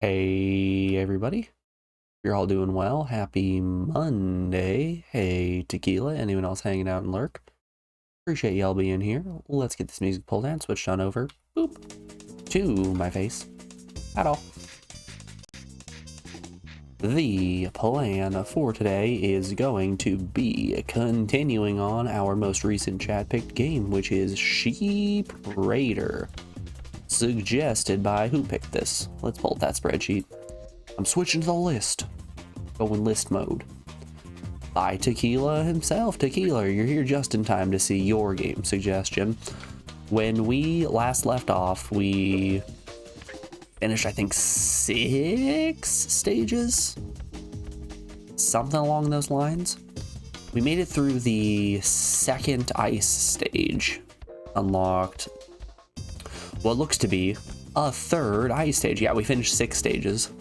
Hey everybody, you're all doing well. Happy Monday. Hey Tequila, anyone else hanging out in Lurk? Appreciate y'all being here. Let's get this music pulled down, switched on over, boop, to my face. At all. The plan for today is going to be continuing on our most recent chat picked game, which is Sheep Raider. Suggested by who picked this? Let's pull that spreadsheet. I'm switching to the list. Going list mode. By Tequila himself. Tequila, you're here just in time to see your game suggestion. When we last left off, we finished, I think, 6 stages? Something along those lines. We made it through the 2nd ice stage. Unlocked what looks to be a 3rd ice stage. Yeah, we finished 6 stages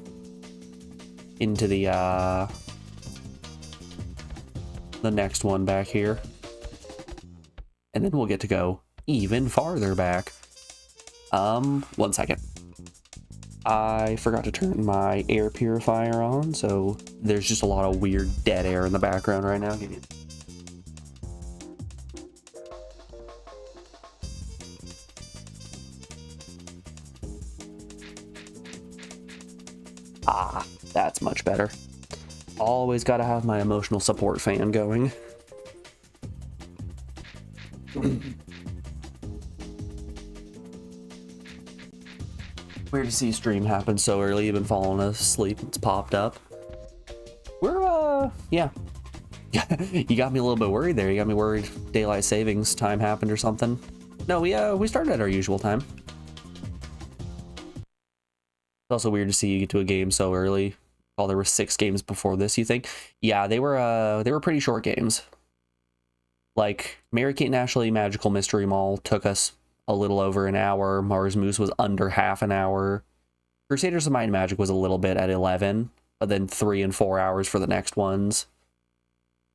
into the next one back here. And then we'll get to go even farther back. 1 second. I forgot to turn my air purifier on, so there's just a lot of weird dead air in the background right now. Give me that's much better. Always gotta have my emotional support fan going. Weird to see stream happen so early. You've been falling asleep. It's popped up. We're, yeah. You got me a little bit worried there. You got me worried daylight savings time happened or something. No, we started at our usual time. It's also weird to see you get to a game so early. Oh, there were 6 games before this, you think? Yeah, they were pretty short games. Like, Mary-Kate and Ashley Magical Mystery Mall took us a little over an hour. Mars Moose was under half an hour. Crusaders of Might and Magic was a little bit at 11, but then 3 and 4 hours for the next ones.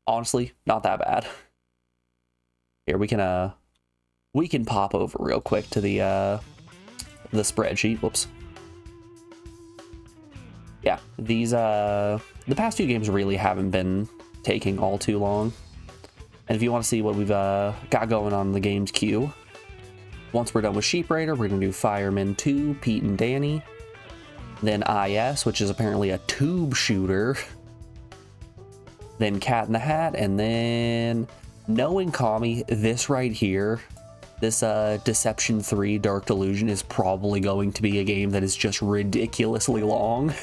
Honestly, not that bad. Here, we can pop over real quick to the spreadsheet. Whoops. Yeah, these, the past 2 games really haven't been taking all too long. And if you want to see what we've got going on in the game's queue, once we're done with Sheep Raider, we're going to do Fireman 2, Pete and Danny. Then IS, which is apparently a tube shooter. Then Cat in the Hat, and then, knowing Kami, this right here, this Deception 3 Dark Delusion is probably going to be a game that is just ridiculously long.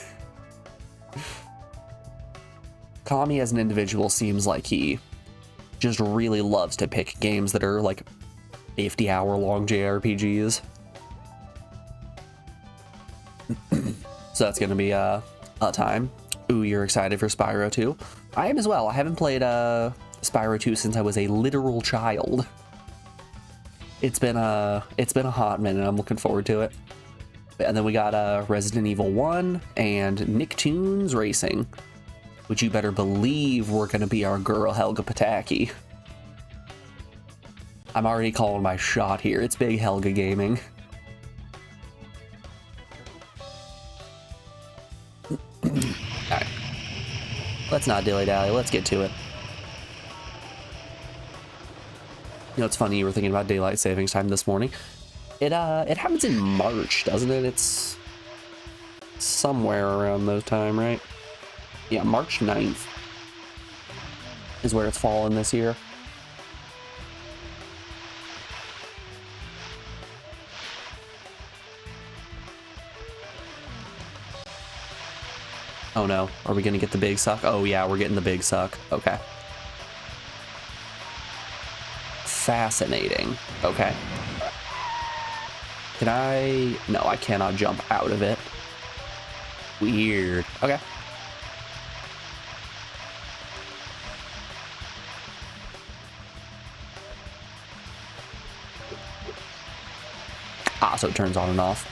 Kami as an individual seems like he just really loves to pick games that are like 50-hour long JRPGs. So that's gonna be a time. Ooh, you're excited for Spyro 2? I am as well. I haven't played Spyro 2 since I was a literal child. It's been a hot minute. I'm looking forward to it. And then we got Resident Evil 1 and Nicktoons Racing, which you better believe we're gonna be our girl Helga Pataki. I'm already calling my shot here. It's big Helga gaming. Alright. Let's not dilly-dally. Let's get to it. You know, it's funny you were thinking about daylight savings time this morning. It happens in March, doesn't it? It's somewhere around those time, right? Yeah, March 9th is where it's fallen this year. Oh no, are we gonna get the big suck? Oh yeah, we're getting the big suck. Okay. Fascinating. Okay. Can I? No, I cannot jump out of it. Weird. Okay. Ah, so it turns on and off.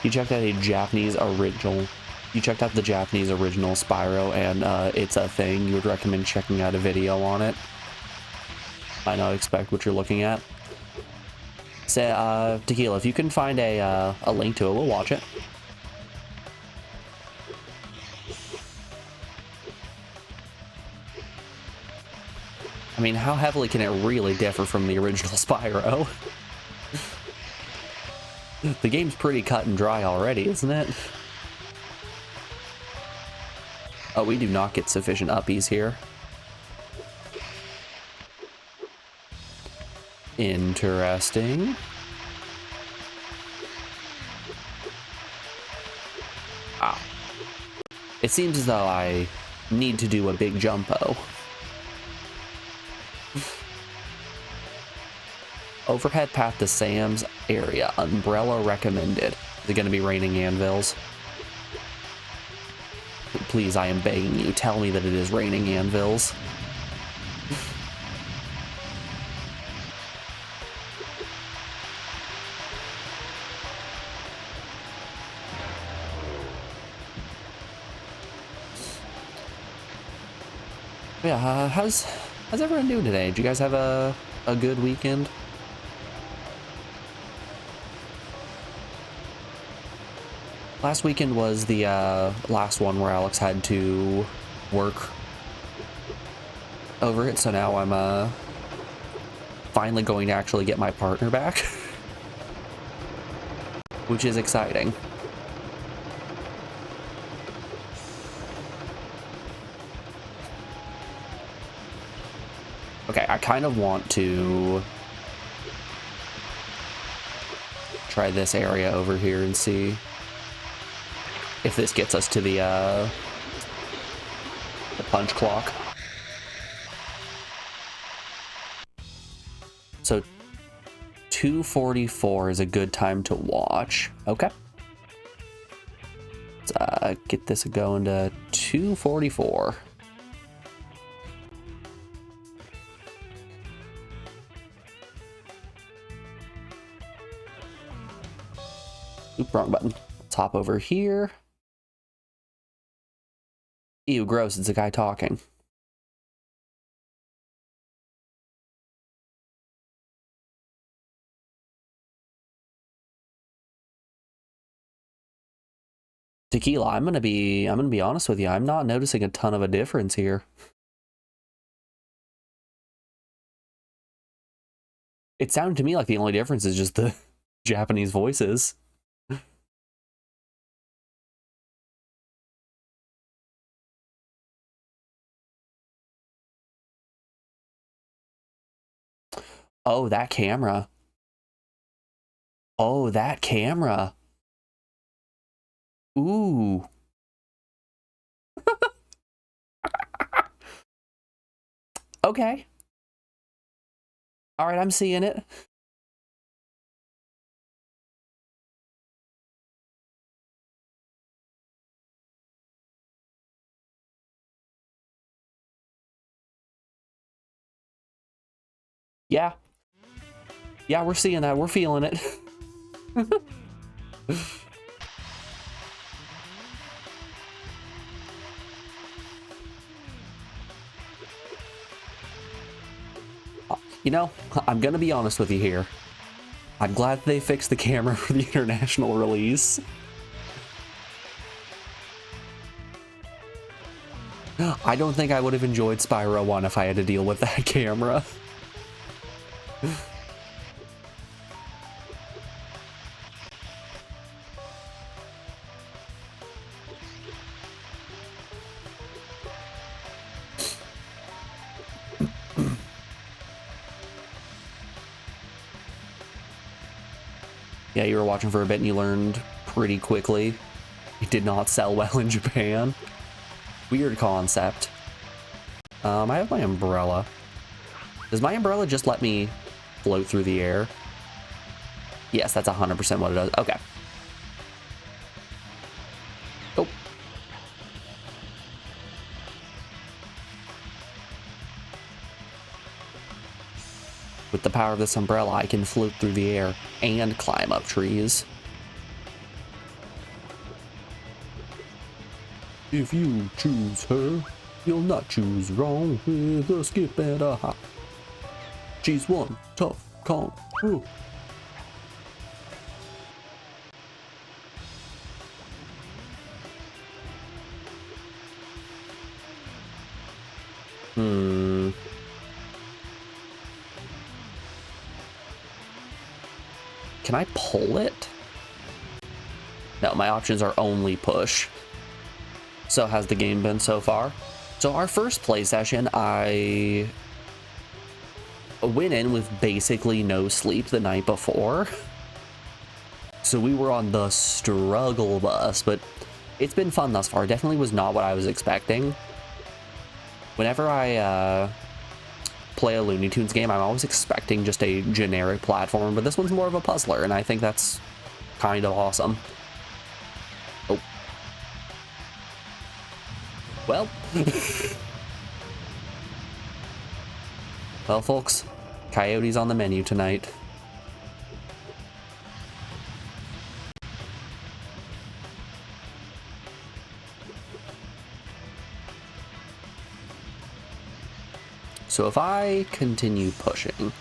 You checked out a Japanese original. You checked out the Japanese original Spyro, and it's a thing. You would recommend checking out a video on it. I know, expect what you're looking at. Say, Tequila, if you can find a link to it, we'll watch it. I mean, how heavily can it really differ from the original Spyro? The game's pretty cut and dry already, isn't it? Oh, we do not get sufficient uppies here. Interesting. Ah. It seems as though I need to do a big jumpo. Overhead path to Sam's area. Umbrella recommended. Is it going to be raining anvils? Please, I am begging you, tell me that it is raining anvils. Yeah, how's everyone doing today? Did you guys have a good weekend? Last weekend was the last one where Alex had to work over it, so now I'm finally going to actually get my partner back, which is exciting. Okay, I kind of want to try this area over here and see if this gets us to the punch clock. So 2:44 is a good time to watch. Okay. Let's get this going to 2:44. Oop, wrong button. Let's hop over here. Ew, gross, it's a guy talking. Tequila, I'm gonna be honest with you, I'm not noticing a ton of a difference here. It sounded to me like the only difference is just the Japanese voices. Oh, that camera. Oh, that camera. Ooh. Okay. All right, I'm seeing it. Yeah. Yeah, we're seeing that. We're feeling it. You know, I'm gonna be honest with you here. I'm glad they fixed the camera for the international release. I don't think I would have enjoyed Spyro 1 if I had to deal with that camera. Yeah, you were watching for a bit and you learned pretty quickly It did not sell well in Japan. Weird concept. I have my umbrella. Does my umbrella just let me float through the air? Yes, that's 100% what it does. Okay. Oh. With the power of this umbrella, I can float through the air and climb up trees. If you choose her, you'll not choose wrong with a skip and a hop. She's one tough con. Ooh. Can I pull it? No, my options are only push. So has the game been so far. So our first play session, I went in with basically no sleep the night before. So we were on the struggle bus, but it's been fun thus far. Definitely was not what I was expecting. Whenever I play a Looney Tunes game, I'm always expecting just a generic platform, but this one's more of a puzzler, and I think that's kind of awesome. Oh. Well. Well, folks, Coyote's on the menu tonight. So if I continue pushing...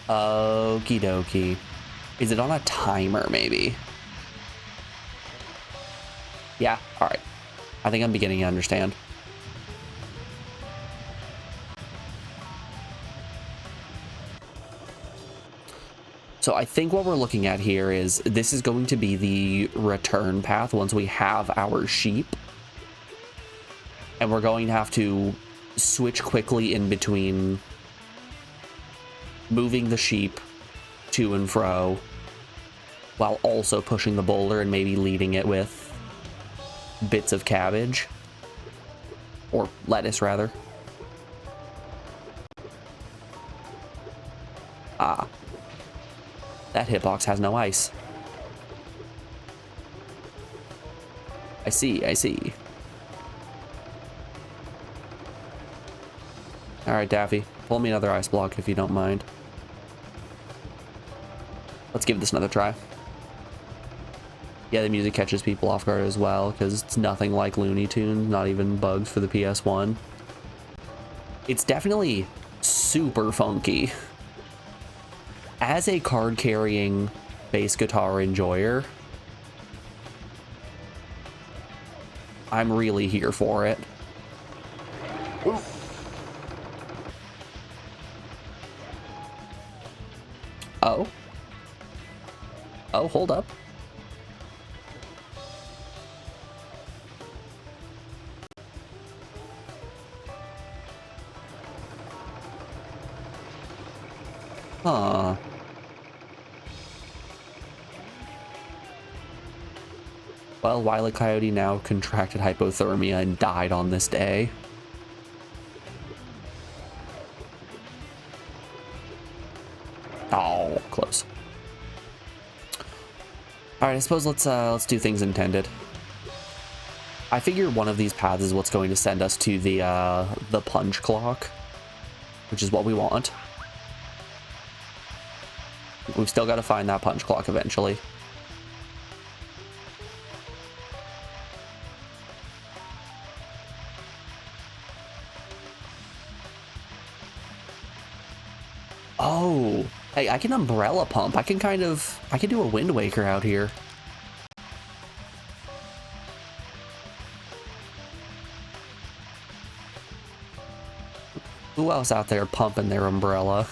Okie dokie. Is it on a timer, maybe? Yeah, alright. I think I'm beginning to understand. So I think what we're looking at here is this is going to be the return path once we have our sheep. And we're going to have to switch quickly in between moving the sheep to and fro while also pushing the boulder and maybe leading it with bits of cabbage or lettuce rather. Ah, that hitbox has no ice. I see, I see. Alright, Daffy, pull me another ice block if you don't mind. Let's give this another try. Yeah, the music catches people off guard as well, because it's nothing like Looney Tunes, not even bugs for the PS1. It's definitely super funky. As a card-carrying bass guitar enjoyer, I'm really here for it. Ooh. Oh. Oh, hold up. Huh. Well, Wile E. Coyote now contracted hypothermia and died on this day. Oh, close. All right, I suppose let's do things intended. I figure one of these paths is what's going to send us to the punch clock, which is what we want. We've still got to find that punch clock eventually. Oh, hey, I can umbrella pump. I can do a Wind Waker out here. Who else out there pumping their umbrella?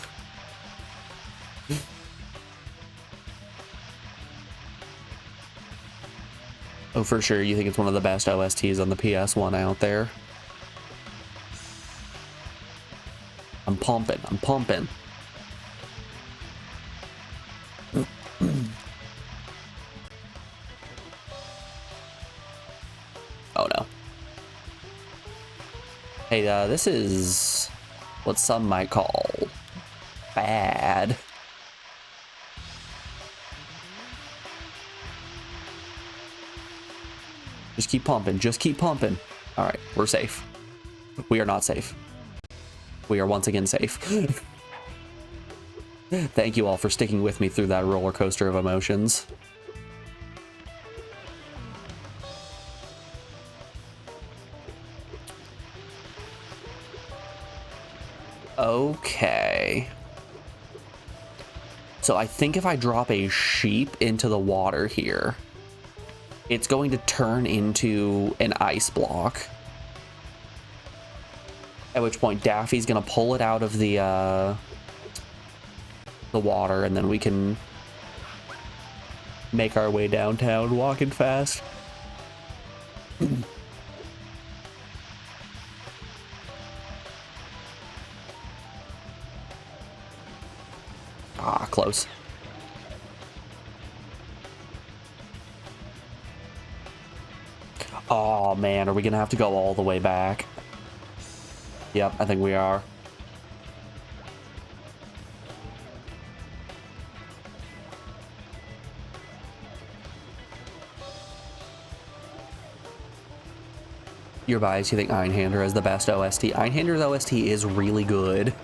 Oh, for sure, you think it's one of the best OSTs on the PS1 out there. I'm pumping, I'm pumping. Hey, this is what some might call bad. Just keep pumping. Just keep pumping. All right, we're safe. We are not safe. We are once again safe. Thank you all for sticking with me through that roller coaster of emotions. Okay. So I think if I drop a sheep into the water here, it's going to turn into an ice block. At which point Daffy's gonna pull it out of the water, and then we can make our way downtown walking fast. Ah, close. Oh man, are we gonna have to go all the way back? Yep, I think we are. Your bias, you think Einhander has the best OST? Einhander's OST is really good.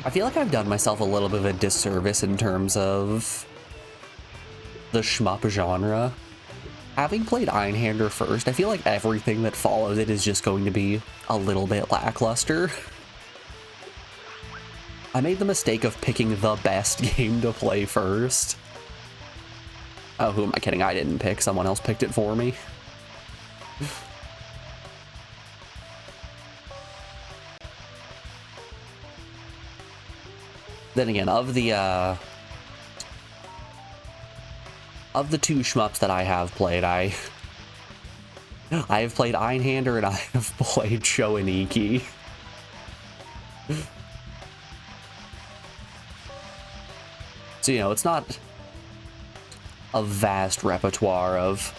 I feel like I've done myself a little bit of a disservice in terms of the shmup genre. Having played Einhander first, I feel like everything that follows it is just going to be a little bit lackluster. I made the mistake of picking the best game to play first. Oh, who am I kidding? I didn't pick. Someone else picked it for me. Then again, of the two shmups that I have played, I have played Einhander and I have played Shoiniki. So, you know, it's not a vast repertoire of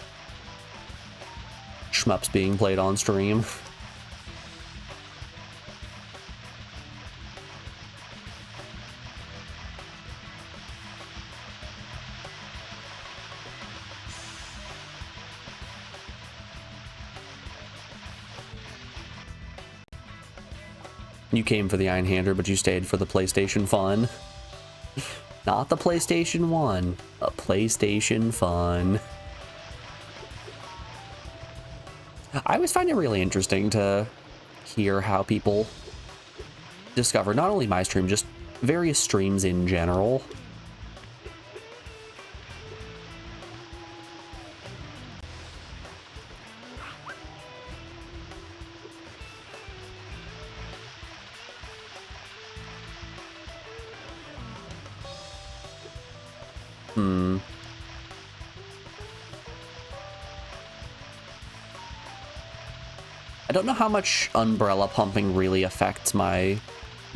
shmups being played on stream. You came for the Einhander, but you stayed for the PlayStation fun. Not the PlayStation 1, a PlayStation fun. I always find it really interesting to hear how people discover not only my stream, just various streams in general. I don't know how much umbrella pumping really affects my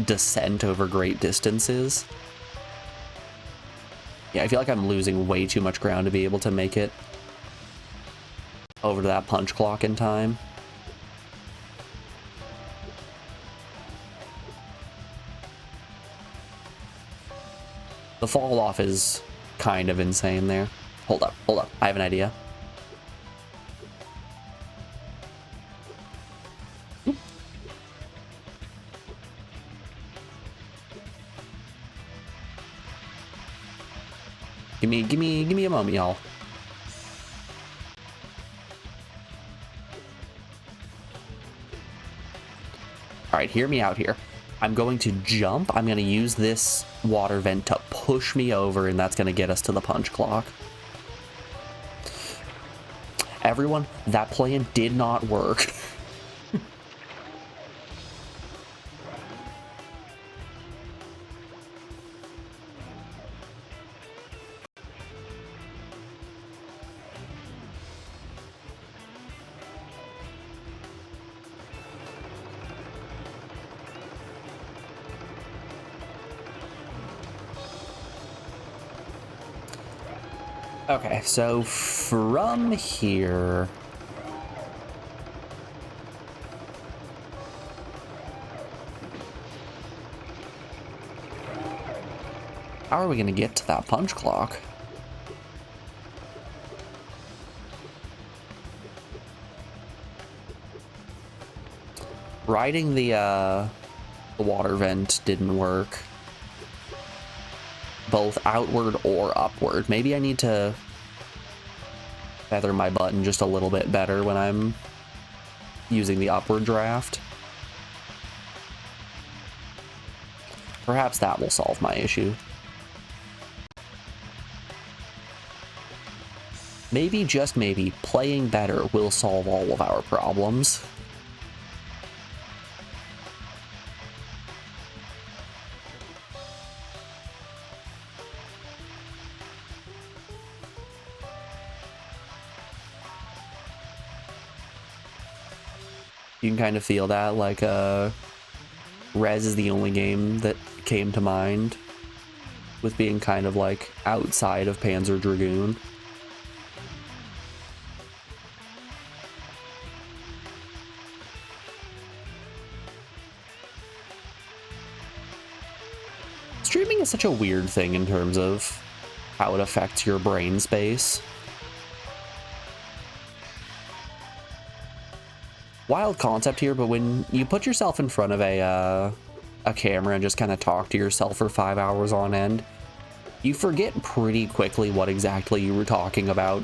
descent over great distances. Yeah, I feel like I'm losing way too much ground to be able to make it over to that punch clock in time. The fall off is kind of insane there. Hold up, I have an idea. Give me a moment, y'all. All right, hear me out here. I'm going to jump. I'm going to use this water vent to push me over, and that's going to get us to the punch clock. Everyone, that plan did not work. Okay, so from here... how are we gonna get to that punch clock? Riding the water vent didn't work. Both outward or upward. Maybe I need to feather my button just a little bit better when I'm using the upward draft. Perhaps that will solve my issue. Maybe, just maybe, playing better will solve all of our problems. You can kind of feel that, like, Rez is the only game that came to mind with being kind of, like, outside of Panzer Dragoon. Streaming is such a weird thing in terms of how it affects your brain space. Wild concept here, but when you put yourself in front of a camera and just kind of talk to yourself for 5 hours on end, you forget pretty quickly what exactly you were talking about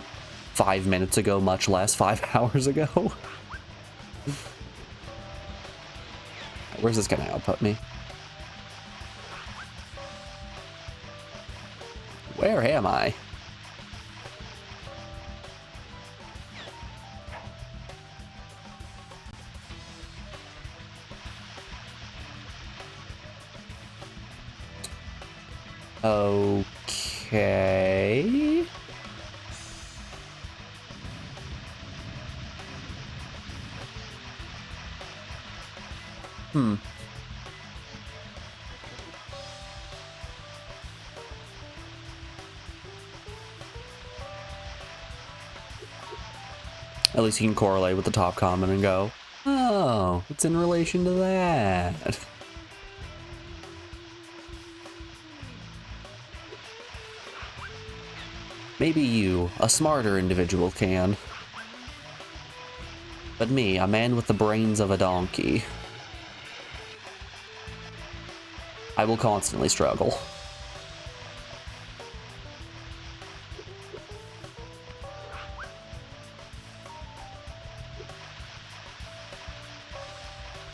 5 minutes ago, much less 5 hours ago. Where's this gonna output me? Where am I? Okay. At least you can correlate with the top comment and go, oh, it's in relation to that. Maybe you, a smarter individual, can. But me, a man with the brains of a donkey, I will constantly struggle.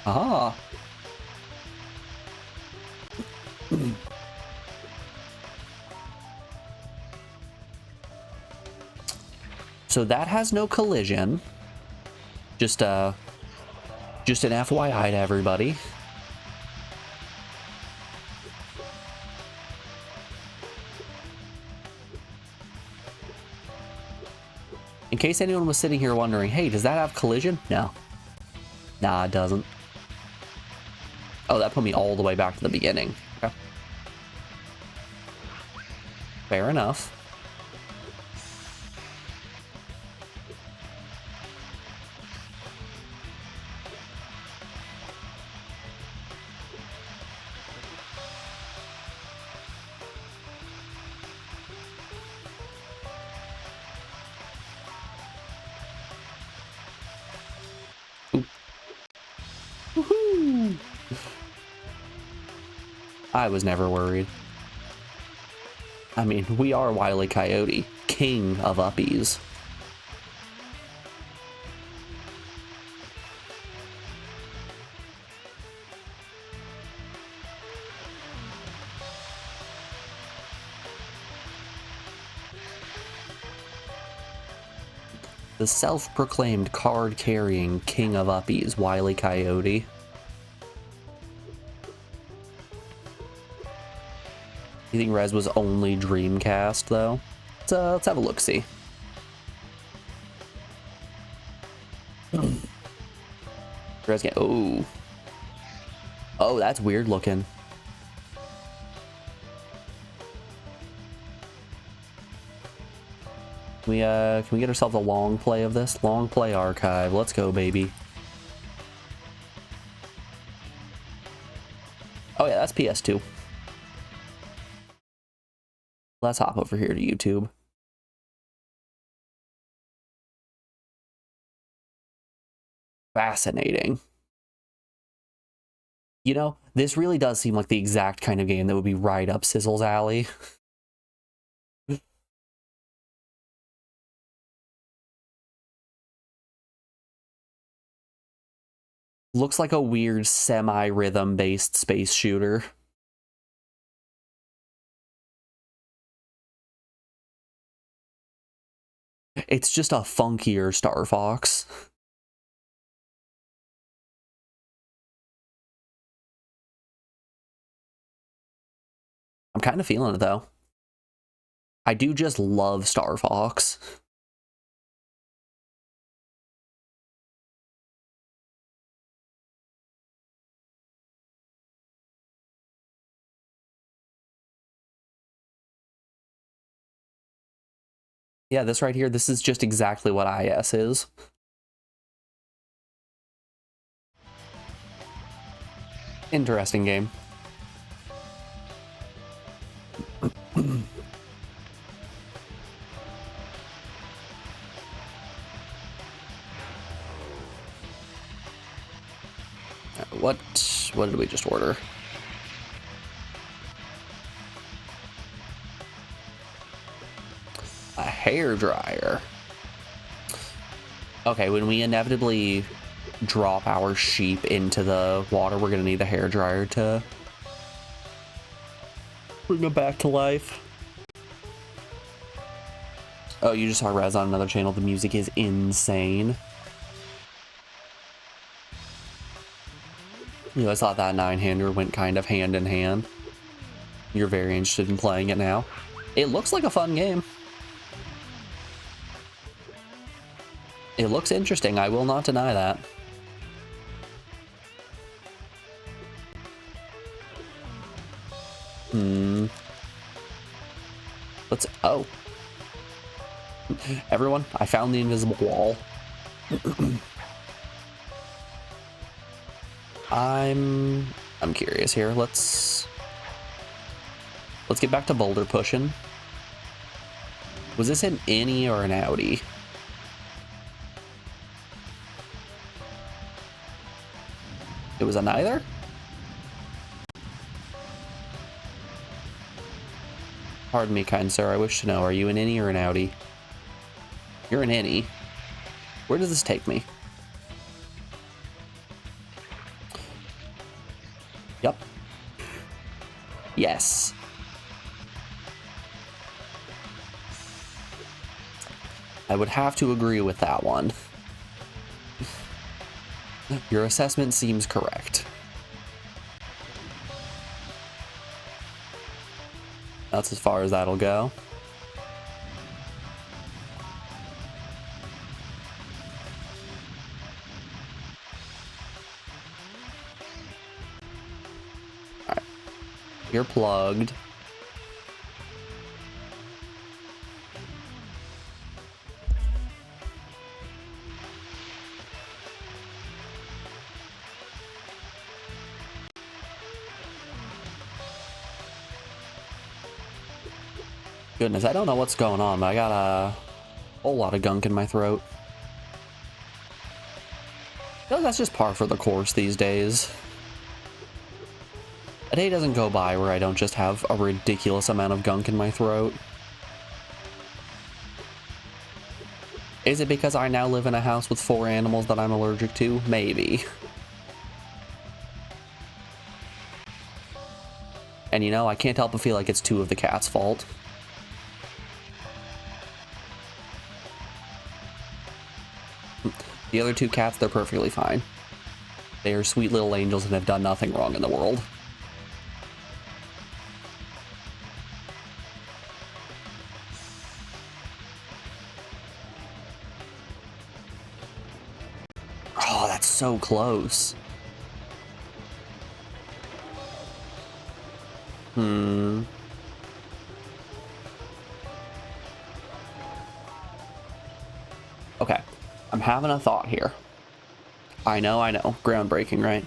Aha! So that has no collision. Just an FYI to everybody. In case anyone was sitting here wondering, hey, does that have collision? No. Nah, it doesn't. Oh, that put me all the way back to the beginning. Okay. Fair enough. Woohoo! I was never worried. I mean, we are Wile E. Coyote, king of uppies. The self-proclaimed card-carrying king of uppies, Wile E. Coyote. You think Rez was only Dreamcast, though? Let's have a look-see. Rez game. Oh. Oh, that's weird looking. Can we get ourselves a long play of this? Long play archive. Let's go, baby. Oh yeah, that's PS2. Let's hop over here to YouTube. Fascinating. You know, this really does seem like the exact kind of game that would be right up Sizzle's alley. Looks like a weird semi-rhythm based space shooter. It's just a funkier Star Fox. I'm kind of feeling it though. I do just love Star Fox. Yeah, this right here, this is just exactly what IS is. Interesting game. What did we just order? A hairdryer. Okay, when we inevitably drop our sheep into the water, we're gonna need the hairdryer to bring them back to life. Oh, you just saw Rez on another channel. The music is insane. You know, I thought that 9-hander went kind of hand in hand. You're very interested in playing it now. It looks like a fun game. It looks interesting, I will not deny that. Let's... Oh. Everyone, I found the invisible wall. I'm curious here. Let's get back to boulder pushing. Was this an innie or an outie? It was a neither? Pardon me, kind sir. I wish to know, are you an innie or an outie? You're an innie. Where does this take me? Yep. Yes. I would have to agree with that one. Your assessment seems correct. That's as far as that'll go. Alright. You're plugged. Goodness, I don't know what's going on, but I got a whole lot of gunk in my throat. I feel like that's just par for the course these days. A day doesn't go by where I don't just have a ridiculous amount of gunk in my throat. Is it because I now live in a house with 4 animals that I'm allergic to? Maybe. And you know, I can't help but feel like it's 2 of the cats' fault. The other 2 cats, they're perfectly fine. They are sweet little angels and have done nothing wrong in the world. Oh, that's so close. I'm having a thought here. I know. Groundbreaking, right?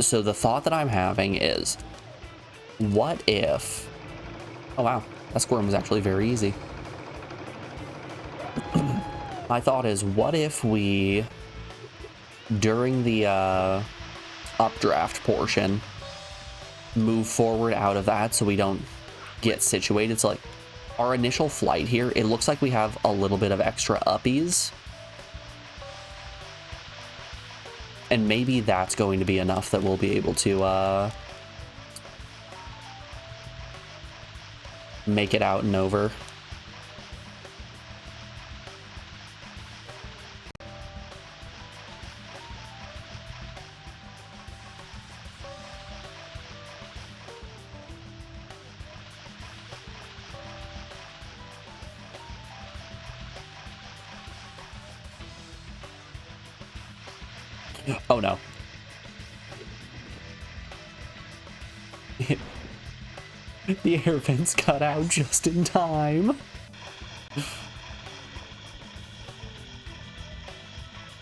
So the thought that I'm having is, what if... Oh, wow. That squirm was actually very easy. My thought is, what if we, during the updraft portion, move forward out of that so we don't get situated? So, like, our initial flight here, it looks like we have a little bit of extra uppies. And maybe that's going to be enough that we'll be able to make it out and over. Oh no. The air vents cut out just in time.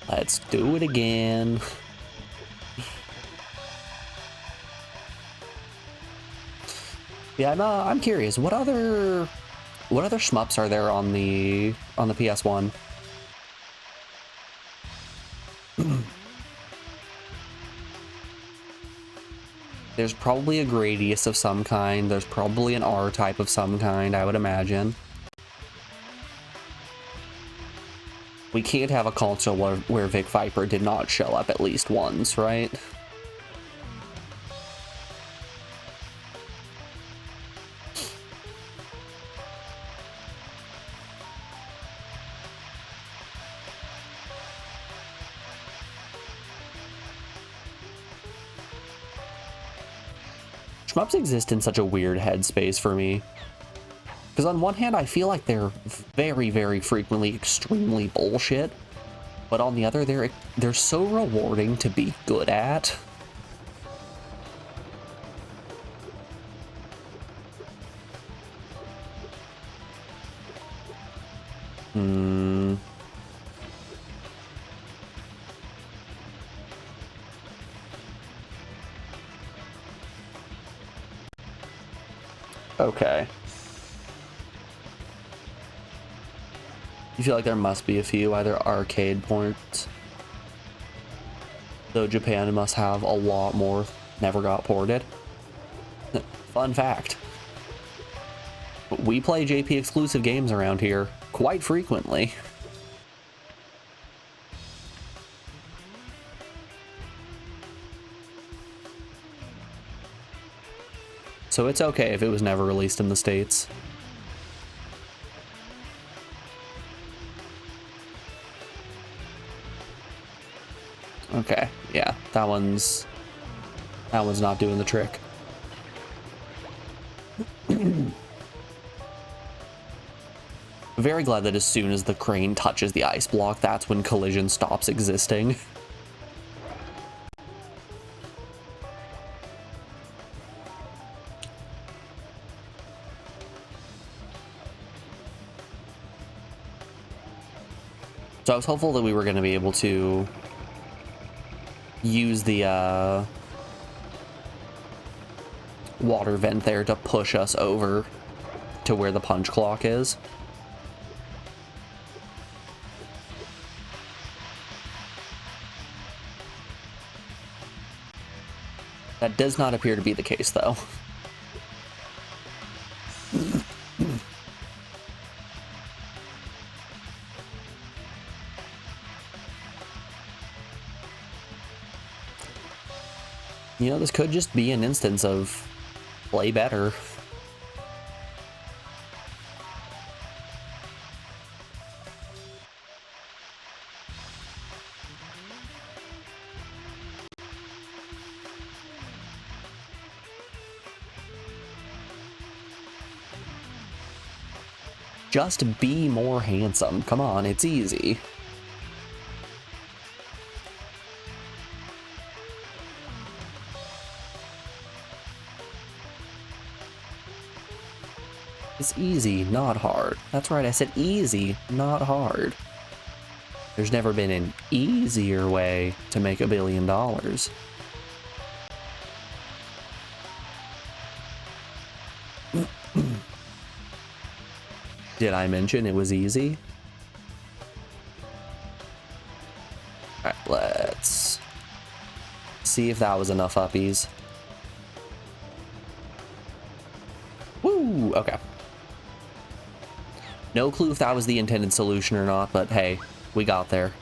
Let's do it again. Yeah, I'm curious. What other shmups are there on the PS1? There's probably a Gradius of some kind. There's probably an R-type of some kind, I would imagine. We can't have a console where Vic Viper did not show up at least once, right? Shmups exist in such a weird headspace for me. Because on one hand, I feel like they're very, very frequently extremely bullshit. But on the other, they're so rewarding to be good at. Okay. You feel like there must be a few, either arcade ports. Though Japan must have a lot more never got ported. Fun fact. We play JP exclusive games around here quite frequently. So it's okay if it was never released in the States. Okay, yeah, that one's not doing the trick. Very glad that as soon as the crane touches the ice block, that's when collision stops existing. So I was hopeful that we were going to be able to use the water vent there to push us over to where the punch clock is. That does not appear to be the case, though. You know, this could just be an instance of play better. Just be more handsome. Come on, it's easy. It's easy, not hard. That's right, I said easy, not hard. There's never been an easier way to make $1 billion. Did I mention it was easy? Alright, let's see if that was enough uppies. Woo! Okay. No clue if that was the intended solution or not, but hey, we got there.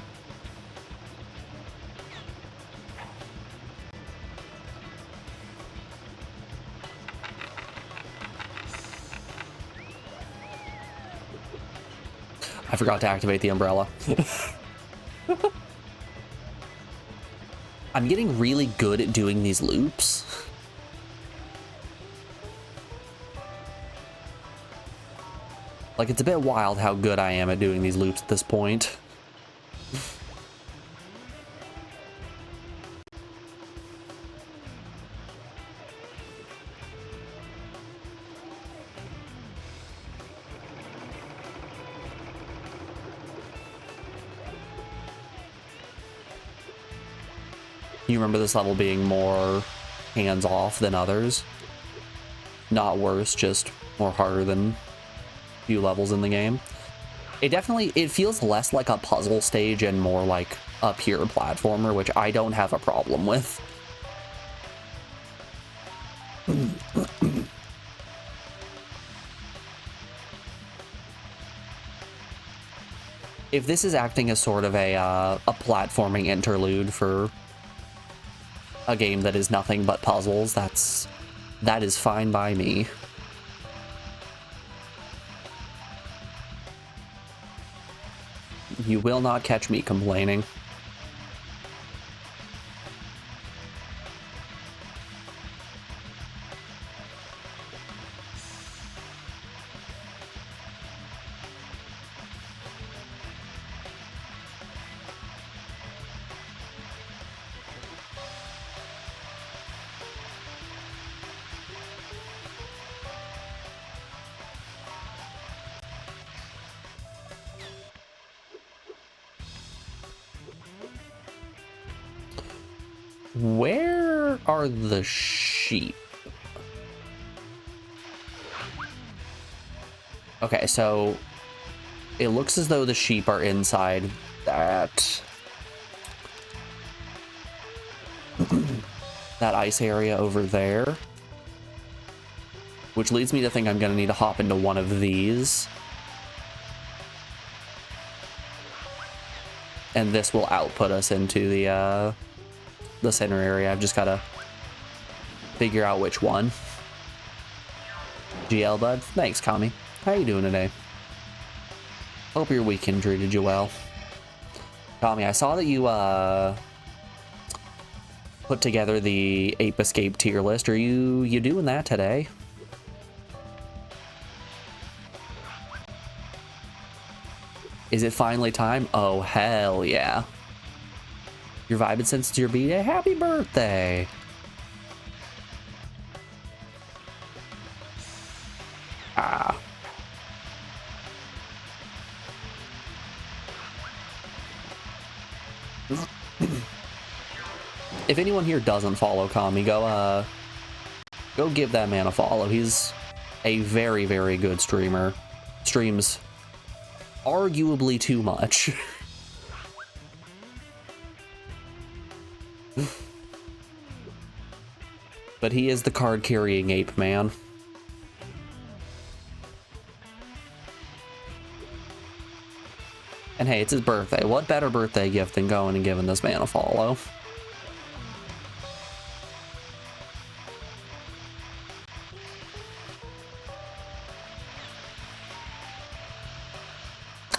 I forgot to activate the umbrella. I'm getting really good at doing these loops. Like, it's a bit wild how good I am at doing these loops at this point. You remember this level being more hands-off than others? Not worse, just more harder than a few levels in the game. It feels less like a puzzle stage and more like a pure platformer, which I don't have a problem with. If this is acting as sort of a platforming interlude for a game that is nothing but puzzles, that is fine by me. You will not catch me complaining. Where are the sheep? Okay, so it looks as though the sheep are inside that that ice area over there, which leads me to think I'm gonna need to hop into one of these, and this will output us into the center area. I've just gotta figure out which one. GL bud, thanks Kami. How you doing today? Hope your weekend treated you well. Kami, I saw that you put together the Ape Escape tier list. Are you doing that today? Is it finally time? Oh hell yeah. You're vibing since it's your B-Day? Happy birthday! Ah. If anyone here doesn't follow Kami, go give that man a follow. He's a very, very good streamer. Streams arguably too much. But he is the card-carrying ape man. And hey, it's his birthday. What better birthday gift than going and giving this man a follow?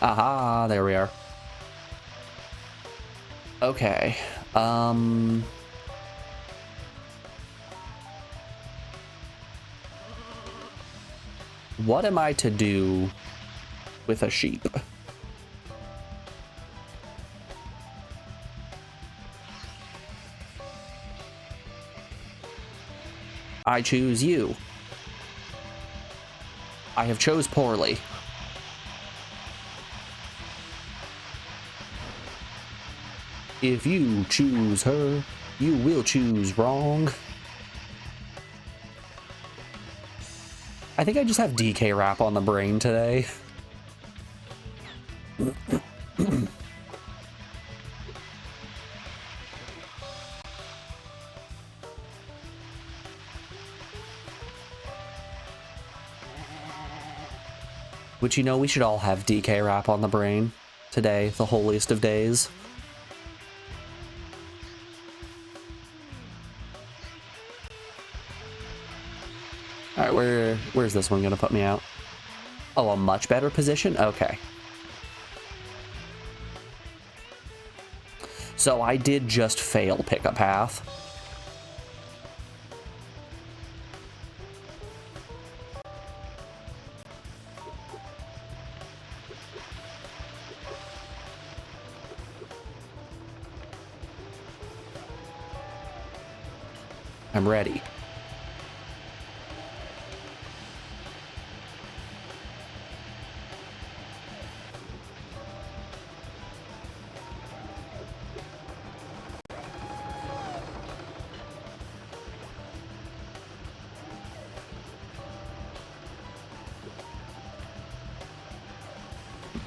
Aha, there we are. Okay. What am I to do with a sheep? I choose you. I have chose poorly. If you choose her, you will choose wrong. I think I just have DK rap on the brain today. Which, you know, we should all have DK rap on the brain today, the holiest of days. Alright, where's this one gonna put me out? Oh, a much better position? Okay. So I did just fail pick a path. I'm ready.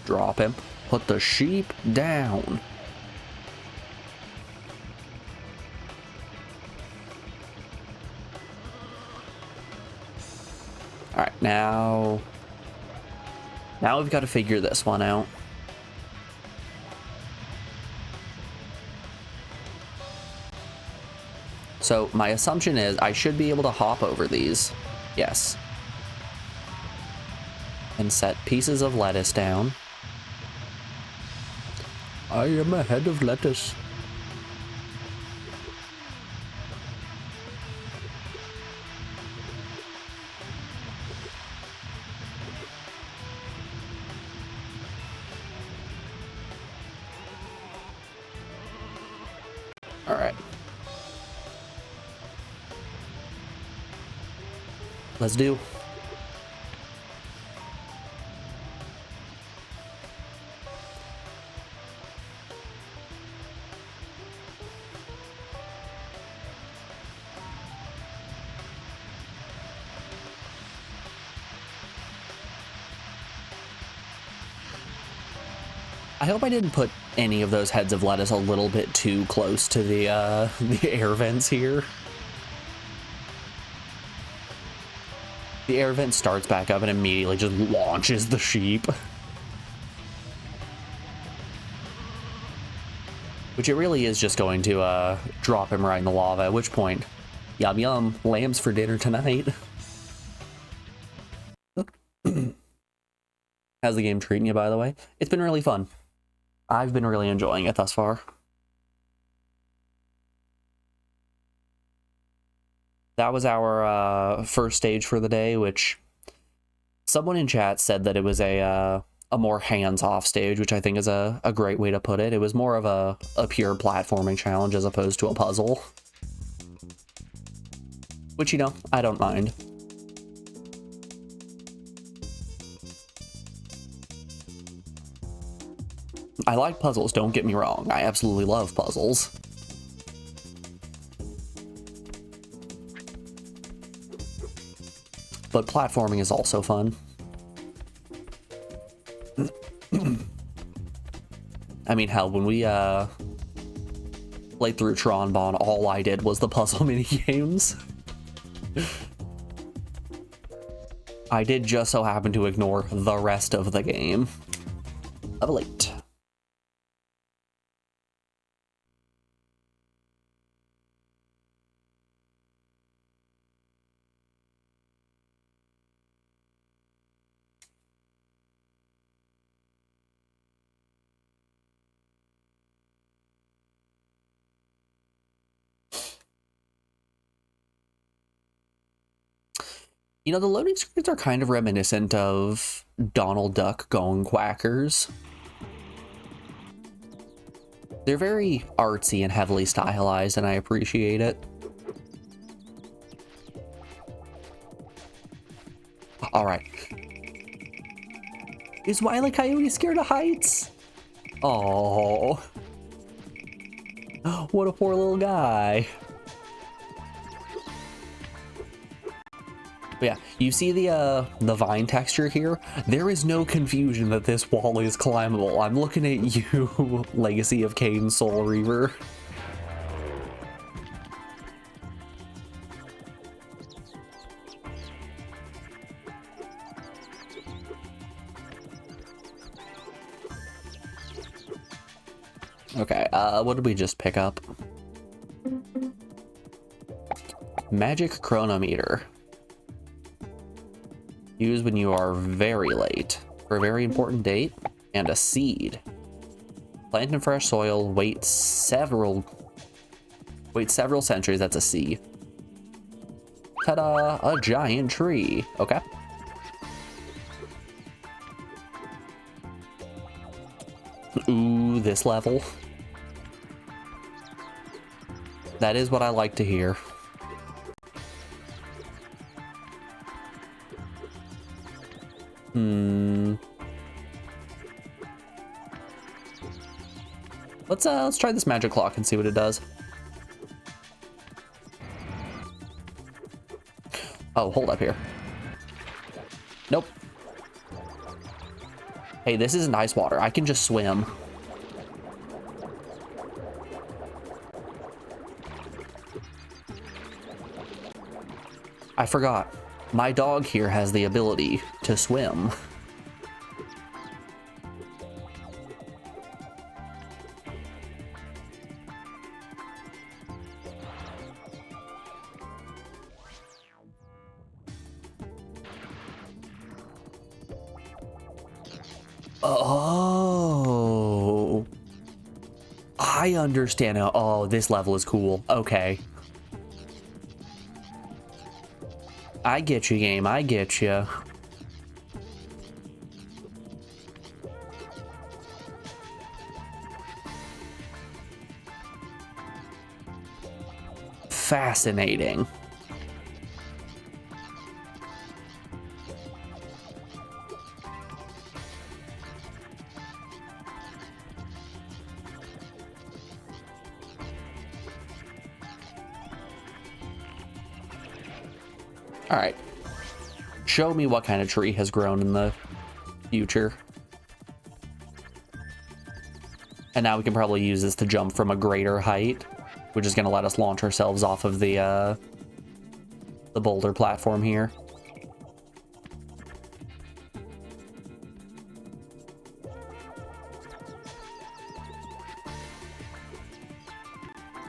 Drop him. Put the sheep down. Alright, now we've got to figure this one out. So my assumption is I should be able to hop over these. Yes. And set pieces of lettuce down. I am a head of lettuce. All right. Let's do. I hope I didn't put any of those heads of lettuce a little bit too close to the air vents here. The air vent starts back up and immediately just launches the sheep. Which it really is just going to drop him right in the lava, at which point, yum yum, lambs for dinner tonight. How's the game treating you, by the way? It's been really fun. I've been really enjoying it thus far. That was our first stage for the day, which someone in chat said that it was a more hands-off stage, which I think is a great way to put it. It was more of a pure platforming challenge as opposed to a puzzle. Which, you know, I don't mind. I like puzzles, don't get me wrong. I absolutely love puzzles. But platforming is also fun. I mean, hell, when we played through Tron Bon, all I did was the puzzle minigames. I did just so happen to ignore the rest of the game. Level 8. You know, the loading screens are kind of reminiscent of Donald Duck going quackers. They're very artsy and heavily stylized, and I appreciate it. All right. Is Wile E. Coyote scared of heights? Oh. what a poor little guy. But yeah, you see the vine texture here? There is no confusion that this wall is climbable. I'm looking at you, Legacy of Kain Soul Reaver. Okay, what did we just pick up? Magic Chronometer. Used when you are very late for a very important date, and a seed. Plant in fresh soil, wait several centuries, that's a C. Ta-da, a giant tree. Okay. Ooh, this level. That is what I like to hear. Let's try this magic clock and see what it does. Oh, hold up here. Nope. Hey, this isn't ice water. I can just swim. I forgot. My dog here has the ability to swim. Oh, I understand now. Oh, this level is cool. Okay. I get you, game. I get you. Fascinating. All right. Show me what kind of tree has grown in the future. And now we can probably use this to jump from a greater height, which is going to let us launch ourselves off of the boulder platform here.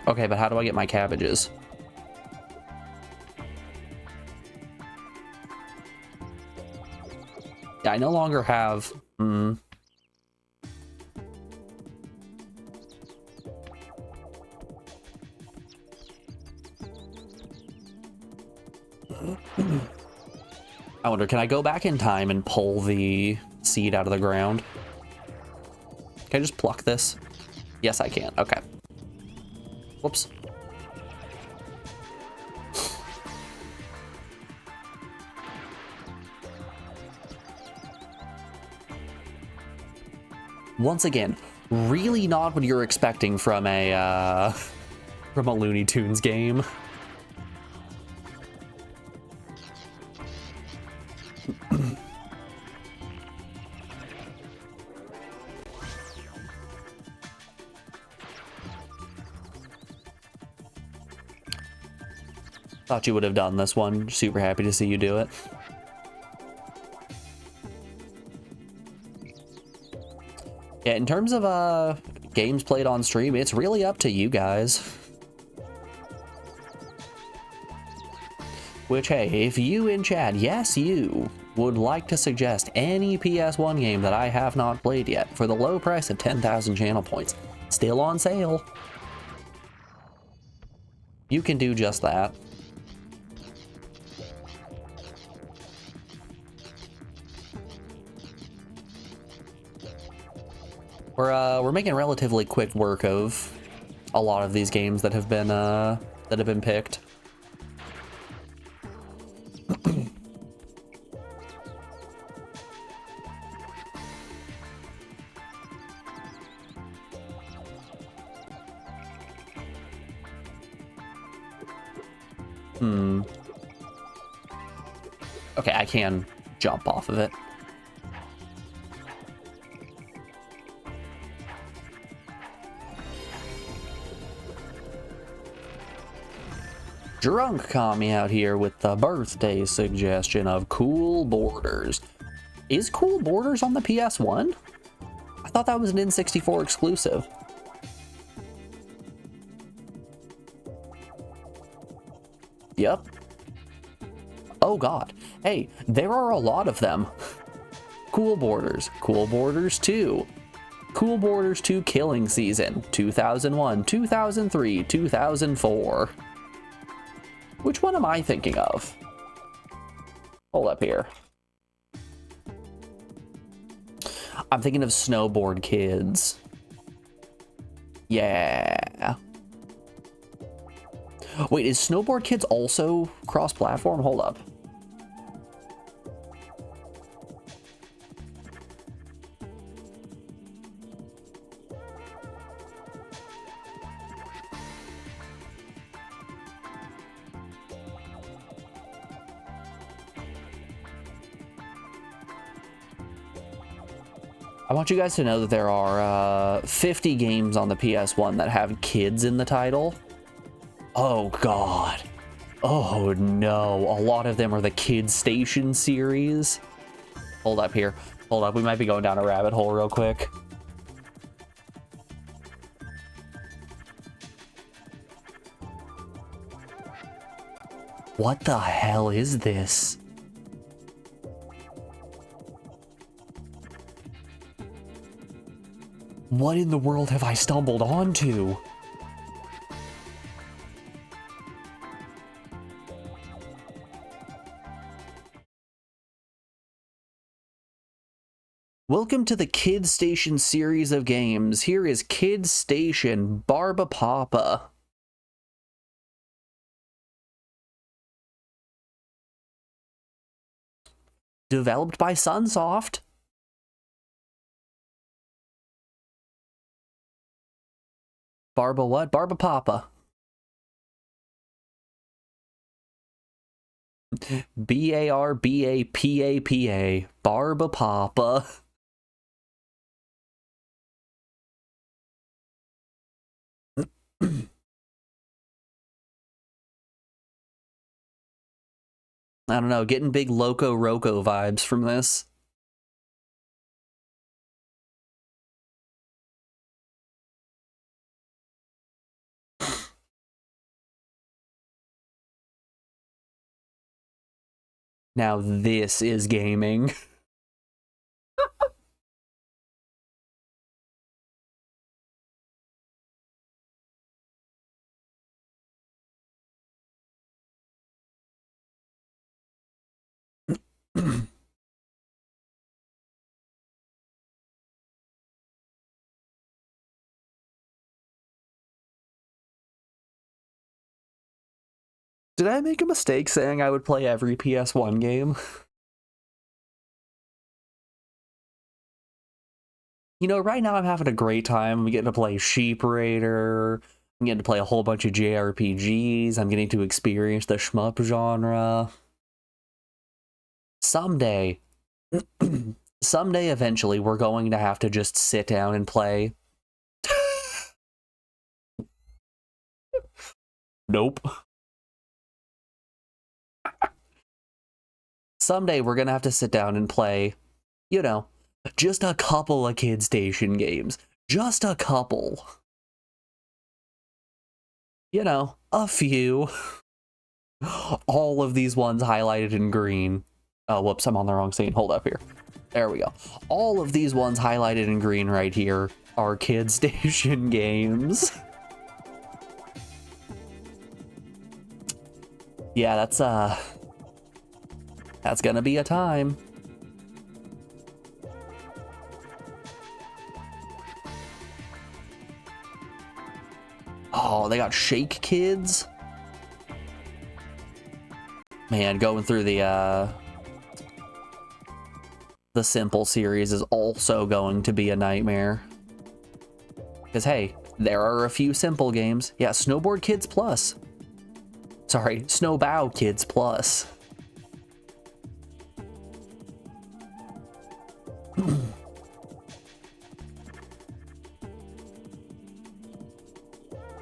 Okay, but how do I get my cabbages? Yeah, I no longer have... I wonder, can I go back in time and pull the seed out of the ground? Can I just pluck this? Yes, I can. Okay. Whoops. Once again, really not what you're expecting from a Looney Tunes game. Thought you would have done this one. Super happy to see you do it. Yeah, in terms of games played on stream, it's really up to you guys. Which, hey, if you in chat, yes, you would like to suggest any PS1 game that I have not played yet for the low price of 10,000 channel points, still on sale, you can do just that. We're making relatively quick work of a lot of these games that have been picked. Okay, I can jump off of it. Drunk Kami out here with the birthday suggestion of Cool Borders. Is Cool Borders on the PS1? I thought that was an N64 exclusive. Yep. Oh god. Hey, there are a lot of them. Cool Borders 2, Cool Borders 2 Killing Season, 2001, 2003, 2004. Which one am I thinking of? Hold up here. I'm thinking of Snowboard Kids. Yeah. Wait, is Snowboard Kids also cross-platform? Hold up. I want you guys to know that there are 50 games on the PS1 that have kids in the title. Oh god. Oh no. A lot of them are the Kid Station series. Hold up here. Hold up. We might be going down a rabbit hole real quick. What the hell is this? What in the world have I stumbled onto? Welcome to the Kid Station series of games. Here is Kid Station Barba Papa. Developed by Sunsoft. Barba what? Barba Papa. B-A-R-B-A-P-A-P-A. Barba Papa. I don't know, getting big Loco Roco vibes from this. Now this is gaming. Did I make a mistake saying I would play every PS1 game? You know, right now I'm having a great time. I'm getting to play Sheep Raider. I'm getting to play a whole bunch of JRPGs. I'm getting to experience the shmup genre. Someday, someday eventually, we're going to have to just sit down and play. Nope. Someday we're gonna have to sit down and play, you know, just a couple of Kid Station games. Just a couple. You know, a few. All of these ones highlighted in green. Oh, whoops, I'm on the wrong scene. Hold up here. There we go. All of these ones highlighted in green right here are Kid Station games. Yeah, that's gonna be a time. Oh, they got Shake Kids. Man, going through the Simple series is also going to be a nightmare. Because, hey, there are a few Simple games. Yeah, Snowboard Kids Plus. sorry, Snowbow Kids Plus.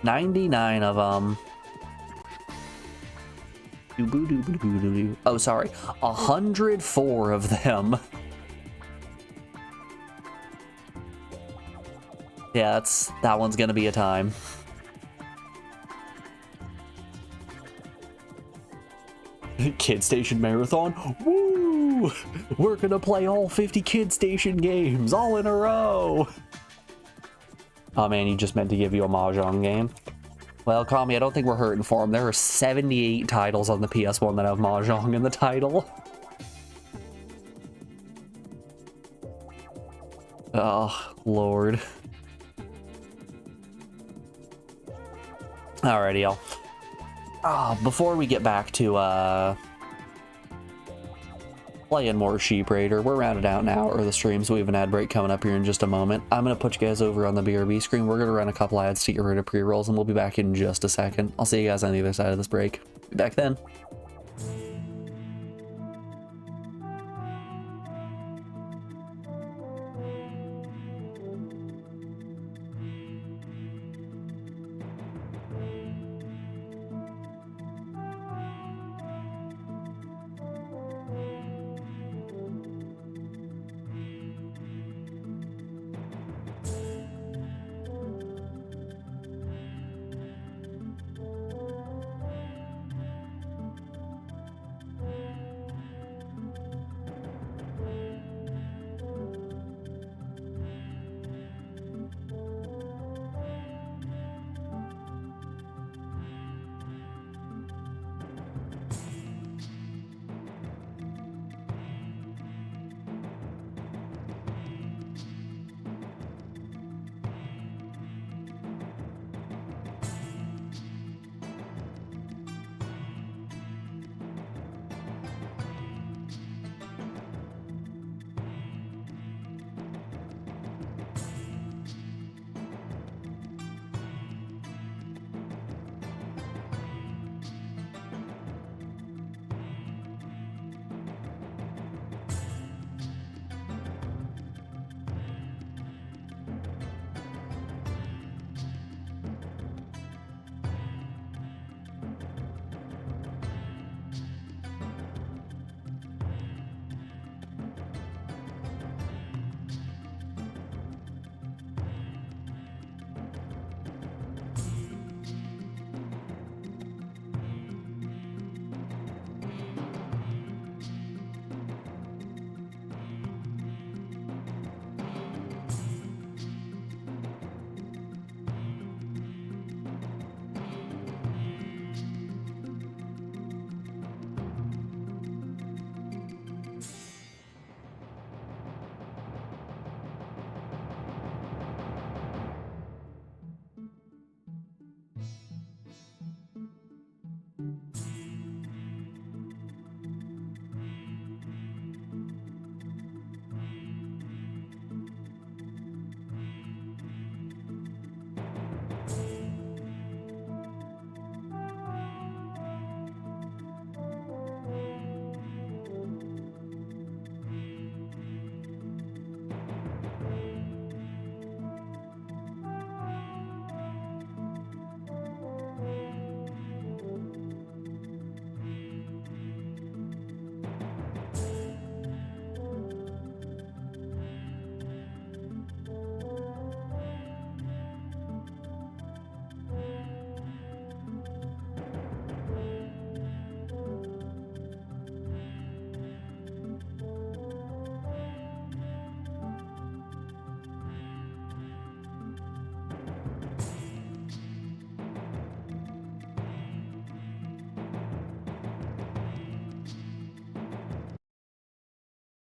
$99 of them. Oh, sorry, 104 of them. Yeah, that one's gonna be a time. Kid Station Marathon. Woo! We're gonna play all 50 Kid Station games all in a row. Oh man, you just meant to give you a Mahjong game. Well, Kami, I don't think we're hurting for him. There are 78 titles on the PS1 that have Mahjong in the title. Oh, Lord. Alrighty, y'all. Before we get back to playing more Sheep Raider, we're rounded out an hour of the stream, so we have an ad break coming up here in just a moment. I'm going to put you guys over on the BRB screen. We're going to run a couple ads to get rid of pre-rolls, and we'll be back in just a second. I'll see you guys on the other side of this break. Be back then.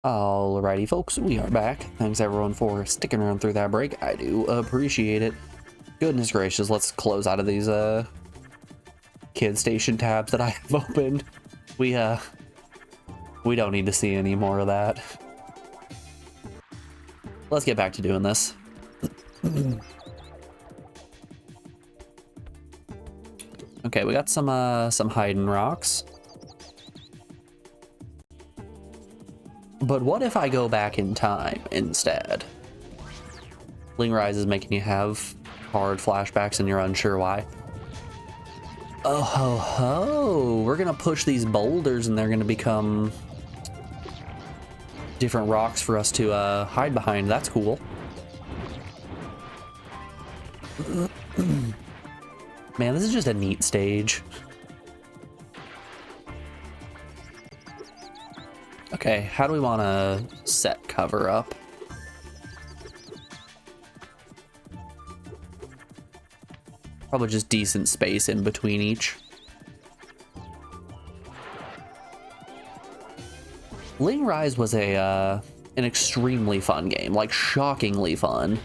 Alrighty, folks, we are back. Thanks everyone for sticking around through that break. I do appreciate it. Goodness gracious, let's close out of these Kid Station tabs that I have opened. We don't need to see any more of that. Let's get back to doing this. Okay, we got some hiding rocks. But what if I go back in time instead? Ling Rise is making you have hard flashbacks and you're unsure why. Oh ho ho! We're gonna push these boulders and they're gonna become different rocks for us to hide behind. That's cool. Man, this is just a neat stage. Okay, how do we want to set cover up? Probably just decent space in between each. Ling Rise was an extremely fun game, like shockingly fun.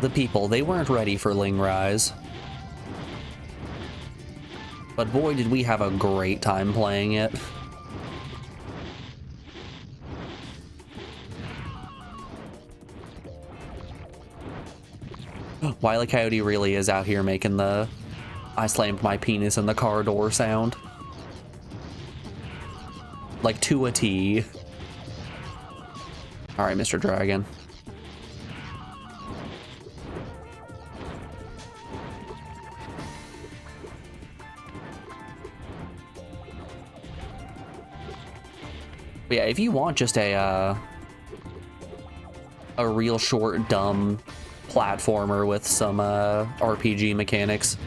The people, they weren't ready for Ling Rise. But boy, did we have a great time playing it. Wile E. Coyote really is out here making the I slammed my penis in the car door sound. Like to a T. Alright, Mr. Dragon. But yeah, if you want just a real short, dumb platformer with some RPG mechanics,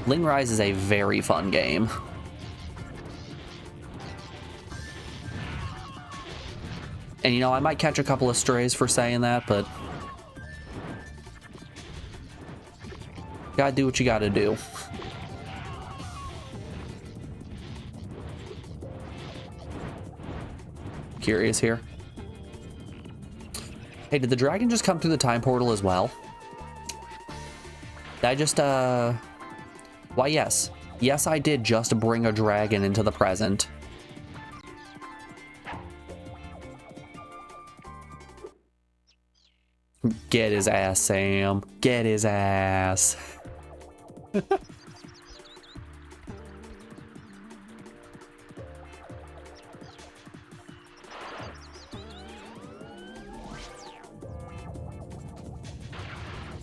Ling Rise is a very fun game. And you know, I might catch a couple of strays for saying that, but gotta do what you gotta do. Curious here. Hey, did the dragon just come through the time portal as well? Did I just, Why, yes. Yes, I did just bring a dragon into the present. Get his ass, Sam. Get his ass.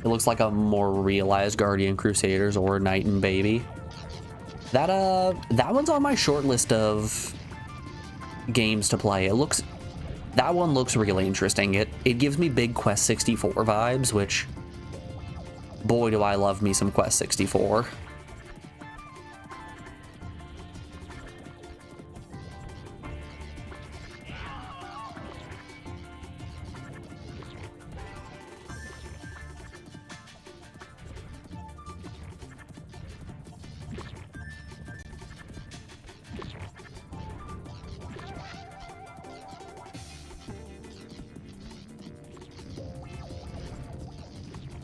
It looks like a more realized Guardian Crusaders or Knight and Baby. That one's on my short list of games to play. That one looks really interesting. It gives me big Quest 64 vibes, which, boy, do I love me some Quest 64.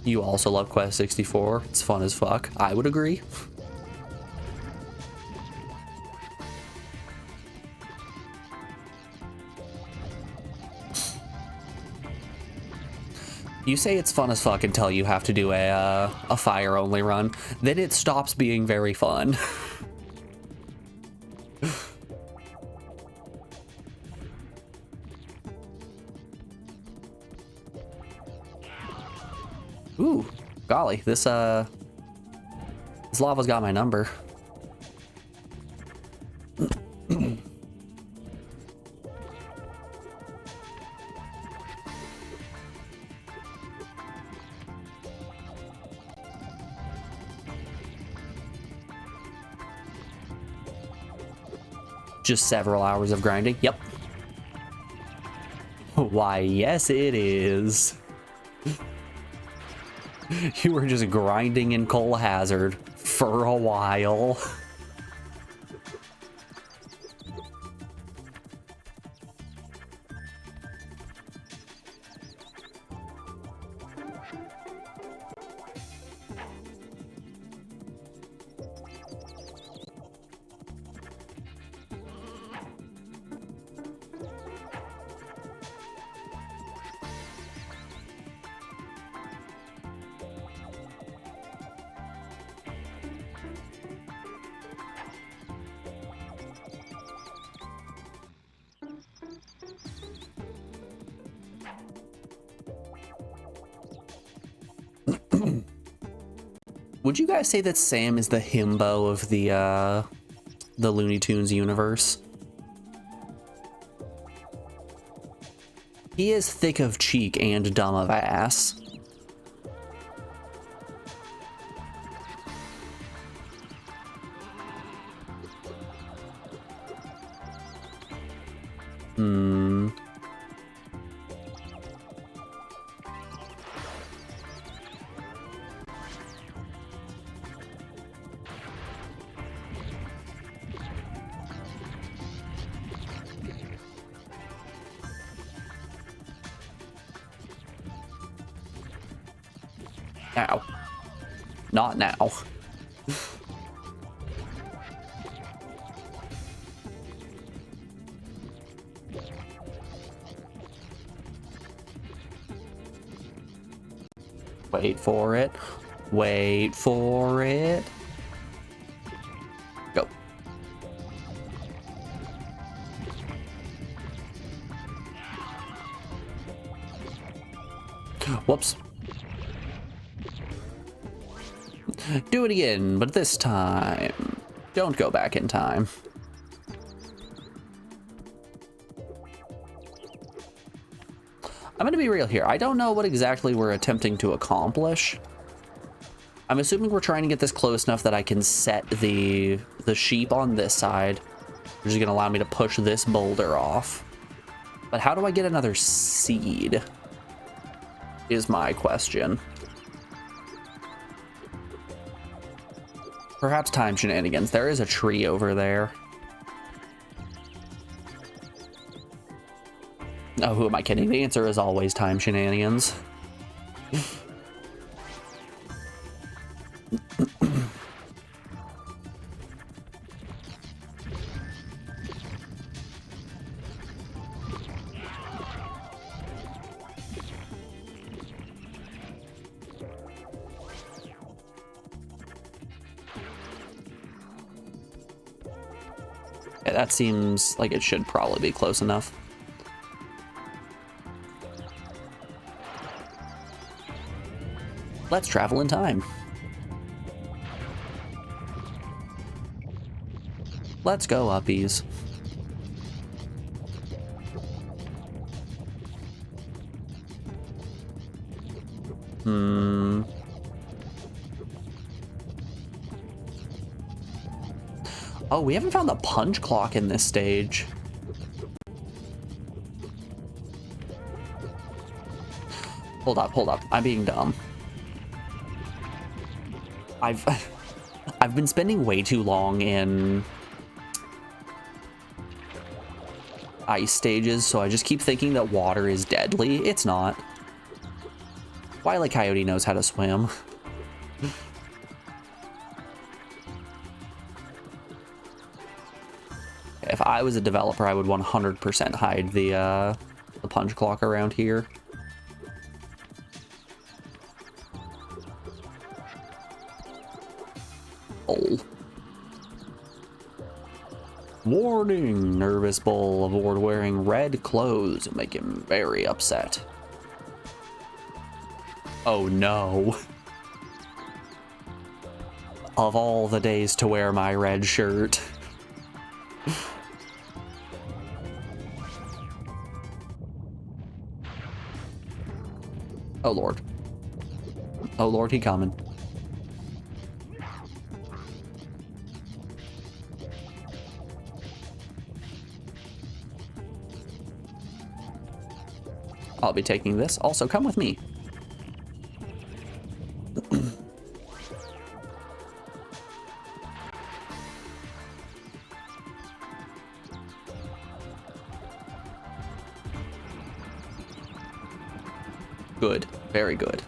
You also love Quest 64. It's fun as fuck. I would agree. You say it's fun as fuck until you have to do a fire-only run. Then it stops being very fun. Ooh, golly, this lava's got my number. Just several hours of grinding. Yep. Why, yes, it is. You were just grinding in Coal Hazard for a while. Would you guys say that Sam is the himbo of the Looney Tunes universe? He is thick of cheek and dumb of ass. Now. Not now. Wait for it. Wait for it. Go. Whoops. Do it again, but this time, don't go back in time. I'm gonna be real here. I don't know what exactly we're attempting to accomplish. I'm assuming we're trying to get this close enough that I can set the sheep on this side, which is gonna allow me to push this boulder off. But how do I get another seed? Is my question. Perhaps time shenanigans. There is a tree over there. Oh, who am I kidding? The answer is always time shenanigans. Yeah, that seems like it should probably be close enough. Let's travel in time. Let's go, uppies. Oh, we haven't found the punch clock in this stage. Hold up. I'm being dumb. I've been spending way too long in ice stages, so I just keep thinking that water is deadly. It's not. Wile E. Coyote knows how to swim. If I was a developer, I would 100% hide the punch clock around here. Oh. Warning! Nervous bull avoid wearing red clothes and make him very upset. Oh no. Of all the days to wear my red shirt. Oh lord. Oh lord, he coming. I'll be taking this. Also, come with me. Good. Very good.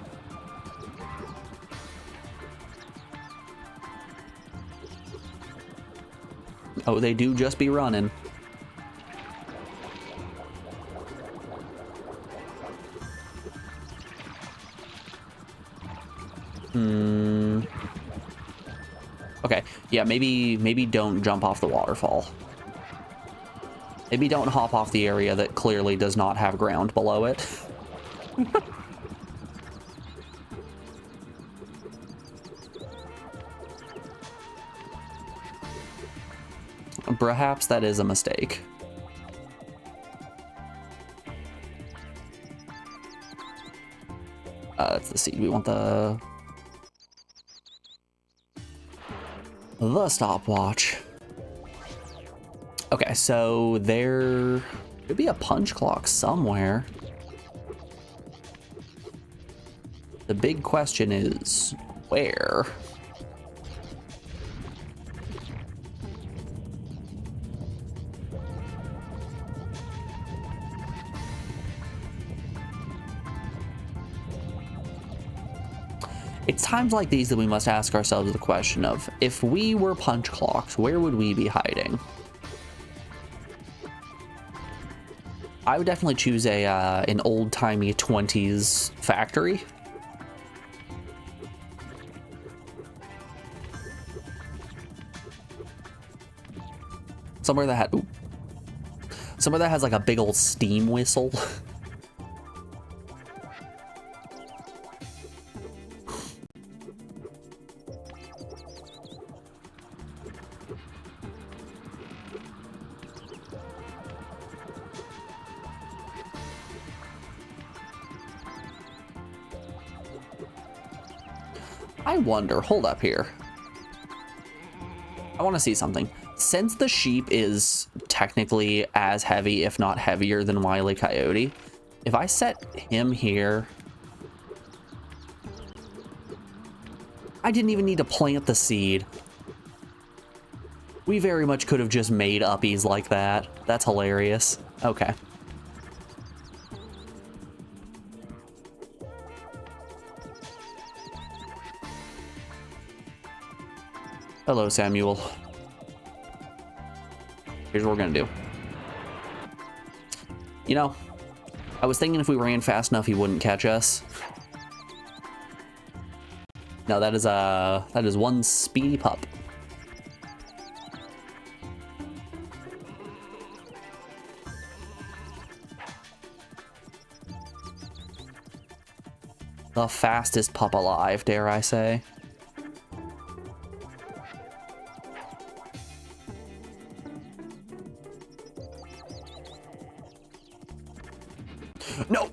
Oh, they do just be running. Okay, yeah, maybe don't jump off the waterfall. Maybe don't hop off the area that clearly does not have ground below it. Perhaps that is a mistake. That's the seed. We want the stopwatch. Okay, so there could be a punch clock somewhere. The big question is, where? It's times like these that we must ask ourselves the question of, if we were punch clocks, where would we be hiding? I would definitely choose an old-timey 20s factory. Somewhere that has like a big old steam whistle. I wonder, hold up here. I want to see something. Since the sheep is technically as heavy, if not heavier than Wile E. Coyote, if I set him here, I didn't even need to plant the seed. We very much could have just made uppies like that. That's hilarious. Okay. Hello, Samuel. Here's what we're gonna do. You know, I was thinking if we ran fast enough, he wouldn't catch us. No, that is one speedy pup. The fastest pup alive, dare I say. No!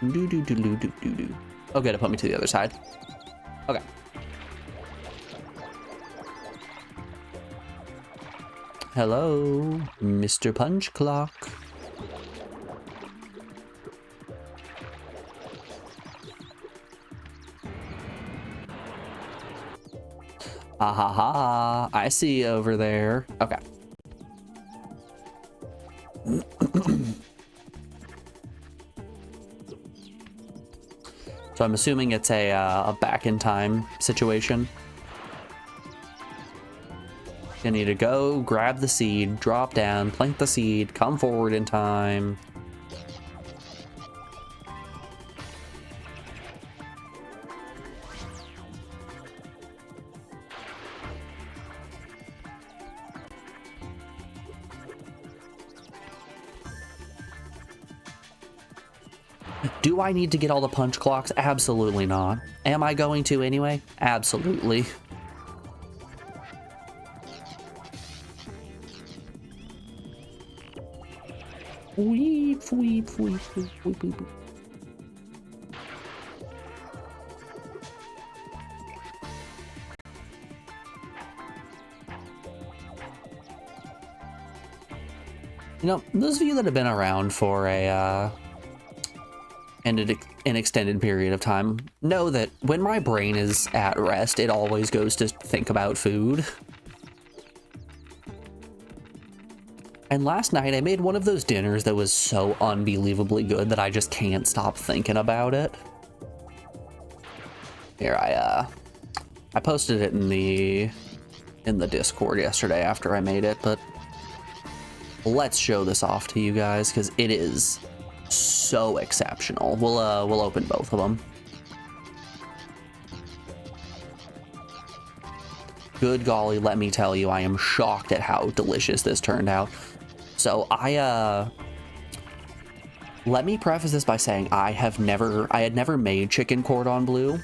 Do. Okay, to put me to the other side. Okay. Hello, Mr. Punch Clock. Ah ha ha, I see you over there. Okay. So I'm assuming it's a back in time situation. You need to go, grab the seed, drop down, plant the seed, come forward in time. Do I need to get all the punch clocks? Absolutely not. Am I going to anyway? Absolutely. Weep, weep, weep, weep, weep, weep. You know, those of you that have been around for an extended period of time know that when my brain is at rest, it always goes to think about food. And last night I made one of those dinners that was so unbelievably good that I just can't stop thinking about it. Here, I posted it in the Discord yesterday after I made it, but let's show this off to you guys because it is so exceptional. We'll open both of them. Good golly, let me tell you, I am shocked at how delicious this turned out. So let me preface this by saying I had never made chicken cordon bleu.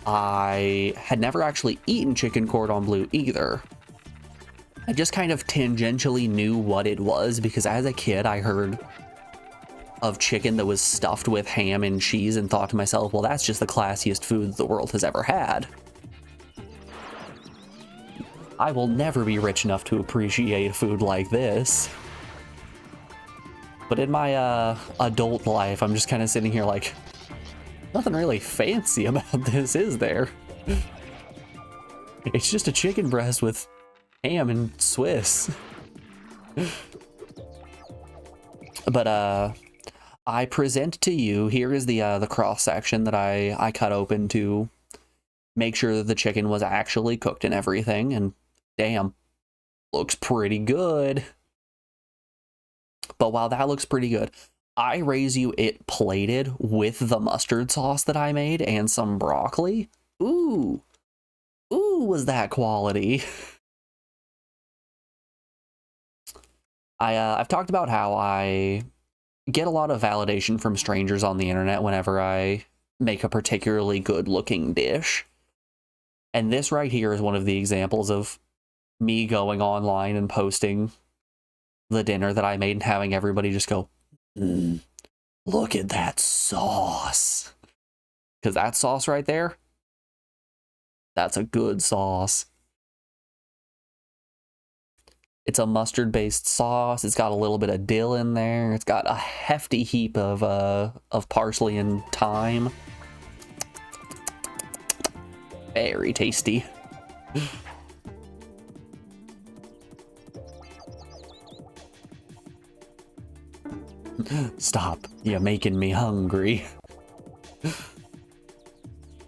I had never actually eaten chicken cordon bleu either. I just kind of tangentially knew what it was because as a kid I heard of chicken that was stuffed with ham and cheese and thought to myself, well, that's just the classiest food the world has ever had. I will never be rich enough to appreciate food like this. But in my adult life, I'm just kind of sitting here like, nothing really fancy about this, is there? It's just a chicken breast with ham and Swiss. But I present to you, here is the cross section that I cut open to make sure that the chicken was actually cooked and everything, and damn, looks pretty good. But while that looks pretty good, I raise you it plated with the mustard sauce that I made and some broccoli. Ooh, was that quality? I've talked about how I get a lot of validation from strangers on the internet whenever I make a particularly good looking dish. And this right here is one of the examples of me going online and posting the dinner that I made and having everybody just go, look at that sauce. Because that sauce right there, that's a good sauce. It's a mustard-based sauce. It's got a little bit of dill in there. It's got a hefty heap of parsley and thyme. Very tasty. Stop. You're making me hungry.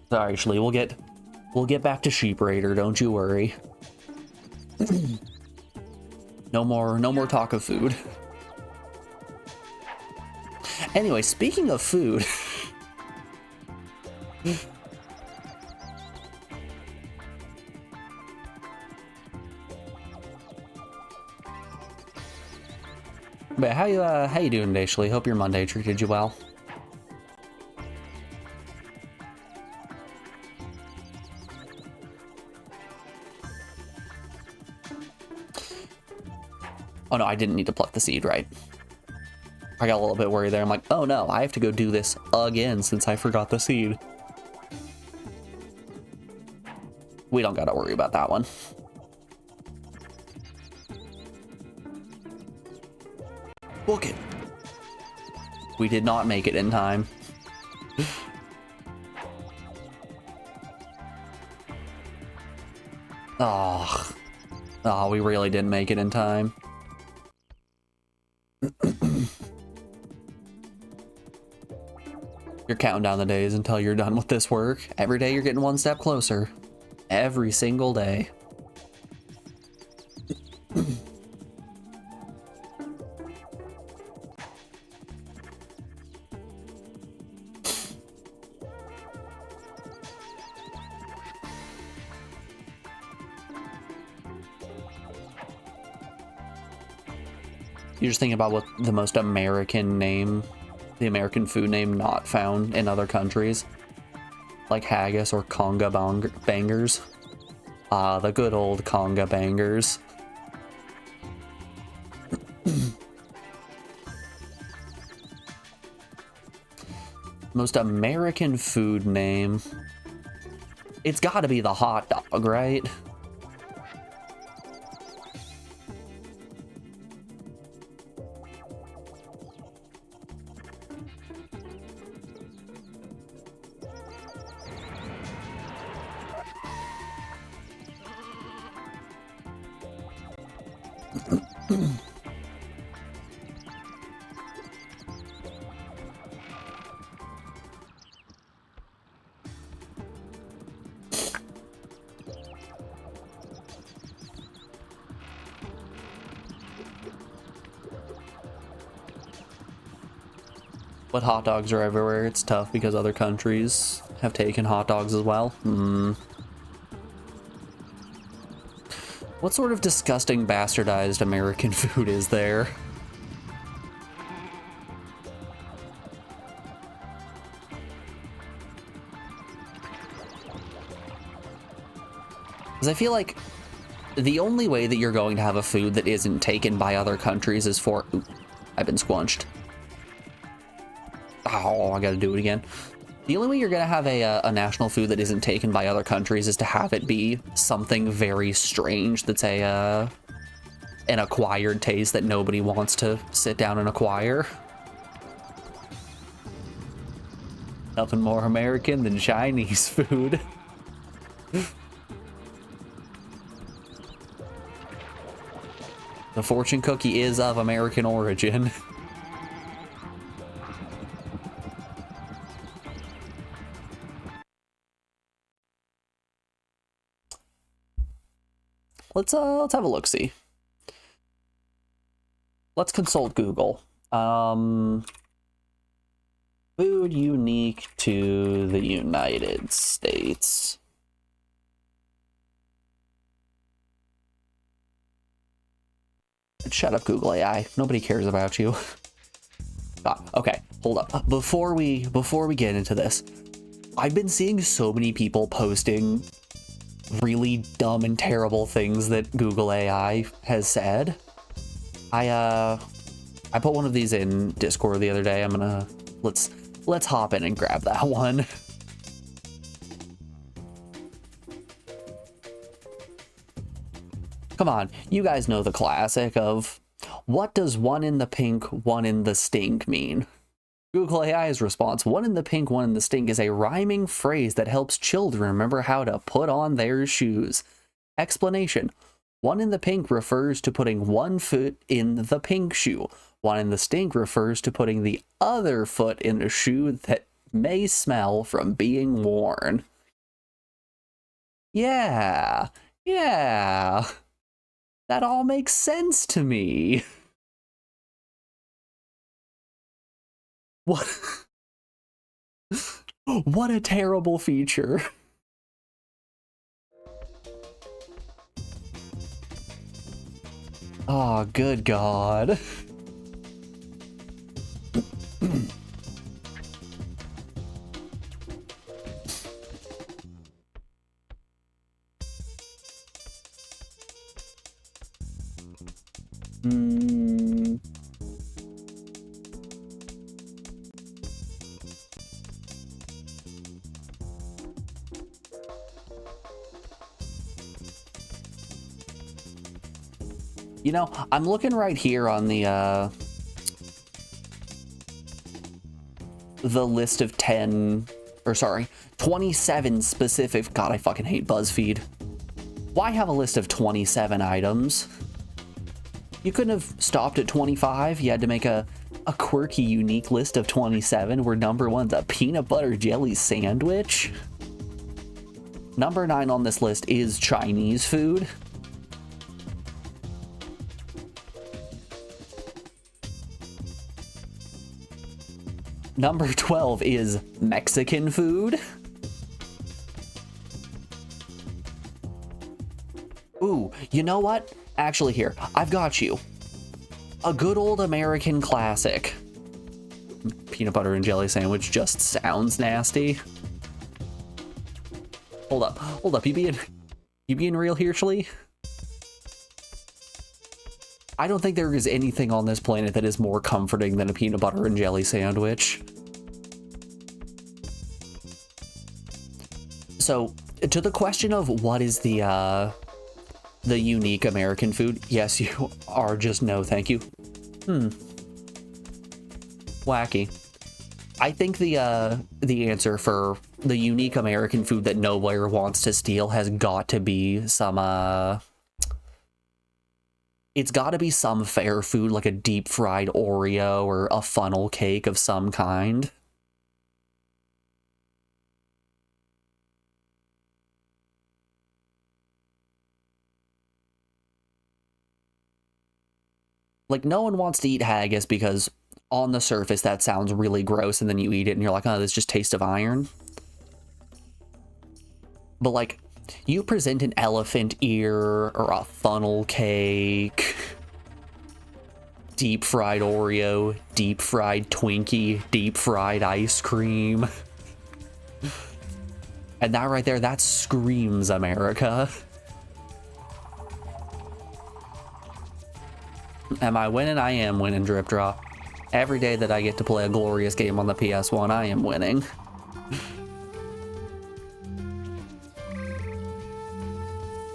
Sorry, Ashley. We'll get back to Sheep Raider. Don't you worry. No more talk of food. Anyway, speaking of food. But how you doing today, Ashley? Hope your Monday treated you well. Oh no, I didn't need to pluck the seed, right? I got a little bit worried there. I'm like, oh no, I have to go do this again since I forgot the seed. We don't gotta worry about that one. Book it. We did not make it in time. Oh, we really didn't make it in time. You're counting down the days until you're done with this work. Every day you're getting one step closer. Every single day. You're just thinking about what the most American name, the American food name not found in other countries. Like haggis or conga bangers. Ah, the good old conga bangers. Most American food name. It's gotta be the hot dog, right? But hot dogs are everywhere. It's tough because other countries have taken hot dogs as well. What sort of disgusting bastardized American food is there? Because I feel like the only way that you're going to have a food that isn't taken by other countries is for... Ooh, I've been squunched. Oh, I gotta do it again. The only way you're gonna have a national food that isn't taken by other countries is to have it be something very strange that's an acquired taste that nobody wants to sit down and acquire. Nothing more American than Chinese food. The fortune cookie is of American origin. Let's have a look-see. Let's consult Google. Food unique to the United States. Shut up, Google AI. Nobody cares about you. God, okay, hold up. Before we get into this, I've been seeing so many people posting really dumb and terrible things that Google AI has said. I put one of these in Discord the other day. I'm gonna let's hop in and grab that one. Come on, you guys know the classic of, what does one in the pink, one in the stink mean? Google AI's response, one in the pink, one in the stink is a rhyming phrase that helps children remember how to put on their shoes. Explanation, one in the pink refers to putting one foot in the pink shoe. One in the stink refers to putting the other foot in a shoe that may smell from being worn. Yeah. That all makes sense to me. What? What a terrible feature. Oh, good God. You know, I'm looking right here on the list of 27 specific... God, I fucking hate BuzzFeed. Why have a list of 27 items? You couldn't have stopped at 25. You had to make a quirky, unique list of 27, where number one's a peanut butter jelly sandwich. Number 9 on this list is Chinese food. Number 12 is Mexican food. Ooh, you know what? Actually, here, I've got you. A good old American classic. Peanut butter and jelly sandwich just sounds nasty. Hold up, you being real here, Shlee? I don't think there is anything on this planet that is more comforting than a peanut butter and jelly sandwich. So, to the question of what is the unique American food, yes, you are just no, thank you. Wacky. I think the answer for the unique American food that nowhere wants to steal has got to be some, it's got to be some fair food, like a deep fried Oreo or a funnel cake of some kind. Like, no one wants to eat haggis because on the surface that sounds really gross, and then you eat it and you're like, oh, this just tastes of iron. But like, you present an elephant ear or a funnel cake, deep fried Oreo, deep fried Twinkie, deep fried ice cream. And that right there, that screams America. Am I winning? I am winning, Drip Drop. Every day that I get to play a glorious game on the PS1, I am winning.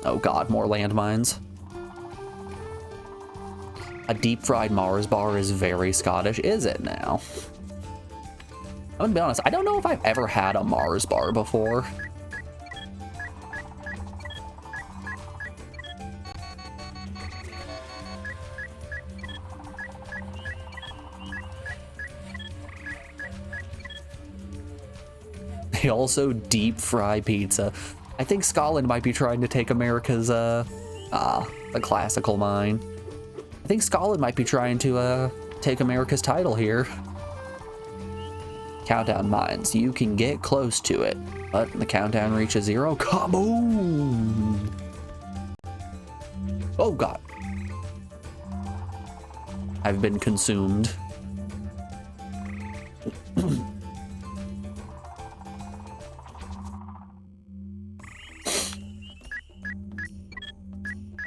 Oh god, more landmines. A deep-fried Mars bar is very Scottish, is it now? I'm gonna be honest, I don't know if I've ever had a Mars bar before. They also deep fry pizza. I think Scotland might be trying to take America's, the classical mine. I think Scotland might be trying to, take America's title here. Countdown mines. You can get close to it, but the countdown reaches 0. Kaboom! Oh god. I've been consumed.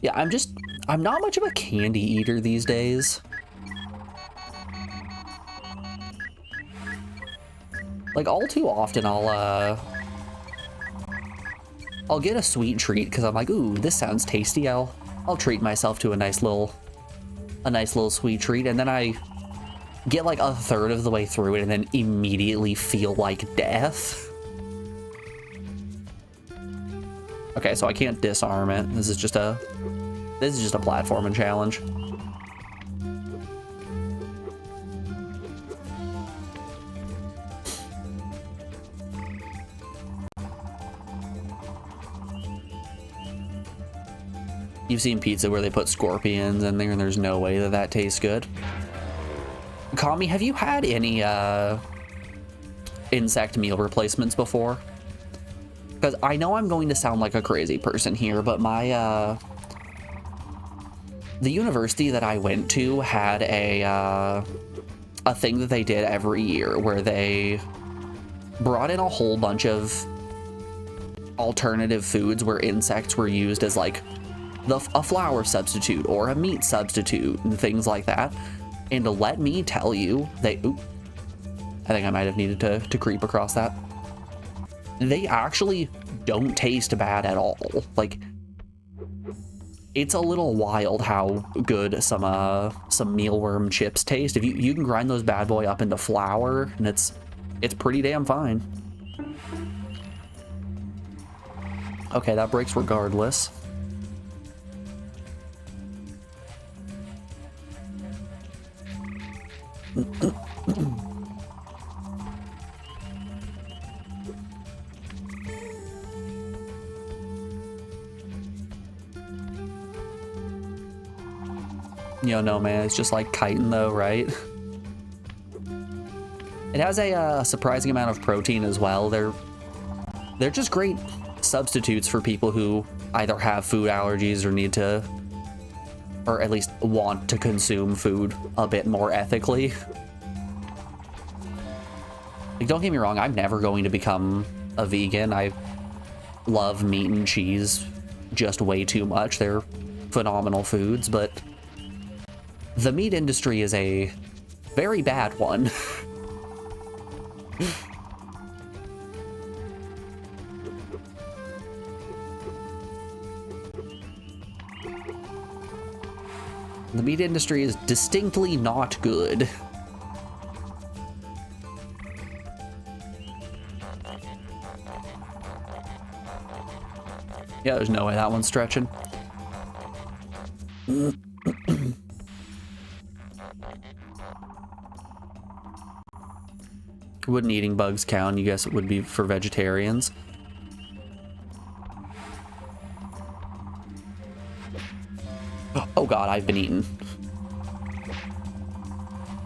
Yeah, I'm not much of a candy eater these days. Like, all too often I'll get a sweet treat because I'm like, ooh, this sounds tasty. I'll treat myself to a nice little sweet treat, and then I get like a third of the way through it and then immediately feel like death. Okay, so I can't disarm it. This is just a platforming challenge. You've seen pizza where they put scorpions in there and there's no way that tastes good. Kami, have you had any insect meal replacements before? Because I know I'm going to sound like a crazy person here, but my the university that I went to had a thing that they did every year where they brought in a whole bunch of alternative foods where insects were used as like a flour substitute or a meat substitute and things like that. And let me tell you, I think I might have needed to creep across that. They actually don't taste bad at all. Like, it's a little wild how good some mealworm chips taste. If you can grind those bad boy up into flour, and it's pretty damn fine. Okay, that breaks regardless. No, man, it's just like chitin though, right? It has a surprising amount of protein as well. They're just great substitutes for people who either have food allergies or need to, or at least want to consume food a bit more ethically. Like, don't get me wrong, I'm never going to become a vegan. I love meat and cheese just way too much. They're phenomenal foods, but the meat industry is a very bad one. The meat industry is distinctly not good. Yeah, there's no way that one's stretching. Wouldn't eating bugs count? You guess it would be for vegetarians. Oh god, I've been eaten.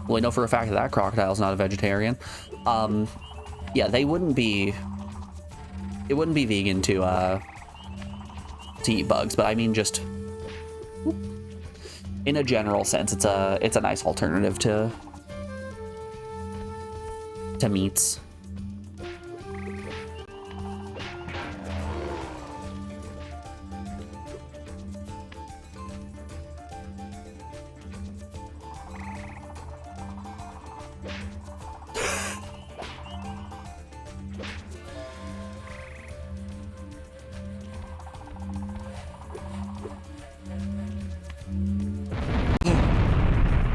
Well, I know for a fact that crocodile's not a vegetarian. Yeah, it wouldn't be vegan to eat bugs, but I mean just in a general sense, it's a nice alternative to meats.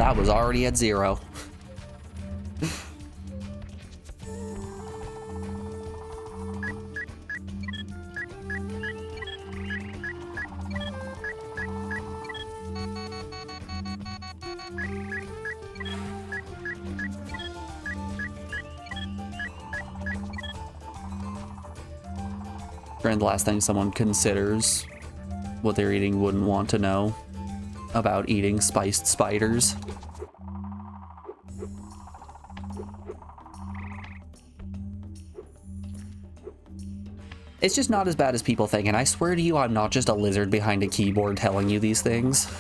That was already at 0. And the last thing someone considers what they're eating wouldn't want to know about eating spiced spiders. It's just not as bad as people think, and I swear to you, I'm not just a lizard behind a keyboard telling you these things.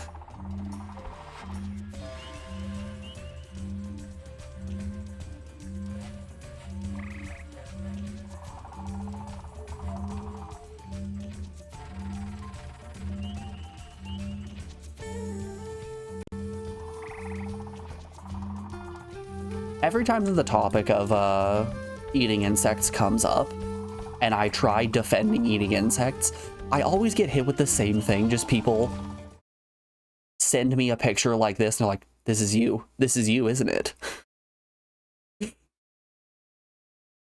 Every time that the topic of eating insects comes up, and I try defending eating insects, I always get hit with the same thing. Just people send me a picture like this, and they're like, this is you. This is you, isn't it?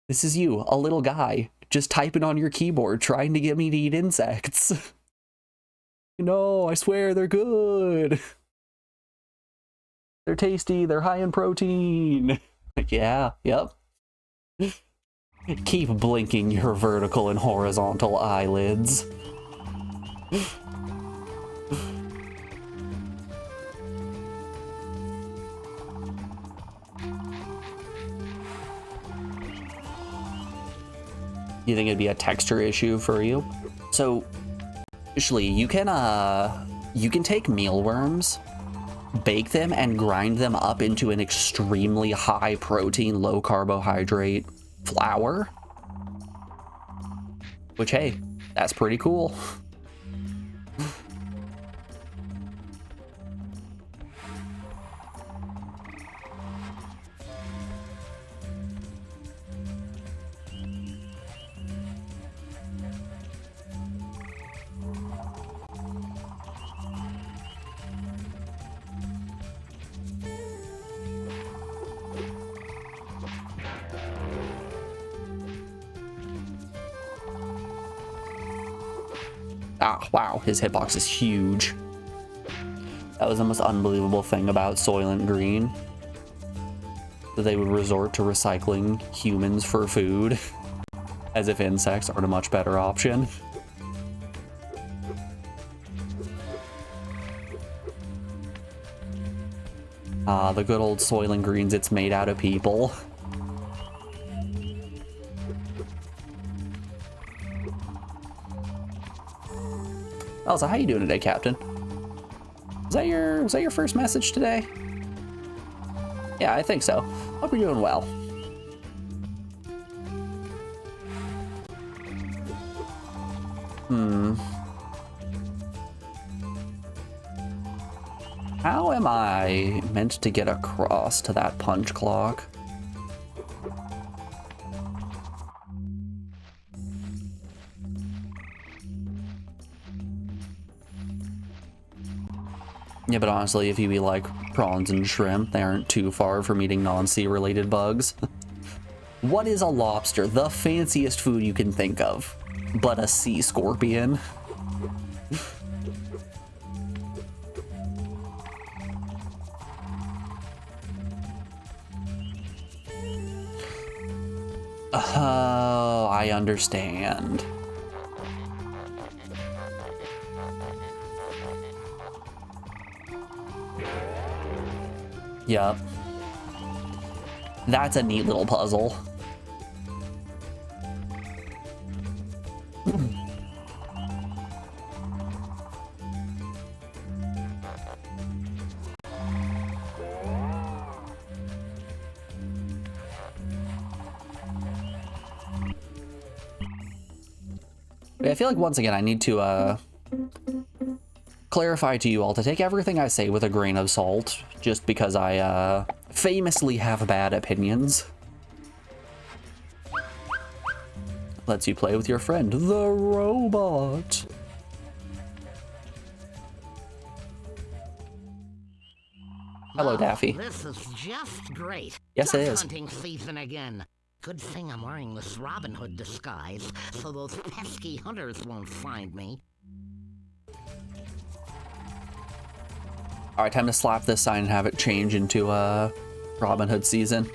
This is you, a little guy, just typing on your keyboard, trying to get me to eat insects. No, I swear, they're good. They're tasty, they're high in protein. Yeah, yep. Keep blinking your vertical and horizontal eyelids. You think it'd be a texture issue for you? So, usually you can take mealworms, bake them, and grind them up into an extremely high protein, low carbohydrate flour. Which, hey, that's pretty cool. Ah, wow, his hitbox is huge. That was the most unbelievable thing about Soylent Green. That they would resort to recycling humans for food, as if insects aren't a much better option. Ah, the good old Soylent Greens, it's made out of people. Oh, so how you doing today, Captain? Was that your first message today? Yeah, I think so. Hope you're doing well. How am I meant to get across to that punch clock? Yeah, but honestly, if you eat like prawns and shrimp, they aren't too far from eating non-sea related bugs. What is a lobster? The fanciest food you can think of, but a sea scorpion. Oh, I understand. Yup. That's a neat little puzzle. I feel like once again I need to clarify to you all to take everything I say with a grain of salt, just because I famously have bad opinions. Lets you play with your friend, the robot. Hello, Daffy. This is just great. Yes, it Duck is. hunting season again. Good thing I'm wearing this Robin Hood disguise, so those pesky hunters won't find me. All right, time to slap this sign and have it change into Robin Hood season.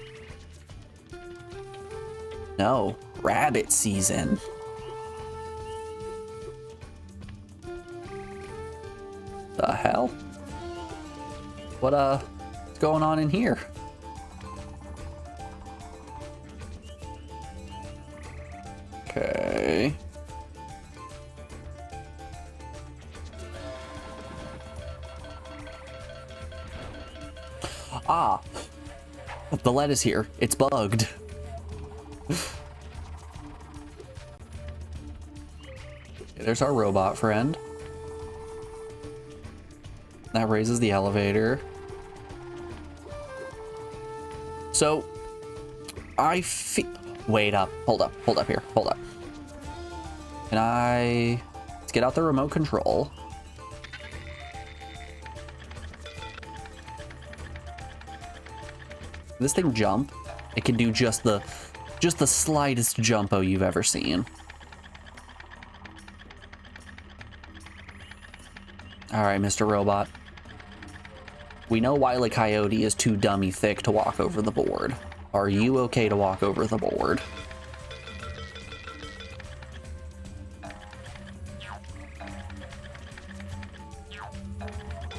No, rabbit season. The hell? What's going on in here? Okay. Ah, the lead is here. It's bugged. There's our robot friend. That raises the elevator. So, I feel... Wait up. Hold up. Hold up here. Hold up. Can I... Let's get out the remote control. This thing jump. It can do just the slightest jumpo you've ever seen. All right, Mr. Robot. We know Wile E. Coyote is too dummy thick to walk over the board. Are you okay to walk over the board?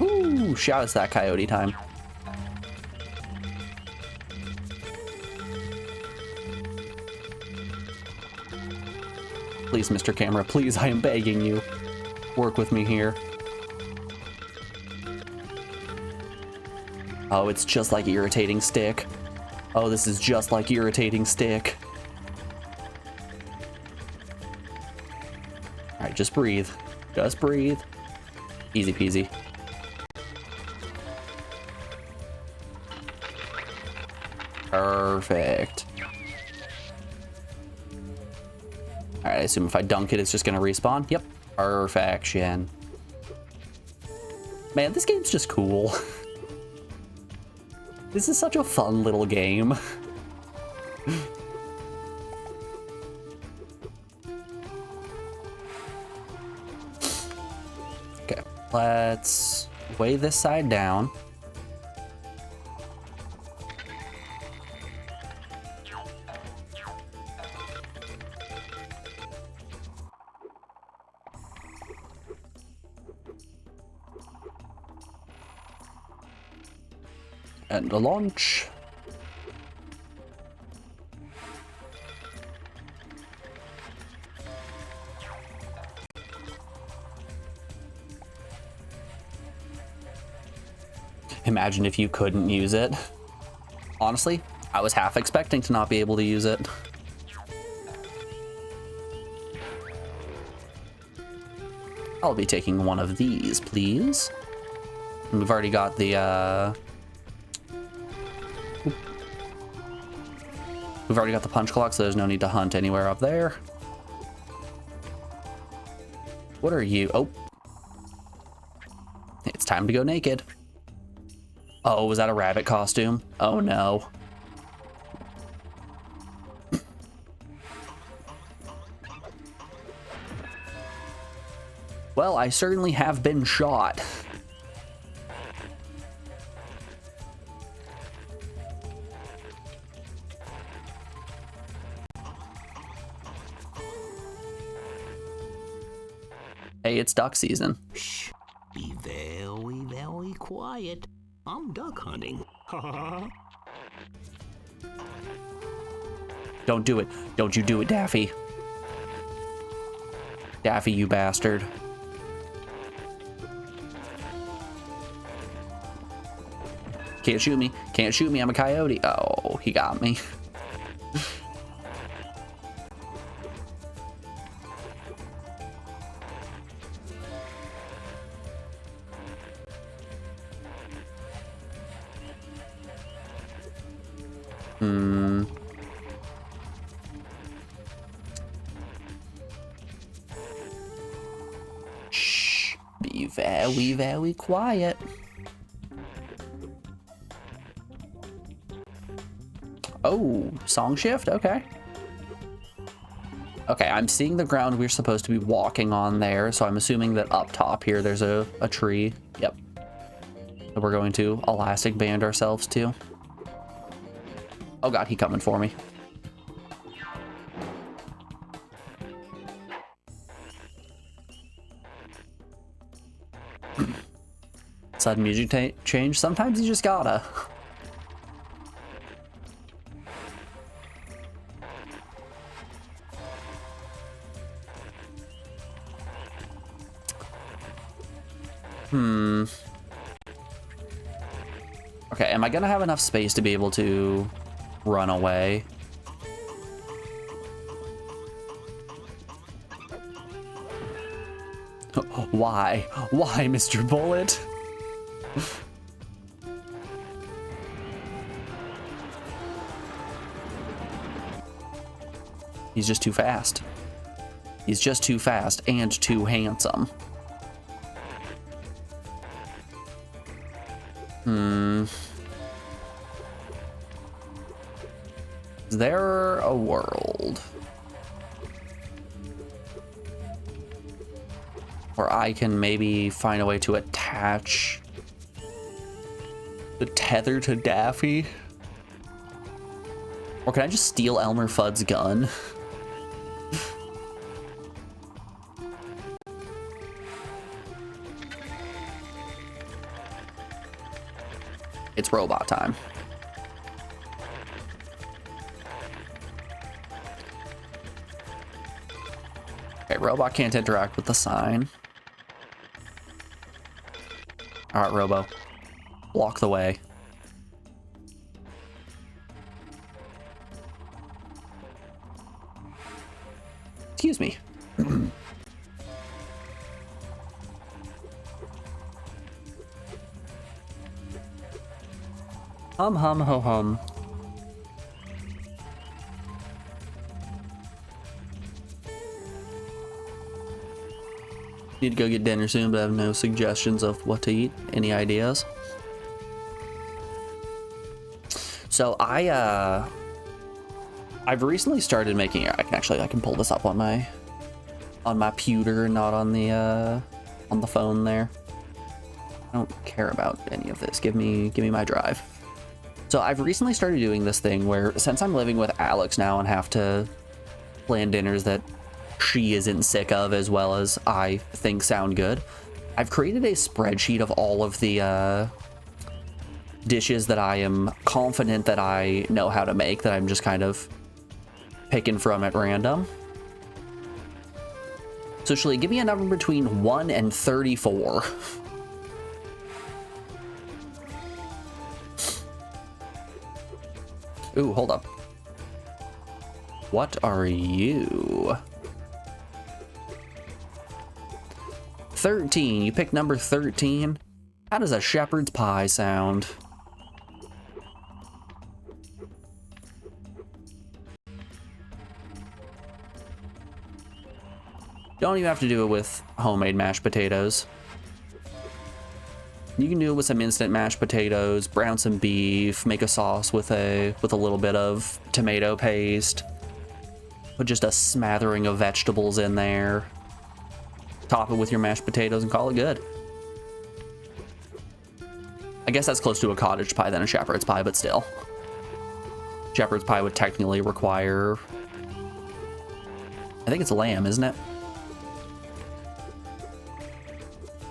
Ooh, shout us that coyote time. Please, Mr. Camera, please, I am begging you. Work with me here. Oh, it's just like irritating stick. Oh, this is just like irritating stick. All right, just breathe. Just breathe. Easy peasy. Perfect. All right, I assume if I dunk it, it's just gonna respawn. Yep, perfection. Man, this game's just cool. This is such a fun little game. Okay, let's weigh this side down. And a launch. Imagine if you couldn't use it. Honestly, I was half expecting to not be able to use it. I'll be taking one of these, please. And we've already got the, We've already got the punch clock, so there's no need to hunt anywhere up there. What are you? Oh. It's time to go naked. Oh, was that a rabbit costume? Oh no. Well, I certainly have been shot. Hey, it's duck season. Shh. Be very, very quiet. I'm duck hunting. Don't do it. Don't you do it, Daffy. Daffy, you bastard. Can't shoot me. Can't shoot me. I'm a coyote. Oh, he got me. Shh. Be very, very quiet. Oh, song shift? Okay. Okay, I'm seeing the ground we're supposed to be walking on there, so I'm assuming that up top here there's a tree. Yep. That we're going to elastic band ourselves to. Oh god, he coming for me. Sudden music change. Sometimes you just gotta. Okay, am I gonna have enough space to be able to run away? Why? Why, Mr. Bullet? He's just too fast. He's just too fast and too handsome. Is there a world where I can maybe find a way to attach the tether to Daffy? Or can I just steal Elmer Fudd's gun? It's robot time. Okay, robot can't interact with the sign. All right, Robo. Block the way. Excuse me. Hum hum ho hum. Need to go get dinner soon, but I have no suggestions of what to eat. Any ideas? So I've recently started making. I can pull this up on my pewter, not on the phone there. I don't care about any of this. Give me my drive. So I've recently started doing this thing where, since I'm living with Alex now and have to plan dinners that she isn't sick of as well as I think sound good, I've created a spreadsheet of all of the dishes that I am confident that I know how to make, that I'm just kind of picking from at random. So Shelly, give me a number between 1 and 34. Ooh, hold up. What are you? 13. You picked number 13. How does a shepherd's pie sound? Don't even have to do it with homemade mashed potatoes. You can do it with some instant mashed potatoes, brown some beef, make a sauce with a little bit of tomato paste, put just a smattering of vegetables in there, top it with your mashed potatoes and call it good. I guess that's close to a cottage pie than a shepherd's pie, but still. Shepherd's pie would technically require, I think it's lamb, isn't it?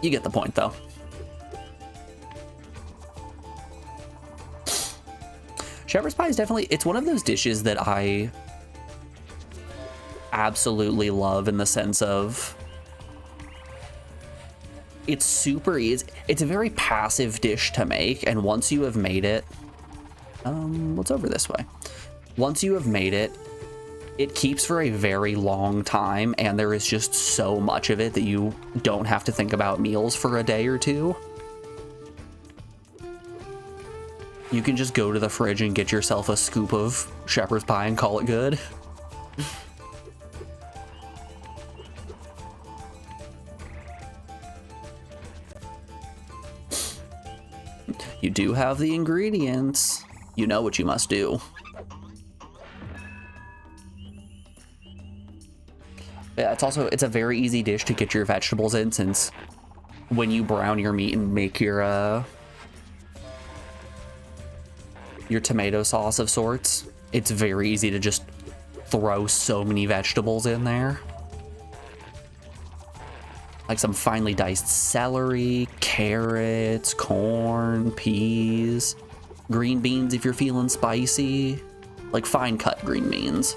You get the point though. Shepherd's pie is definitely, it's one of those dishes that I absolutely love, in the sense of it's super easy. It's a very passive dish to make, and once you have made it, what's over this way? Once you have made it, it keeps for a very long time, and there is just so much of it that you don't have to think about meals for a day or two. You can just go to the fridge and get yourself a scoop of shepherd's pie and call it good. You do have the ingredients. You know what you must do. Yeah, it's a very easy dish to get your vegetables in, since when you brown your meat and make your tomato sauce of sorts, it's very easy to just throw so many vegetables in there. Like some finely diced celery, carrots, corn, peas, green beans if you're feeling spicy, like fine cut green beans.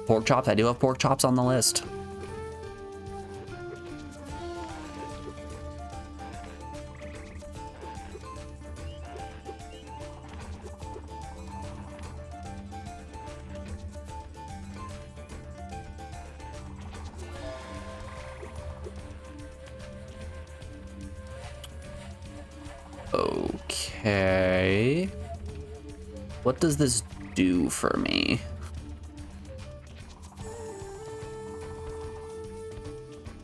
Pork chops, I do have pork chops on the list. Okay. What does this do for me?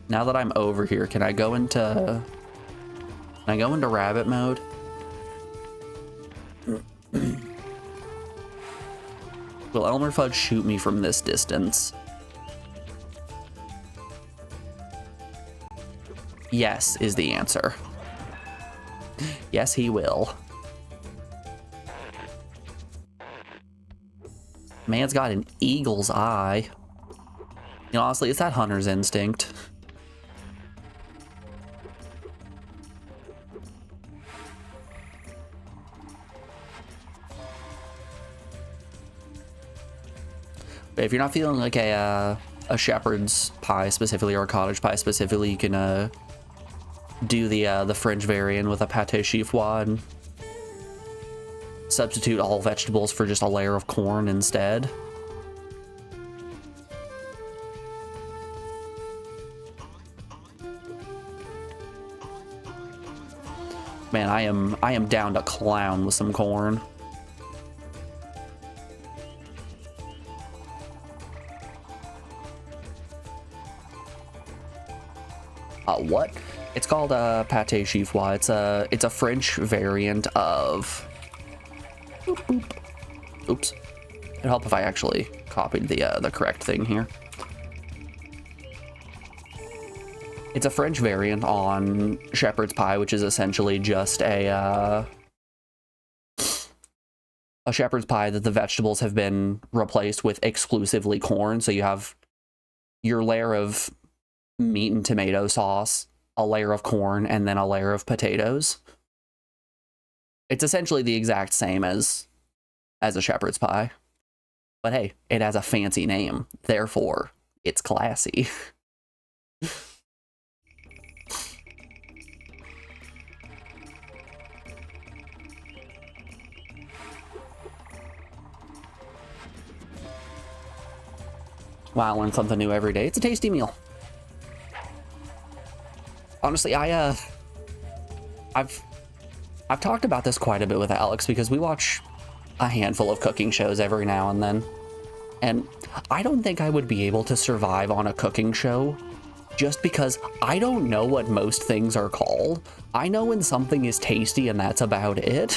Now that I'm over here, can I go into rabbit mode? Will Elmer Fudd shoot me from this distance? Yes is the answer. Yes, he will. Man's got an eagle's eye. You know, honestly, it's that hunter's instinct. But if you're not feeling like a shepherd's pie specifically, or a cottage pie specifically, you can do the French variant with a pâté chiffois and substitute all vegetables for just a layer of corn instead. Man, I am down to clown with some corn. What? It's called pâté chiffois. It's a French variant of. Boop, boop. Oops. It'd help if I actually copied the correct thing here. It's a French variant on shepherd's pie, which is essentially just a shepherd's pie that the vegetables have been replaced with exclusively corn. So you have your layer of meat and tomato sauce, a layer of corn, and then a layer of potatoes. It's essentially the exact same as a shepherd's pie. But hey, it has a fancy name, therefore it's classy. Wow, I learn something new every day. It's a tasty meal. Honestly, I've talked about this quite a bit with Alex because we watch a handful of cooking shows every now and then. And I don't think I would be able to survive on a cooking show just because I don't know what most things are called. I know when something is tasty and that's about it.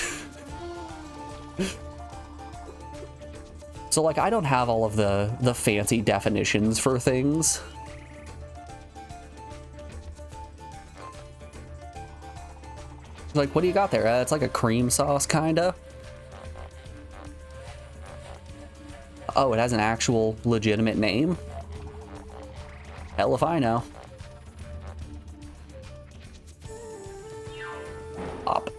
So like, I don't have all of the fancy definitions for things. Like, what do you got there? It's like a cream sauce, kinda. Oh, it has an actual legitimate name? Hell if I know. Up.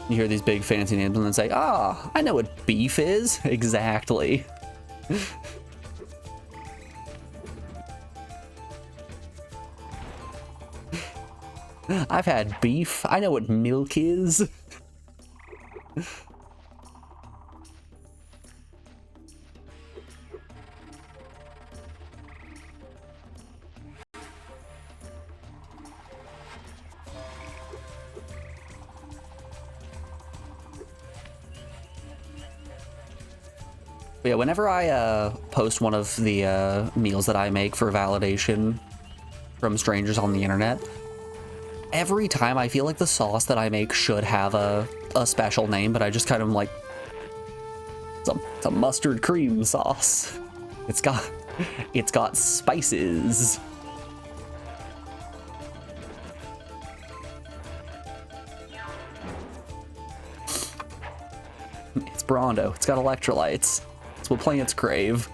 You hear these big fancy names and then say, ah, I know what beef is. Exactly. I've had beef. I know what milk is. But yeah, whenever I post one of the meals that I make for validation from strangers on the internet, Every time I feel like the sauce that I make should have a special name, but I just kind of like, it's a mustard cream sauce. It's got spices. It's Brawndo. It's got electrolytes. It's what plants crave.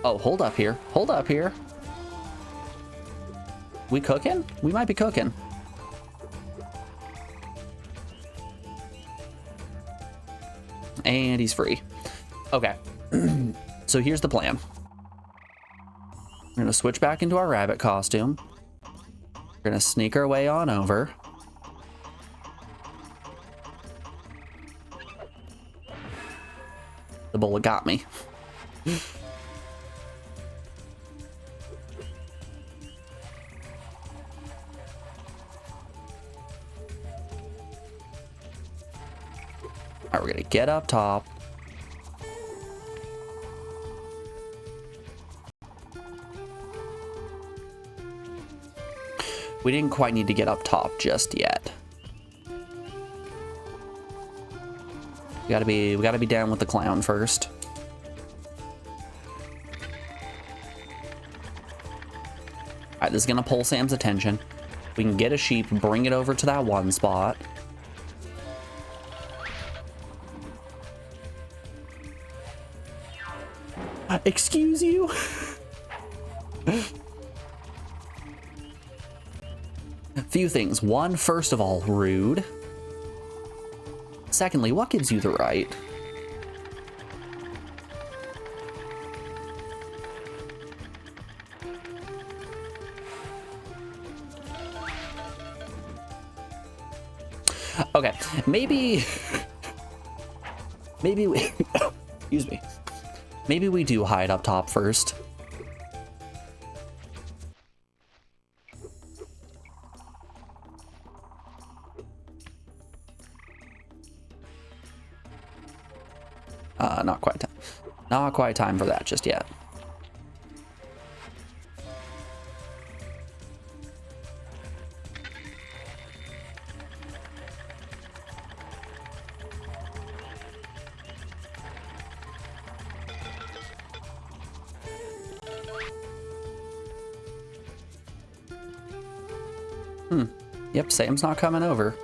Oh, hold up here. Hold up here. We cooking? We might be cooking. And he's free. Okay. So here's the plan. We're gonna switch back into our rabbit costume. We're gonna sneak our way on over. The bullet got me. Alright, we're gonna get up top. We didn't quite need to get up top just yet. We gotta be down with the clown first. Alright, this is gonna pull Sam's attention. We can get a sheep, bring it over to that one spot. Excuse you? A few things. One, first of all, rude. Secondly, what gives you the right? Okay, maybe we, excuse me. Maybe we do hide up top first. Not quite time for that just yet. Yep, Sam's not coming over.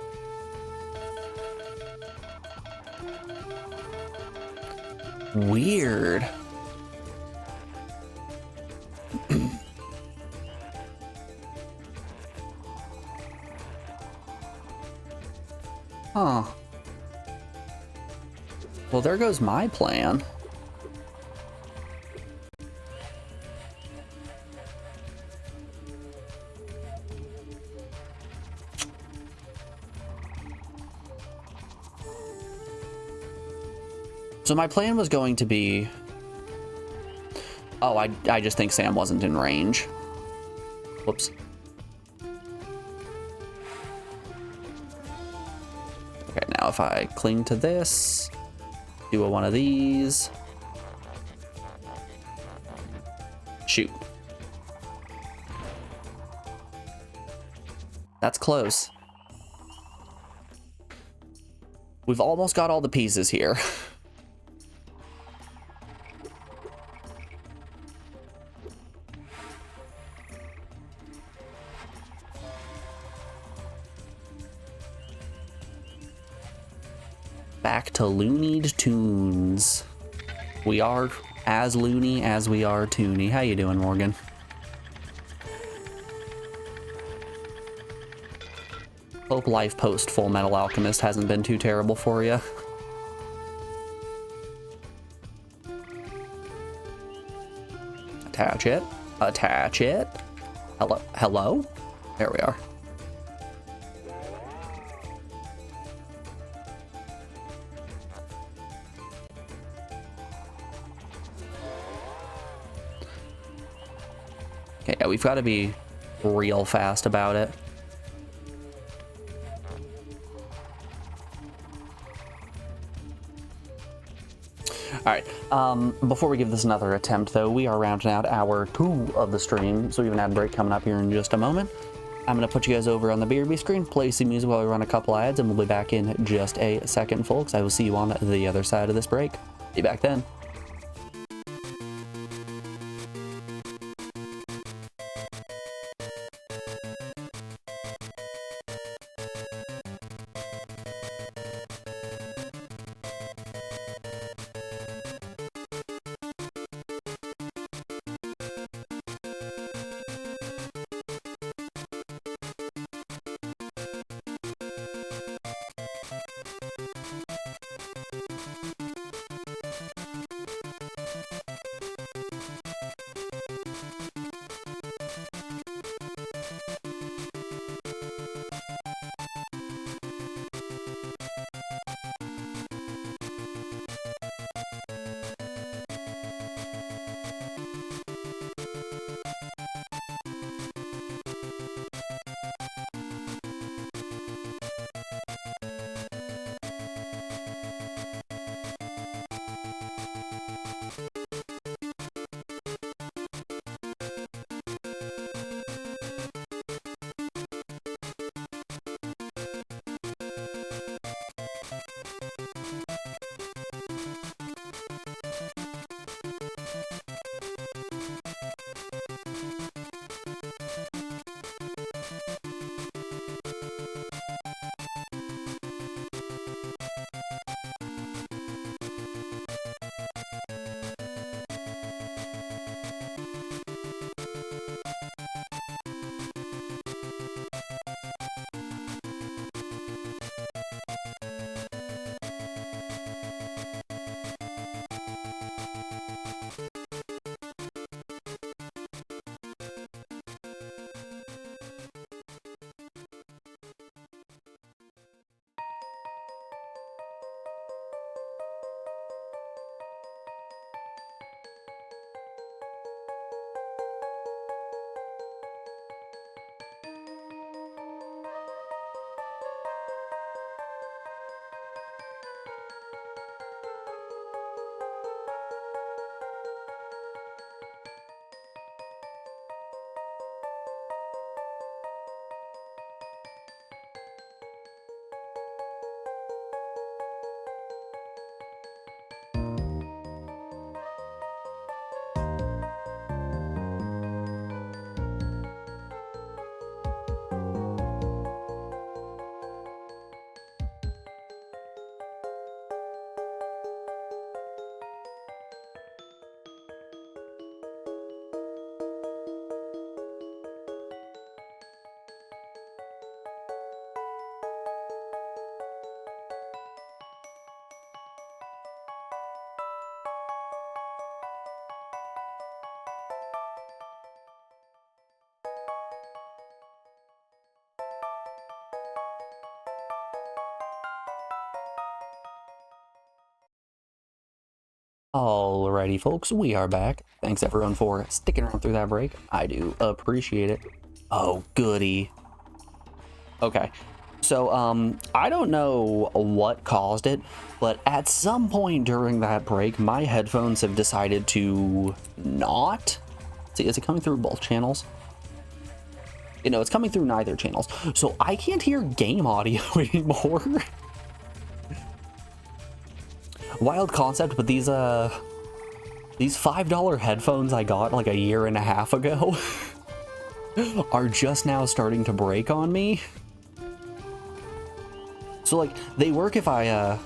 Weird. Huh. Well, there goes my plan. So my plan was going to be... Oh, I just think Sam wasn't in range. Whoops. Okay, now if I cling to this, do one of these. Shoot. That's close. We've almost got all the pieces here. Back to Looney'd tunes. We are as loony as we are toony. How you doing, Morgan? Hope life post Full Metal Alchemist hasn't been too terrible for you. Attach it. Attach it. Hello? Hello? There we are. Okay, yeah, we've got to be real fast about it. Alright, before we give this another attempt, though, we are rounding out hour 2 of the stream, so we have an ad break coming up here in just a moment. I'm going to put you guys over on the BRB screen, play some music while we run a couple ads, and we'll be back in just a second, folks. I will see you on the other side of this break. Be back then. Alrighty, folks, we are back. Thanks everyone for sticking around through that break. I do appreciate it. Oh, goody. Okay, so, I don't know what caused it, but at some point during that break, my headphones have decided to not. See, is it coming through both channels? You know, it's coming through neither channels, so I can't hear game audio anymore. Wild concept, but these $5 headphones I got like a year and a half ago are just now starting to break on me. So like, they work if I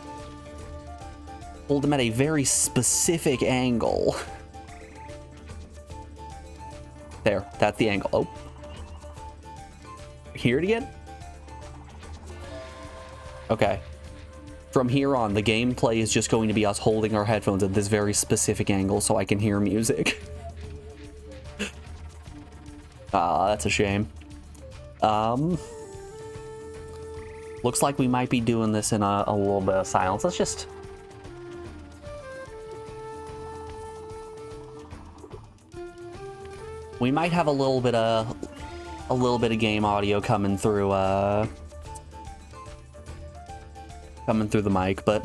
hold them at a very specific angle. There, that's the angle. Oh. Hear it again? Okay. From here on, the gameplay is just going to be us holding our headphones at this very specific angle so I can hear music. That's a shame. Looks like we might be doing this in a little bit of silence. Let's just... We might have a little bit of game audio coming through the mic, but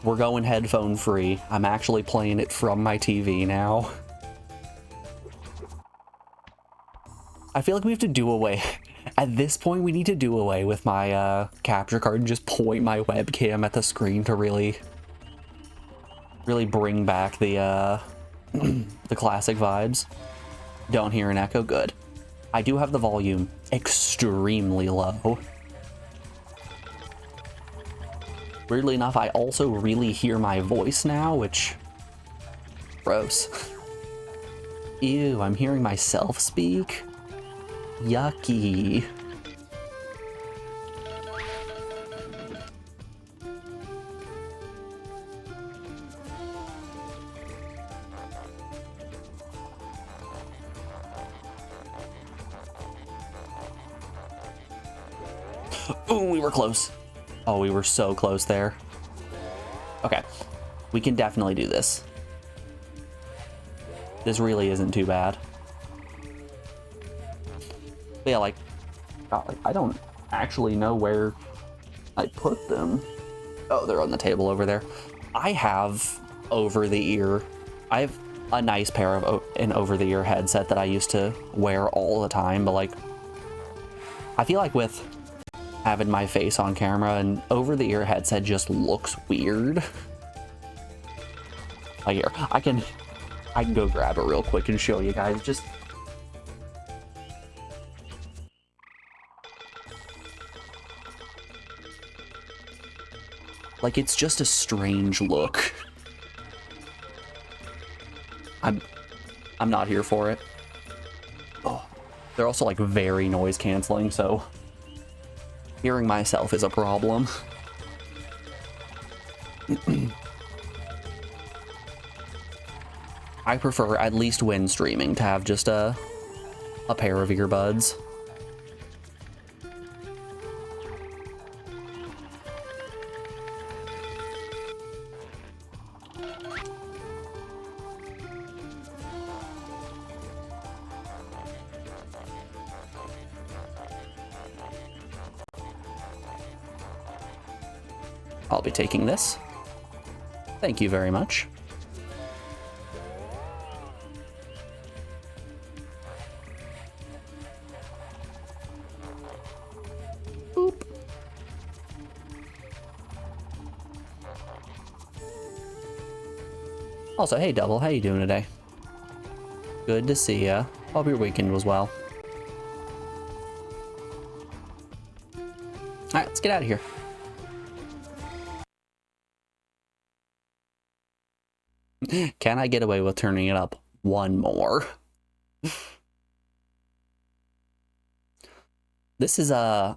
we're going headphone free. I'm actually playing it from my TV now. I feel like we have to do away, at this point we need to do away with my capture card and just point my webcam at the screen to really bring back the the classic vibes. Don't hear an echo, good. I do have the volume extremely low. Weirdly enough, I also really hear my voice now, which... gross. Ew, I'm hearing myself speak? Yucky. Ooh, we were close. Oh, we were so close there. Okay, we can definitely do this. This really isn't too bad. But yeah, like, God, like, I don't actually know where I put them. Oh, they're on the table over there. I have over-the-ear. I have a nice pair of an over-the-ear headset that I used to wear all the time, but like, I feel like with having my face on camera, and over-the-ear headset just looks weird. Like here, I can go grab it real quick and show you guys. Just like, it's just a strange look. I'm not here for it. Oh, they're also like very noise canceling, so hearing myself is a problem. I prefer, at least when streaming, to have just a pair of earbuds. I'll be taking this. Thank you very much. Boop. Also, hey Double, how you doing today? Good to see ya. Hope your weekend was well. Alright, let's get out of here. Can I get away with turning it up one more? This is the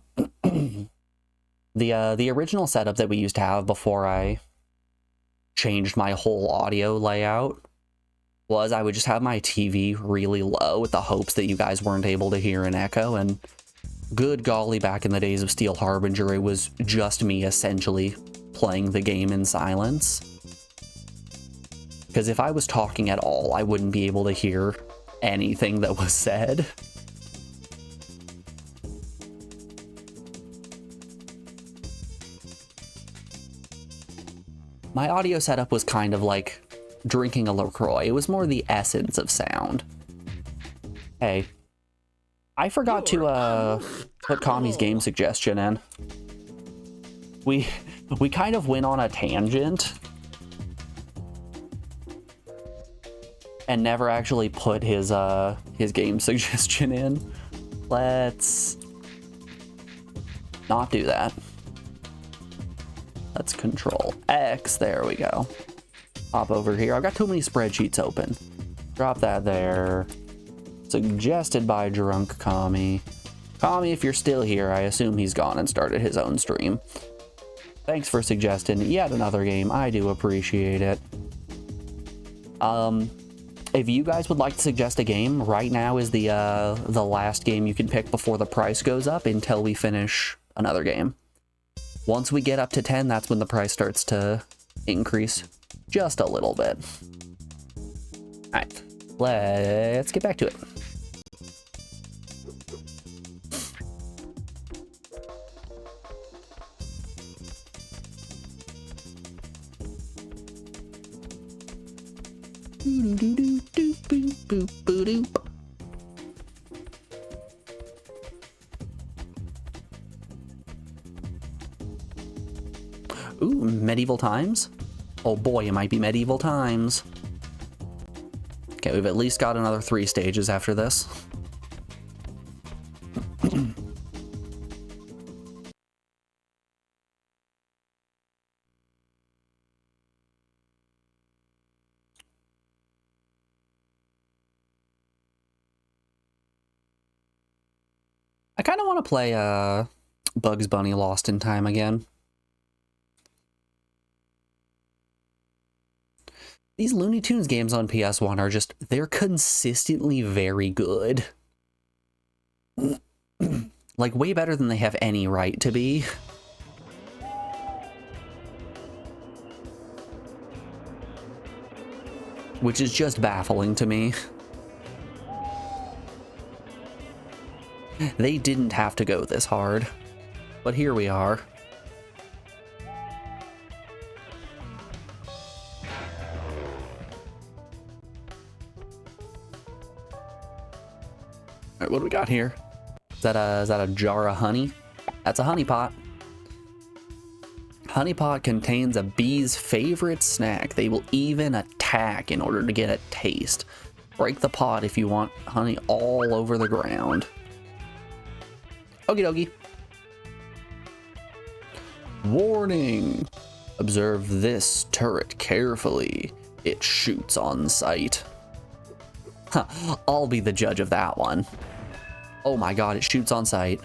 original setup that we used to have before I changed my whole audio layout. Was I would just have my TV really low with the hopes that you guys weren't able to hear an echo, and good golly, back in the days of Steel Harbinger, it was just me essentially playing the game in silence. Because if I was talking at all, I wouldn't be able to hear anything that was said. My audio setup was kind of like drinking a LaCroix. It was more the essence of sound. Hey, I forgot to put Kami's game suggestion in. We kind of went on a tangent and never actually put his game suggestion in. Let's not do that. Let's Control X, there we go. Hop over here. I've got too many spreadsheets open. Drop that there. Suggested by Drunk Kami. Kami, if you're still here, I assume he's gone and started his own stream. Thanks for suggesting yet another game. I do appreciate it. If you guys would like to suggest a game, right now is the last game you can pick before the price goes up until we finish another game. Once we get up to 10, that's when the price starts to increase just a little bit. Alright, let's get back to it. Ooh, medieval times? Oh boy, it might be medieval times. Okay, we've at least got another 3 stages after this. I kind of want to play Bugs Bunny Lost in Time again. These Looney Tunes games on PS1 are just, they're consistently very good. Like, way better than they have any right to be. Which is just baffling to me. They didn't have to go this hard, but here we are. Alright, what do we got here? Is that a jar of honey? That's a honey pot. Honey pot contains a bee's favorite snack. They will even attack in order to get a taste. Break the pot if you want honey all over the ground. Okie dokie. Warning! Observe this turret carefully. It shoots on sight. Huh, I'll be the judge of that one. Oh my god, it shoots on sight.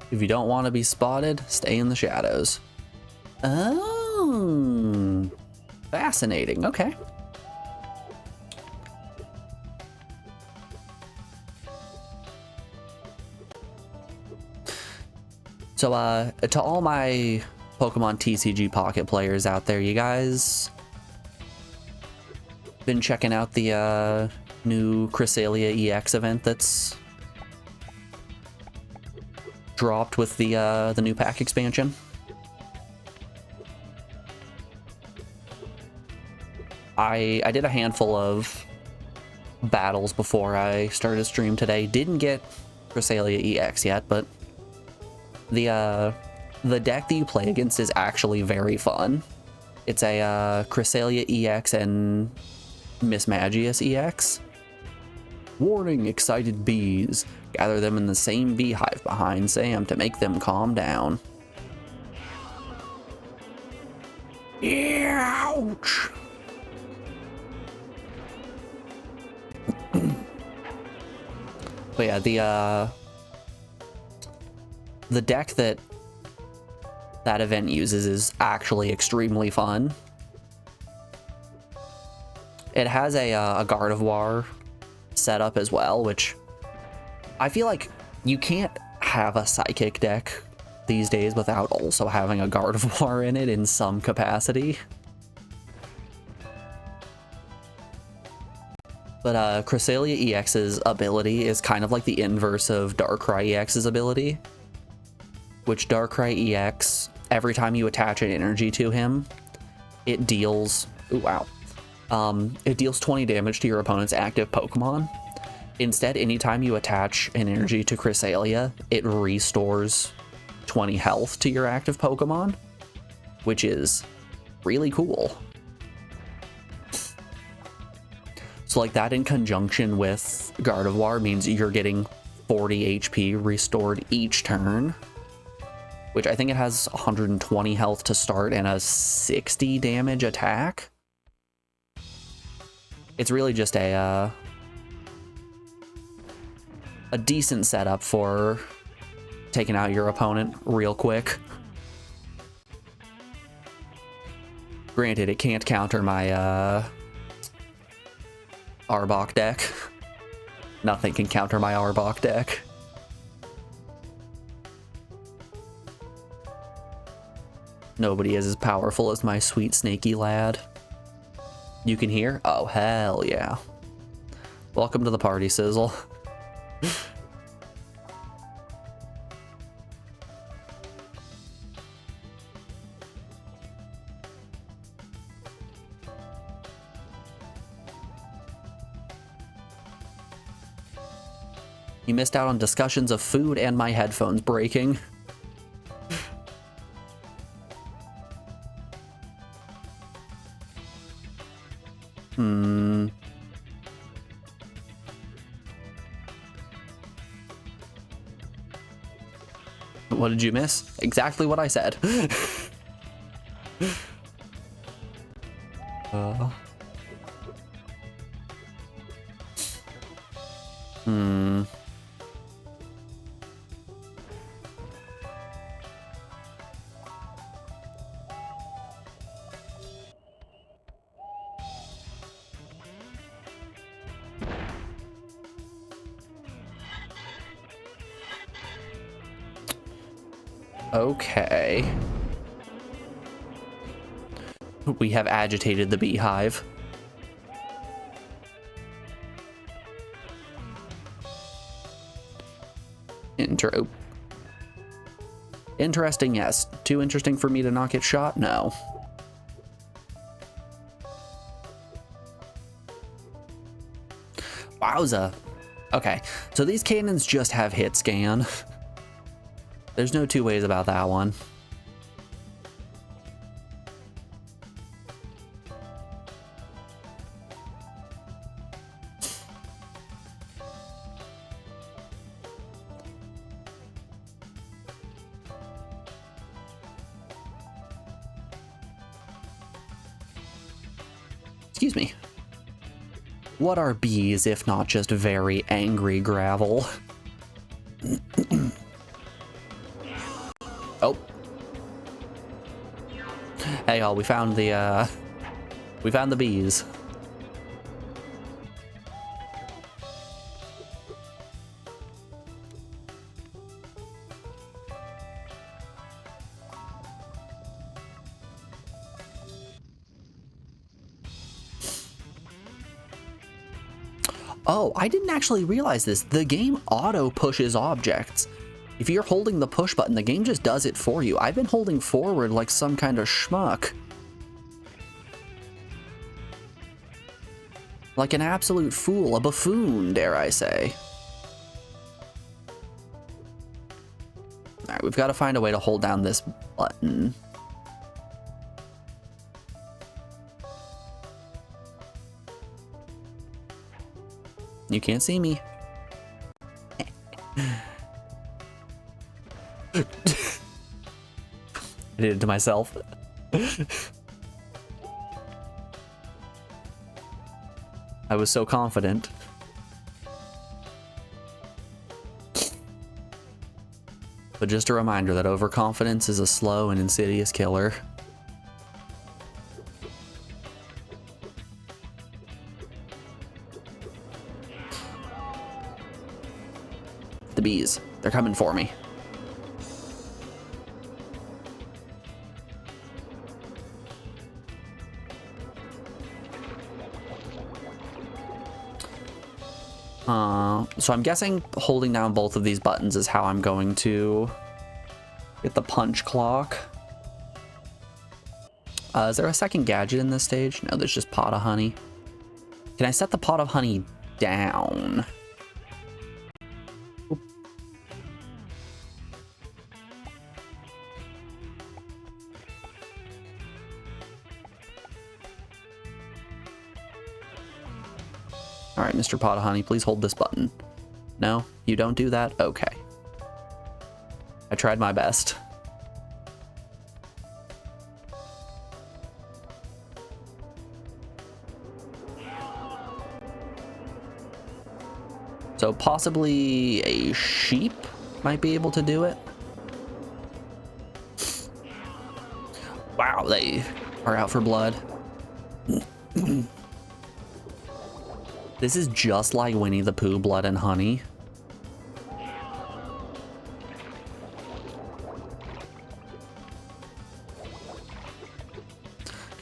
If you don't want to be spotted, stay in the shadows. Oh, fascinating. Okay. So, to all my Pokemon TCG Pocket players out there, you guys been checking out the new Cresselia EX event that's dropped with the new pack expansion? I did a handful of battles before I started stream today. Didn't get Cresselia EX yet, but the deck that you play against is actually very fun. It's a Cresselia EX and Mismagius EX. Warning, excited bees. Gather them in the same beehive behind Sam to make them calm down. Ouch! But yeah, the deck that event uses is actually extremely fun. It has a Gardevoir setup as well, which I feel like you can't have a Psychic deck these days without also having a Gardevoir in it in some capacity. But Cresselia EX's ability is kind of like the inverse of Darkrai EX's ability, which Darkrai EX, every time you attach an energy to him, it deals... Ooh, wow. It deals 20 damage to your opponent's active Pokemon. Instead, anytime you attach an energy to Cresselia, it restores 20 health to your active Pokemon, which is really cool. So like that in conjunction with Gardevoir means you're getting 40 HP restored each turn, which I think it has 120 health to start and a 60 damage attack. It's really just a decent setup for taking out your opponent real quick. Granted, it can't counter my Arbok deck. Nothing can counter my Arbok deck. Nobody is as powerful as my sweet snaky lad. You can hear? Oh, hell yeah. Welcome to the party, Sizzle. You missed out on discussions of food and my headphones breaking. What did you miss? Exactly what I said. Okay. We have agitated the beehive. Interesting, yes. Too interesting for me to not get shot? No. Wowza. Okay, so these cannons just have hit scan. There's no two ways about that one. Excuse me. What are bees if not just very angry gravel? Oh. Hey y'all, we found the bees. Oh, I didn't actually realize this. The game auto pushes objects. If you're holding the push button, the game just does it for you. I've been holding forward like some kind of schmuck. Like an absolute fool, a buffoon, dare I say. Alright, we've got to find a way to hold down this button. You can't see me. I did it to myself. I was so confident. But just a reminder that overconfidence is a slow and insidious killer. The bees, they're coming for me. So I'm guessing holding down both of these buttons is how I'm going to get the punch clock. Is there a second gadget in this stage? No, there's just pot of honey. Can I set the pot of honey down? Oop. All right, Mr. Pot of Honey, please hold this button. No, you don't do that? Okay. I tried my best. So possibly a sheep might be able to do it. Wow, they are out for blood. This is just like Winnie the Pooh, Blood and Honey.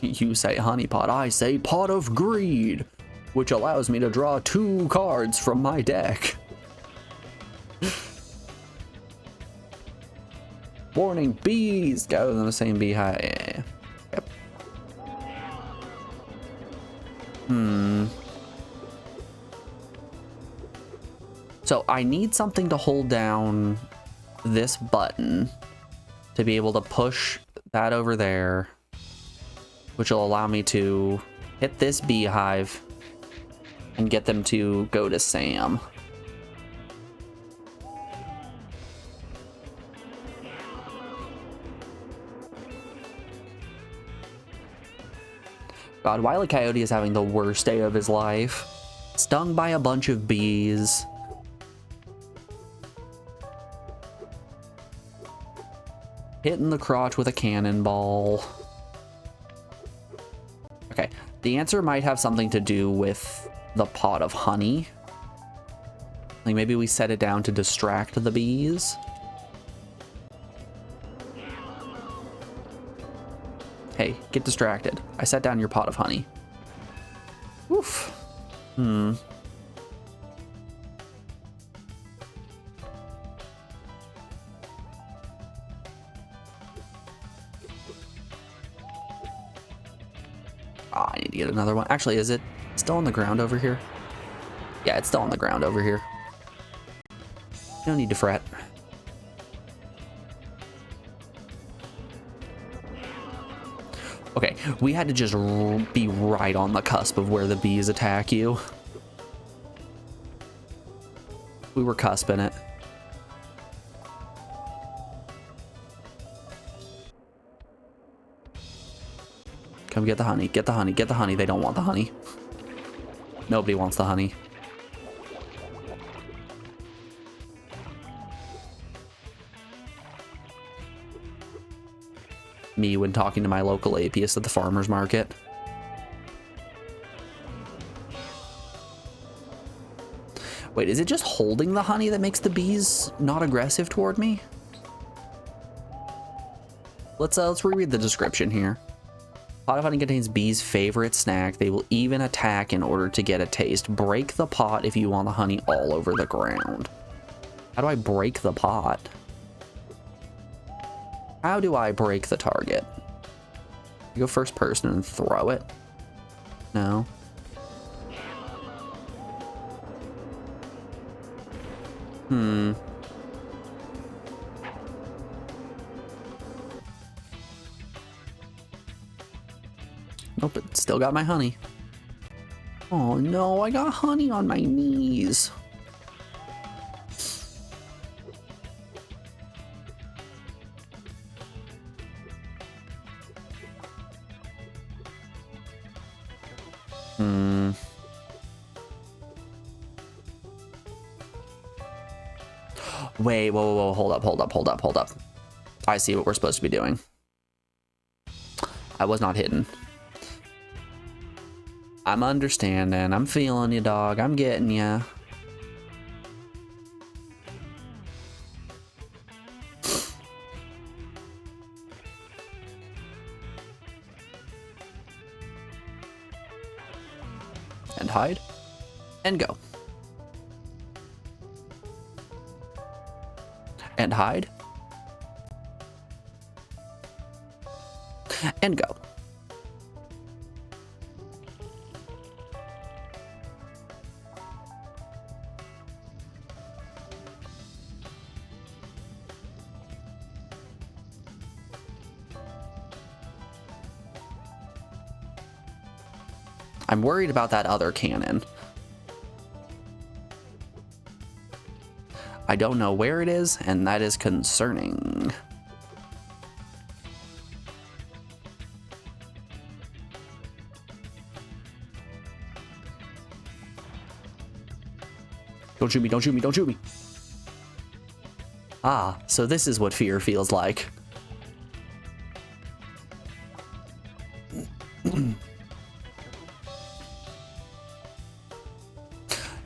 You say honey pot, I say pot of greed, which allows me to draw 2 cards from my deck. Warning, bees go in the same beehive. Yeah. Yep. So I need something to hold down this button to be able to push that over there, which will allow me to hit this beehive and get them to go to Sam. God, Wile E. Coyote is having the worst day of his life. Stung by a bunch of bees. Hit in the crotch with a cannonball. Okay, the answer might have something to do with the pot of honey. Like maybe we set it down to distract the bees. Hey, get distracted. I set down your pot of honey. Oof. Oh, I need to get another one. Actually, is it still on the ground over here? Yeah, it's still on the ground over here. No need to fret. Okay, we had to just be right on the cusp of where the bees attack you. We were cusping it. Come get the honey, get the honey, get the honey. They don't want the honey. Nobody wants the honey. Me when talking to my local apiist at the farmer's market. Wait, is it just holding the honey that makes the bees not aggressive toward me? Let's reread the description here. Pot of honey contains bees' favorite snack. They will even attack in order to get a taste. Break the pot if you want the honey all over the ground. How do I break the pot? How do I break the target? You go first person and throw it? No. Nope, it still got my honey. Oh no, I got honey on my knees. Wait, whoa, hold up. I see what we're supposed to be doing. I was not hidden. I'm understanding. I'm feeling you, dog. I'm getting ya. And hide. And go. And hide. And go. I'm worried about that other cannon. I don't know where it is, and that is concerning. Don't shoot me, don't shoot me, don't shoot me. Ah, so this is what fear feels like.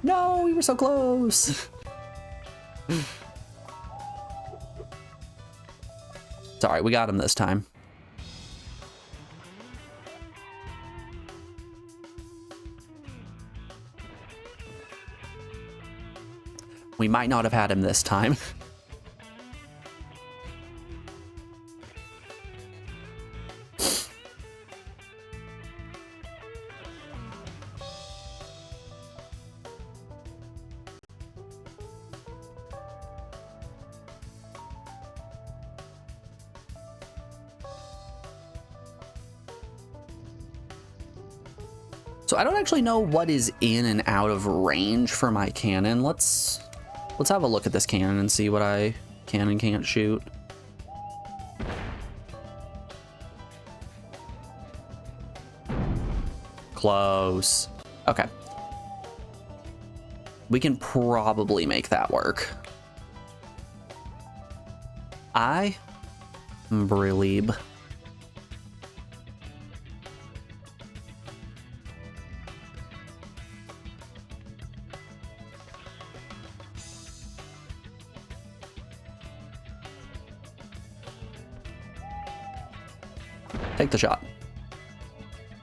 No, we were so close. It's all right, we got him this time. We might not have had him this time. So I don't actually know what is in and out of range for my cannon. Let's have a look at this cannon and see what I can and can't shoot. Close. Okay. We can probably make that work. I believe. Take the shot.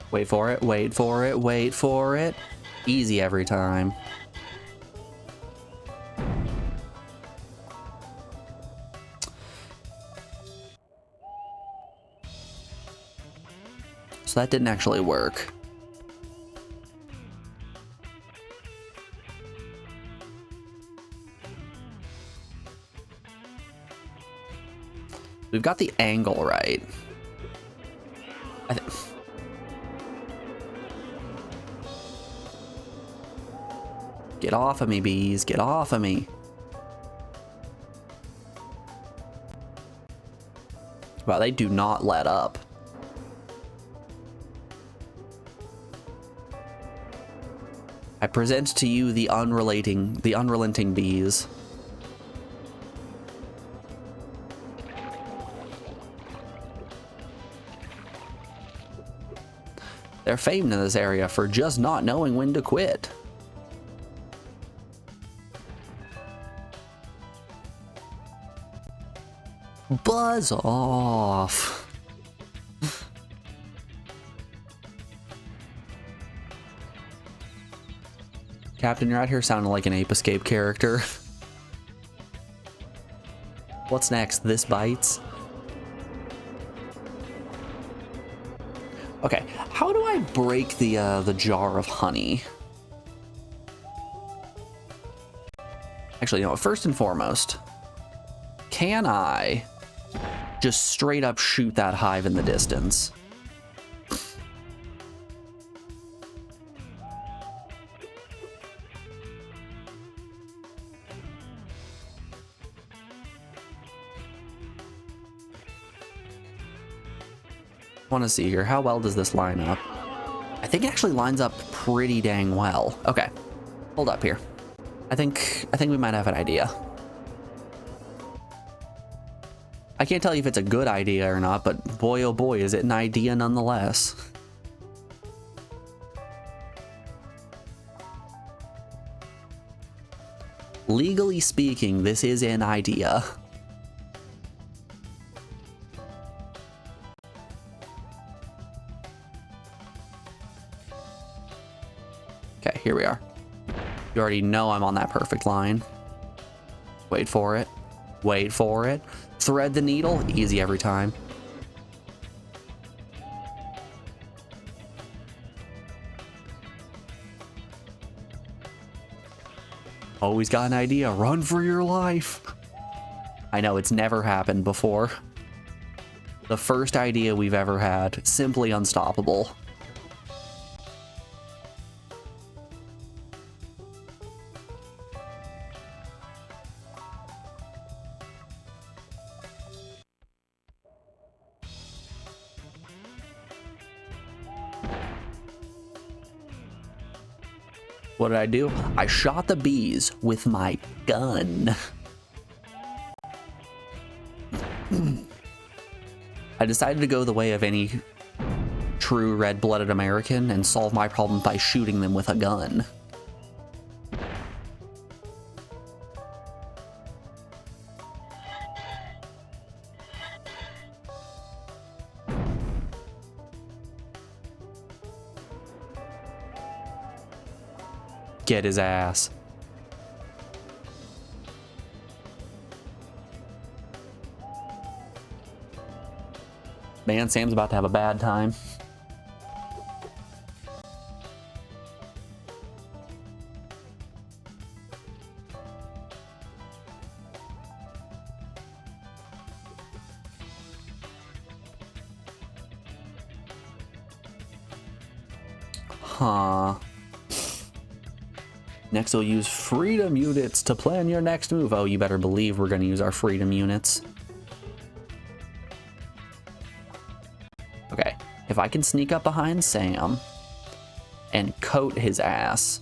Wait for it, wait for it, wait for it. Easy every time. So that didn't actually work. We've got the angle right. Get off of me, bees. Get off of me. Wow, they do not let up. I present to you the unrelenting bees. They're famed in this area for just not knowing when to quit. Buzz off. Captain, you're out here sounding like an Ape Escape character. What's next? This bites? Okay, how do I break the jar of honey? Actually, no, first and foremost, can I just straight up shoot that hive in the distance? I want to see here, how well does this line up? I think it actually lines up pretty dang well. Okay, hold up here. I think we might have an idea. I can't tell you if it's a good idea or not, but boy oh boy is it an idea nonetheless. Legally speaking, this is an idea. Okay, here we are. You already know I'm on that perfect line. Wait for it. Wait for it. Thread the needle. Easy every time. Always got an idea. Run for your life. I know it's never happened before. The first idea we've ever had. Simply unstoppable. What did I do? I shot the bees with my gun. I decided to go the way of any true red-blooded American and solve my problem by shooting them with a gun. Get his ass. Man, Sam's about to have a bad time. Huh. Next, we'll use freedom units to plan your next move. Oh, you better believe we're going to use our freedom units. Okay, if I can sneak up behind Sam and coat his ass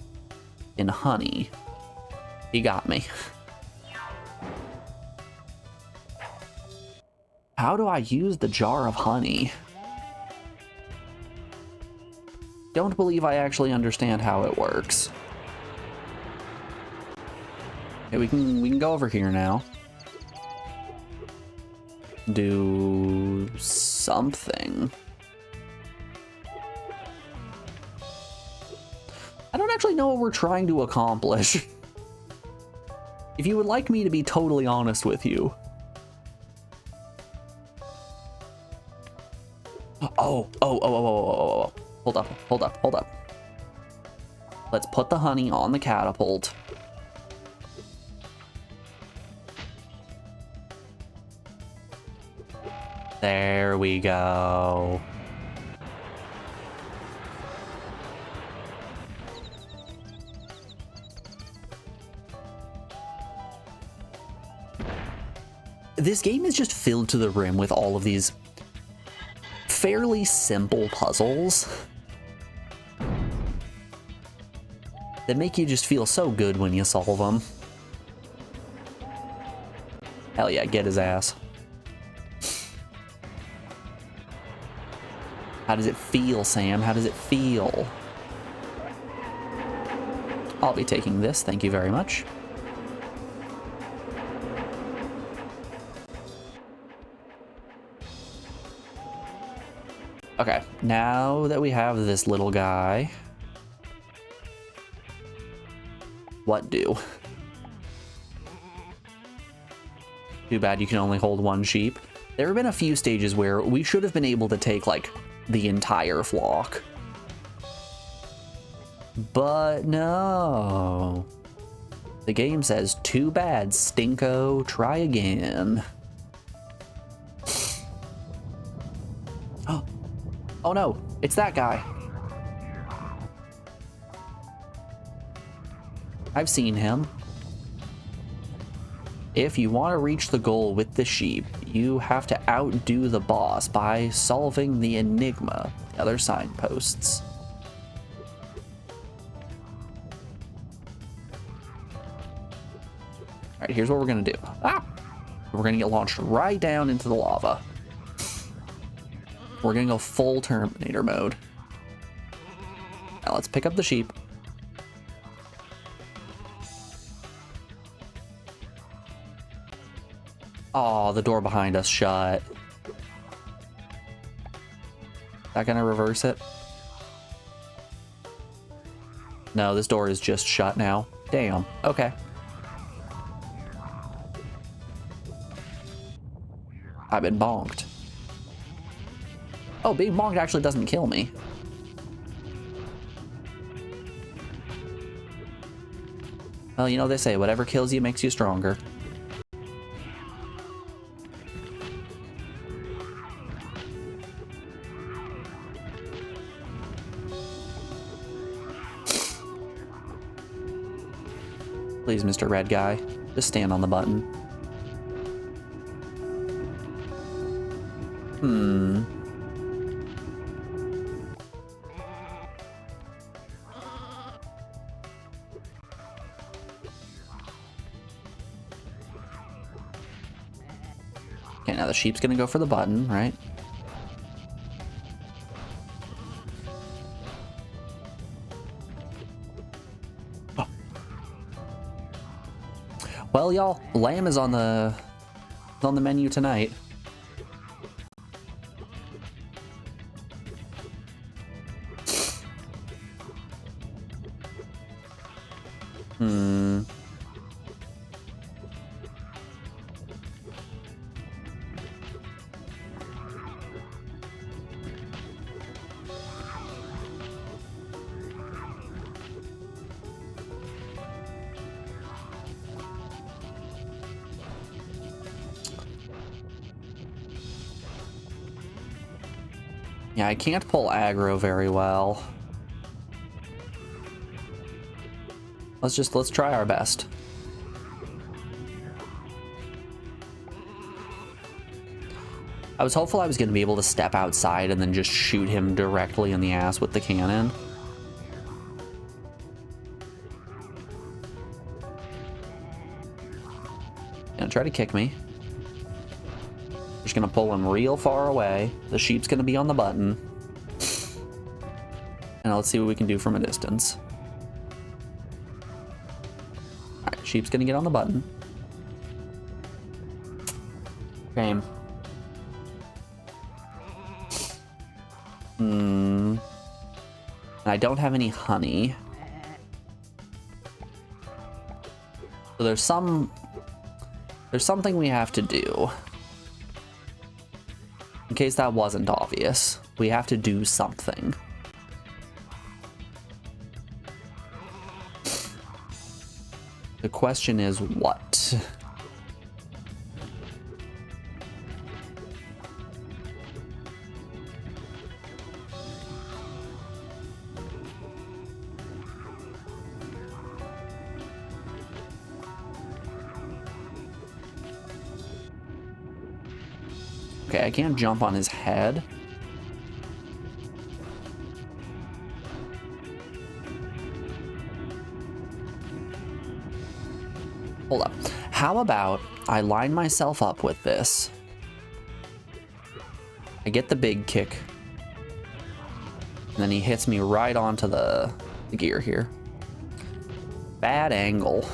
in honey, he got me. How do I use the jar of honey? Don't believe I actually understand how it works. Okay, we can go over here now. Do something. I don't actually know what we're trying to accomplish. If you would like me to be totally honest with you. Oh. Hold up. Let's put the honey on the catapult. There we go. This game is just filled to the rim with all of these fairly simple puzzles that make you just feel so good when you solve them. Hell yeah, get his ass. How does it feel, Sam? How does it feel? I'll be taking this, thank you very much. Okay, now that we have this little guy, what do? Too bad you can only hold one sheep. There have been a few stages where we should have been able to take, like, the entire flock. But no. The game says, too bad, Stinko, try again. Oh no, it's that guy. I've seen him. If you want to reach the goal with the sheep, you have to outdo the boss by solving the enigma, the other signposts. Alright, here's what we're gonna do. We're gonna get launched right down into the lava. We're gonna go full Terminator mode. Now let's pick up the sheep. Oh, the door behind us shut. That gonna reverse it? No, this door is just shut now. Damn, okay. I've been bonked. Oh, being bonked actually doesn't kill me. Well, you know they say, whatever kills you makes you stronger. Please, Mr. Red Guy, just stand on the button. Okay, now the sheep's gonna go for the button, right? Oh. Well, y'all, lamb is on the menu tonight. Yeah, I can't pull aggro very well. Let's try our best. I was hopeful I was going to be able to step outside and then just shoot him directly in the ass with the cannon. Gonna try to kick me. Just gonna pull him real far away. The sheep's gonna be on the button. And let's see what we can do from a distance. Alright, sheep's gonna get on the button. Game. And I don't have any honey. So there's something we have to do. In case that wasn't obvious, we have to do something. The question is what? Okay, I can't jump on his head. Hold up. How about I line myself up with this? I get the big kick. And then he hits me right onto the gear here. Bad angle.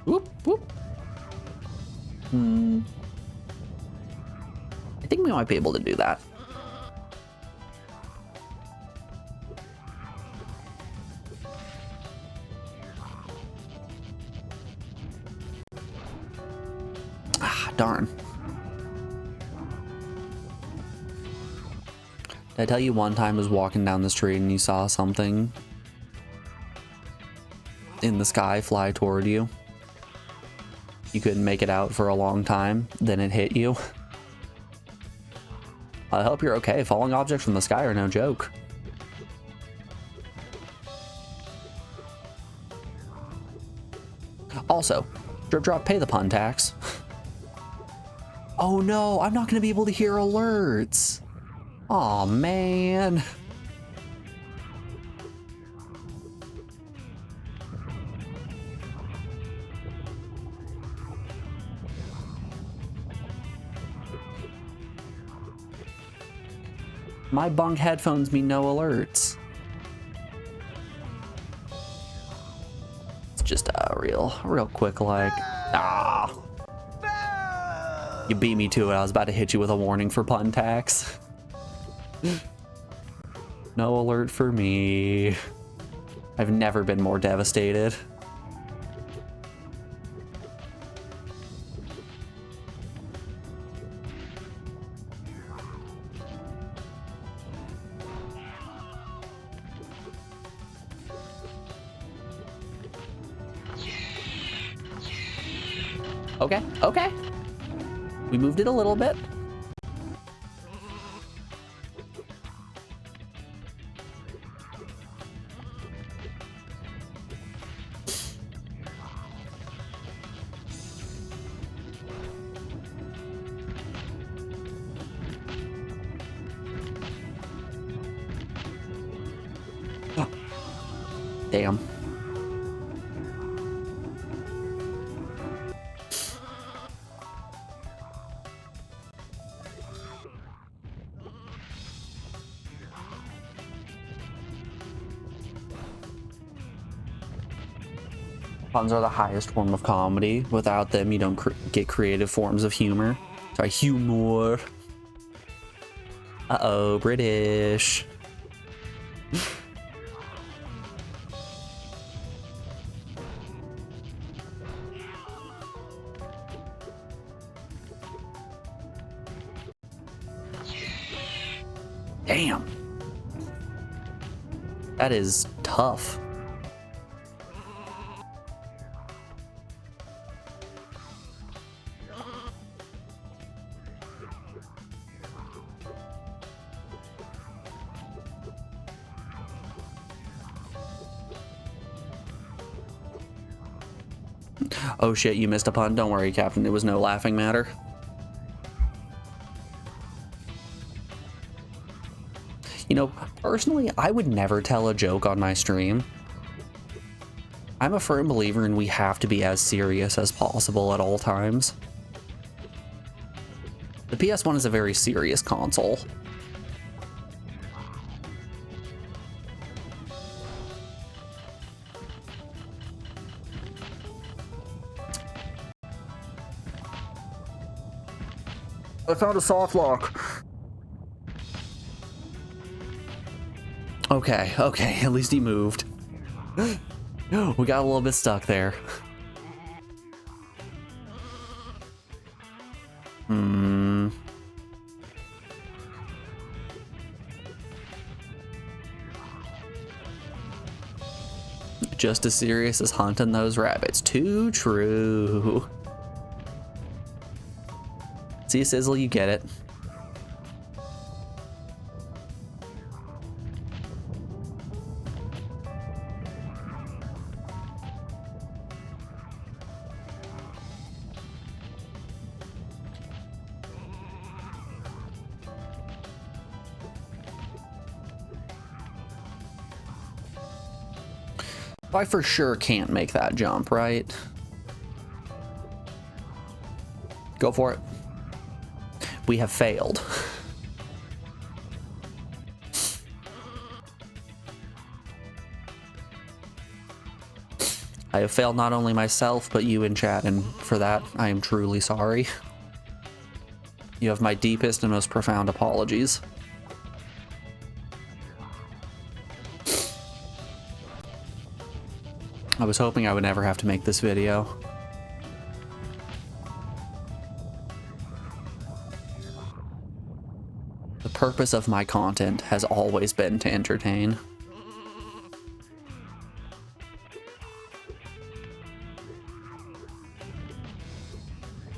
Whoop, whoop. I think we might be able to do that. Ah, darn. Did I tell you one time I was walking down the street and you saw something in the sky fly toward you? You couldn't make it out for a long time, then it hit you. I hope you're okay. Falling objects from the sky are no joke. Also, Drip Drop, pay the pun tax. Oh no, I'm not gonna be able to hear alerts. Aw, man. My bunk headphones mean no alerts. It's just a real quick like, ah. You beat me to it. I was about to hit you with a warning for pun tax. No alert for me. I've never been more devastated. Okay, okay. We moved it a little bit. Damn. Puns are the highest form of comedy. Without them, you don't get creative forms of humor. Sorry, humor. Uh-oh, British. Damn. That is tough. Oh shit, you missed a pun. Don't worry, Captain. It was no laughing matter. You know, personally, I would never tell a joke on my stream. I'm a firm believer in we have to be as serious as possible at all times. The PS1 is a very serious console. I found a soft lock. Okay, at least he moved. We got a little bit stuck there. Just as serious as hunting those rabbits. Too true. See, Sizzle, you get it. I for sure can't make that jump, right? Go for it. We have failed. I have failed not only myself, but you in chat, and for that, I am truly sorry. You have my deepest and most profound apologies. I was hoping I would never have to make this video. The purpose of my content has always been to entertain.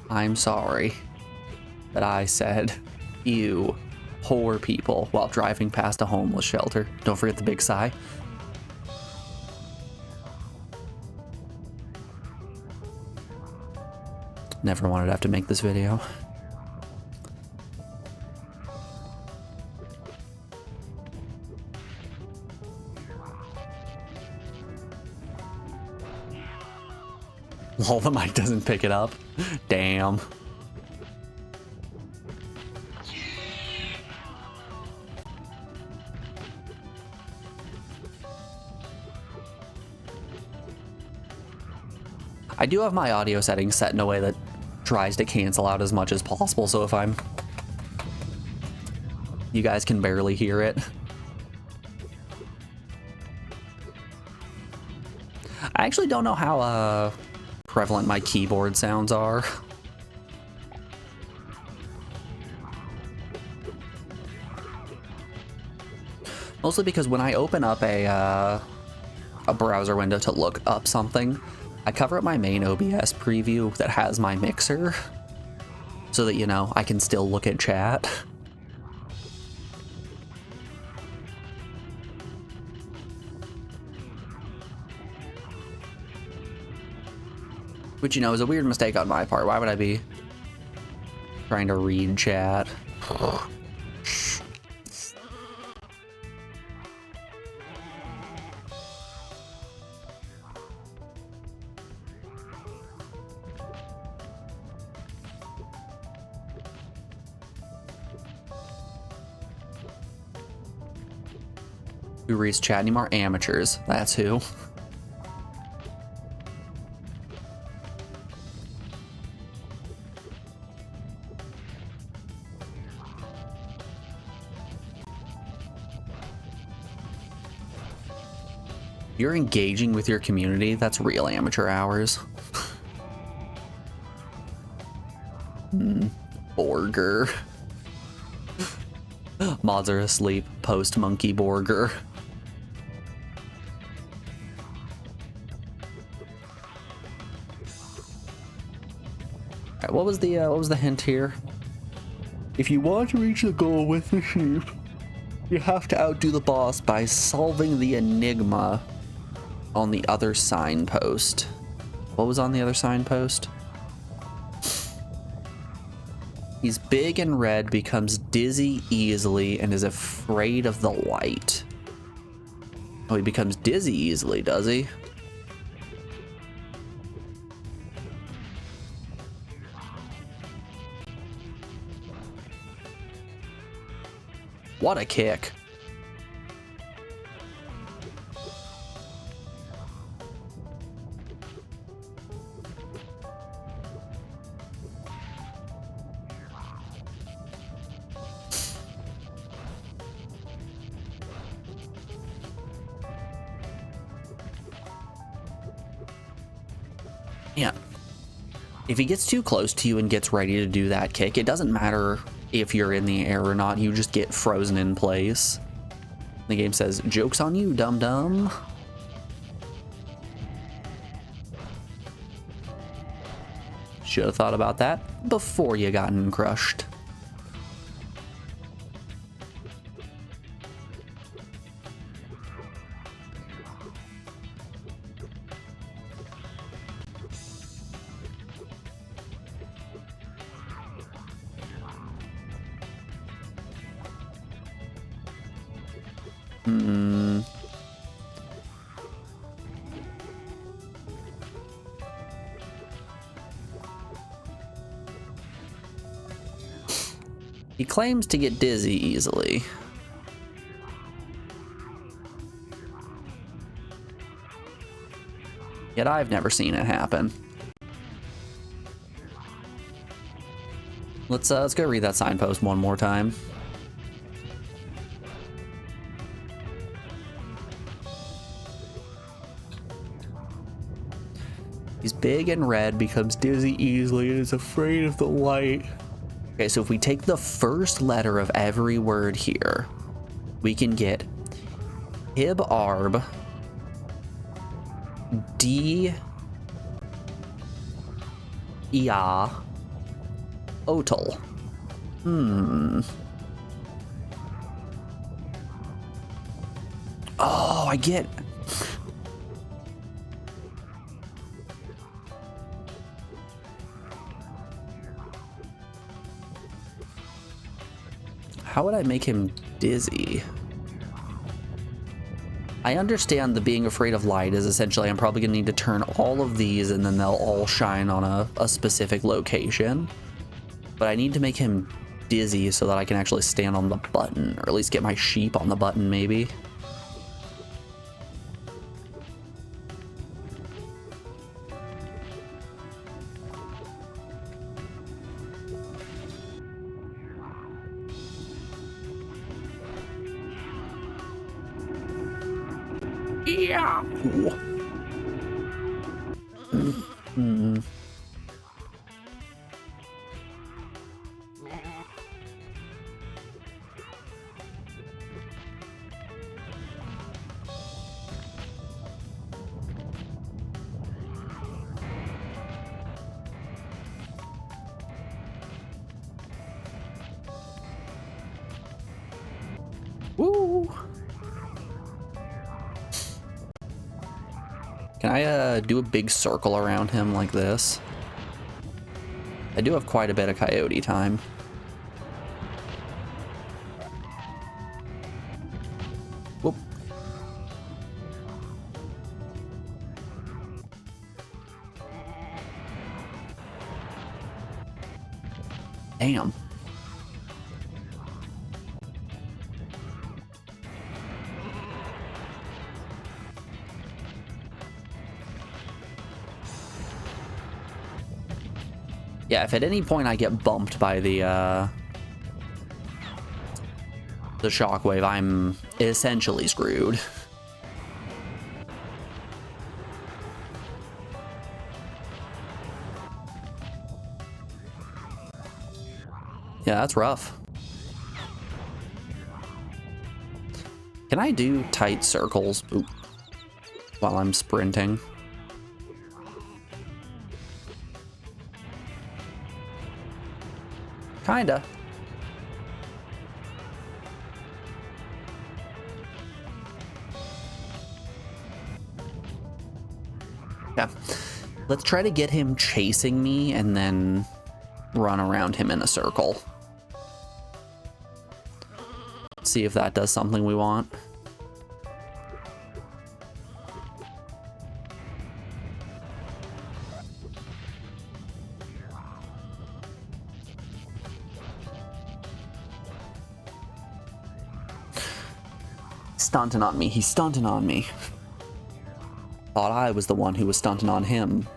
I'm sorry that I said, "You poor people," while driving past a homeless shelter. Don't forget the big sigh. Never wanted to have to make this video. Well, the mic doesn't pick it up. Damn. I do have my audio settings set in a way that tries to cancel out as much as possible, so if you guys can barely hear it. I actually don't know how prevalent my keyboard sounds are. Mostly because when I open up a browser window to look up something, I cover up my main OBS preview that has my mixer so that, you know, I can still look at chat. Which, you know, is a weird mistake on my part. Why would I be trying to read chat? Who reads chat anymore? Amateurs. That's who. You're engaging with your community, that's real amateur hours. Borger. Mods are asleep, post monkey Borger. Alright, what was the hint here? If you want to reach the goal with the sheep, you have to outdo the boss by solving the enigma on the other signpost. What was on the other signpost? He's big and red, becomes dizzy easily, and is afraid of the light. Oh, he becomes dizzy easily, does he? What a kick. Yeah. If he gets too close to you and gets ready to do that kick, it doesn't matter if you're in the air or not, you just get frozen in place. The game says, "Joke's on you, dum-dum." Should have thought about that before you gotten crushed. He claims to get dizzy easily. Yet I've never seen it happen. Let's go read that signpost one more time. He's big and red, becomes dizzy easily, and is afraid of the light. Okay, so if we take the first letter of every word here, we can get Hib Arb, D, Ia, Otal. Oh, I get. How would I make him dizzy? I understand the being afraid of light is essentially I'm probably gonna need to turn all of these and then they'll all shine on a specific location. But I need to make him dizzy so that I can actually stand on the button, or at least get my sheep on the button maybe. Yeah. Woo. Can I do a big circle around him like this? I do have quite a bit of coyote time. Whoop. Damn. Yeah, if at any point I get bumped by the shockwave, I'm essentially screwed. Yeah, that's rough. Can I do tight circles while I'm sprinting? Kinda. Yeah. Let's try to get him chasing me and then run around him in a circle. See if that does something we want. Stunting on me. He's stunting on me. Thought I was the one who was stunting on him.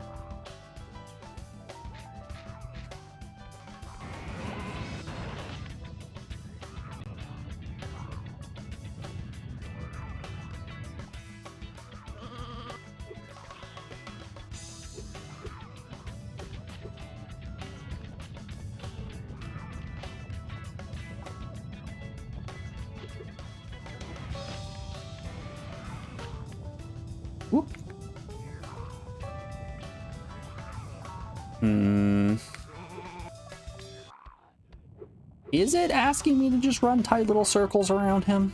Whoop. Is it asking me to just run tight little circles around him?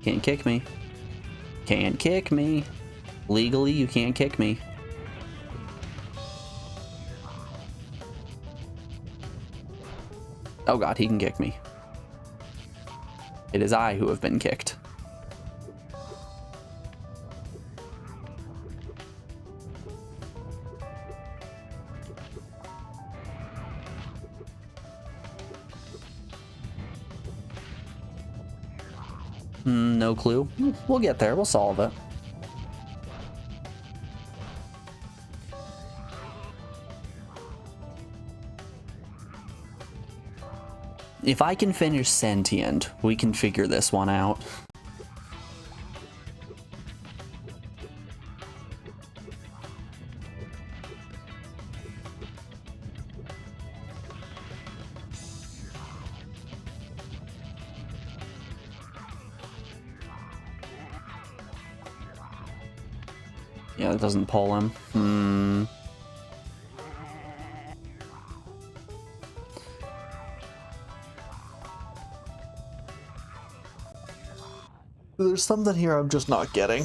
Can't kick me. Can't kick me. Legally, you can't kick me. Oh god, he can kick me. It is I who have been kicked. No clue. We'll get there. We'll solve it. If I can finish Sentient, we can figure this one out. Yeah, it doesn't pull him. There's something here I'm just not getting.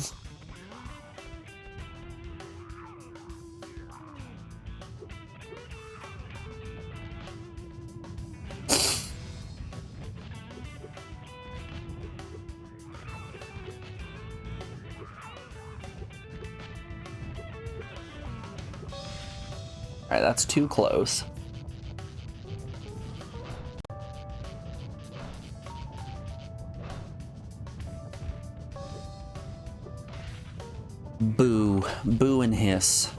Alright, that's too close. Boo. Boo and hiss.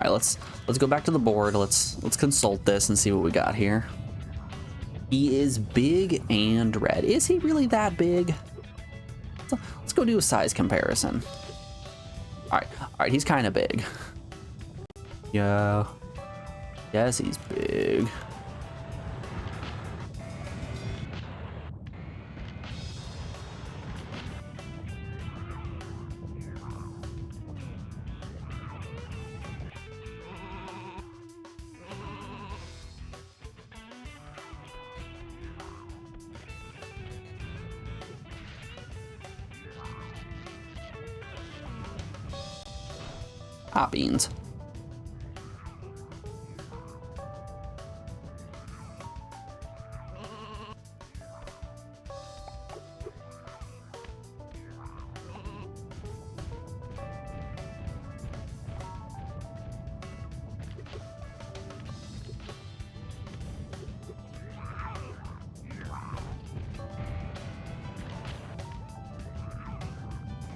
All right, let's go back to the board. Let's consult this and see what we got here. He is big and red. Is he really that big? Let's go do a size comparison. All right, he's kind of big. Yeah. Yes, he's big. Hot beans.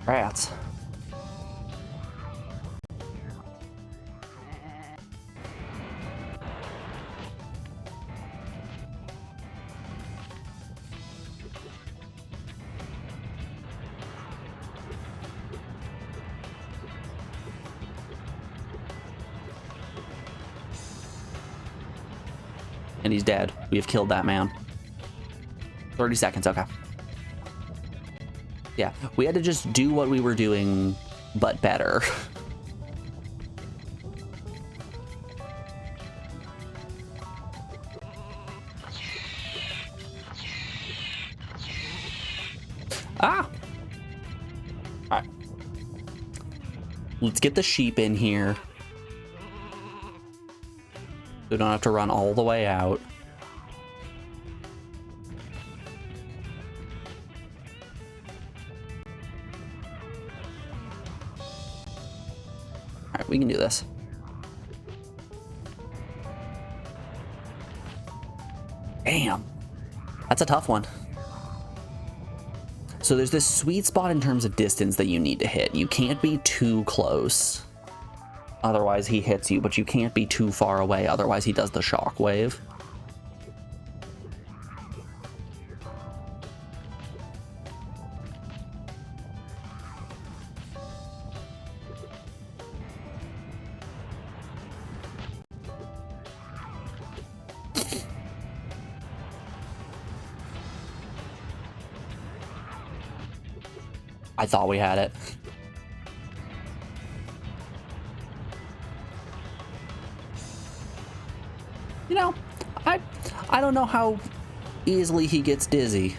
Rats. And he's dead. We have killed that man. 30 seconds, okay. Yeah, we had to just do what we were doing, but better. Ah! Alright. Let's get the sheep in here. We don't have to run all the way out. Alright, we can do this. Damn. That's a tough one. So there's this sweet spot in terms of distance that you need to hit. You can't be too close. Otherwise he hits you, but you can't be too far away. Otherwise he does the shockwave. I thought we had it. You know, I don't know how easily he gets dizzy.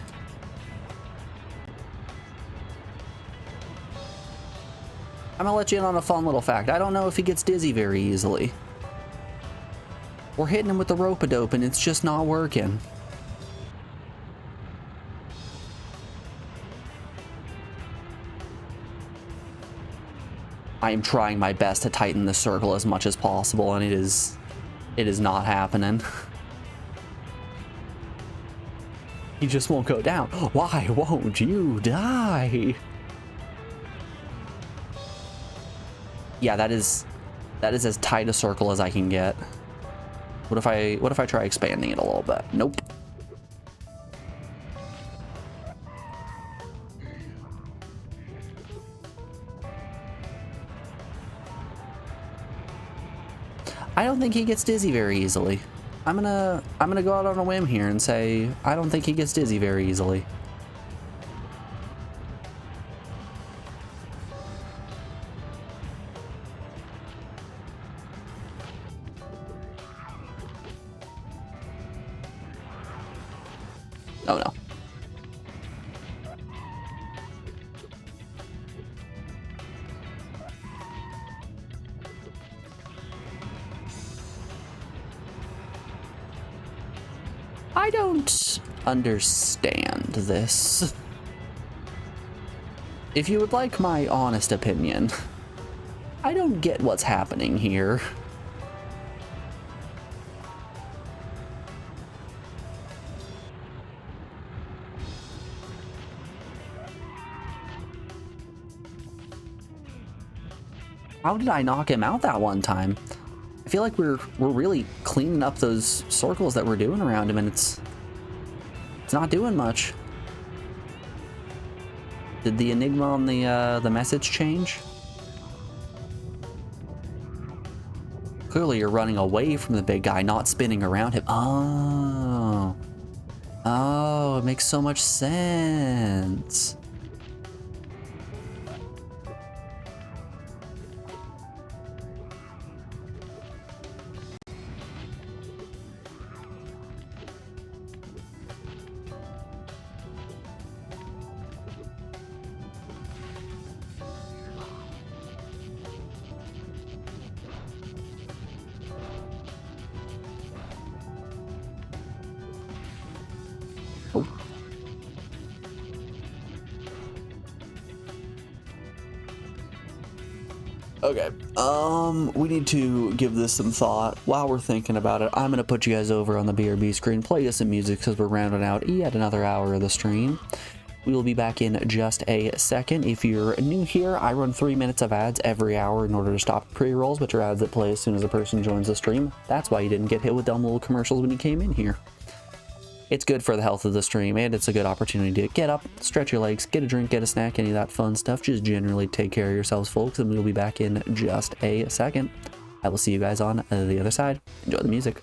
I'm gonna let you in on a fun little fact. I don't know if he gets dizzy very easily. We're hitting him with the rope-a-dope and it's just not working. I am trying my best to tighten the circle as much as possible, and it is not happening. He just won't go down. Why won't you die? Yeah, that is as tight a circle as I can get. What if I try expanding it a little bit? Nope. I don't think he gets dizzy very easily. I'm gonna go out on a whim here and say I don't think he gets dizzy very easily. Oh no. I don't understand this. If you would like my honest opinion, I don't get what's happening here. How did I knock him out that one time? I feel like we're really cleaning up those circles that we're doing around him, and it's not doing much. Did the enigma on the message change? Clearly you're running away from the big guy, not spinning around him. Oh. Oh, it makes so much sense. Okay, we need to give this some thought. While we're thinking about it, I'm gonna put you guys over on the BRB screen, play you some music because we're rounding out yet another hour of the stream. We will be back in just a second. If you're new here, I run 3 minutes of ads every hour in order to stop pre-rolls, which are ads that play as soon as a person joins the stream. That's why you didn't get hit with dumb little commercials when you came in here. It's good for the health of the stream, and it's a good opportunity to get up, stretch your legs, get a drink, get a snack, any of that fun stuff. Just generally take care of yourselves, folks, and we'll be back in just a second. I will see you guys on the other side. Enjoy the music.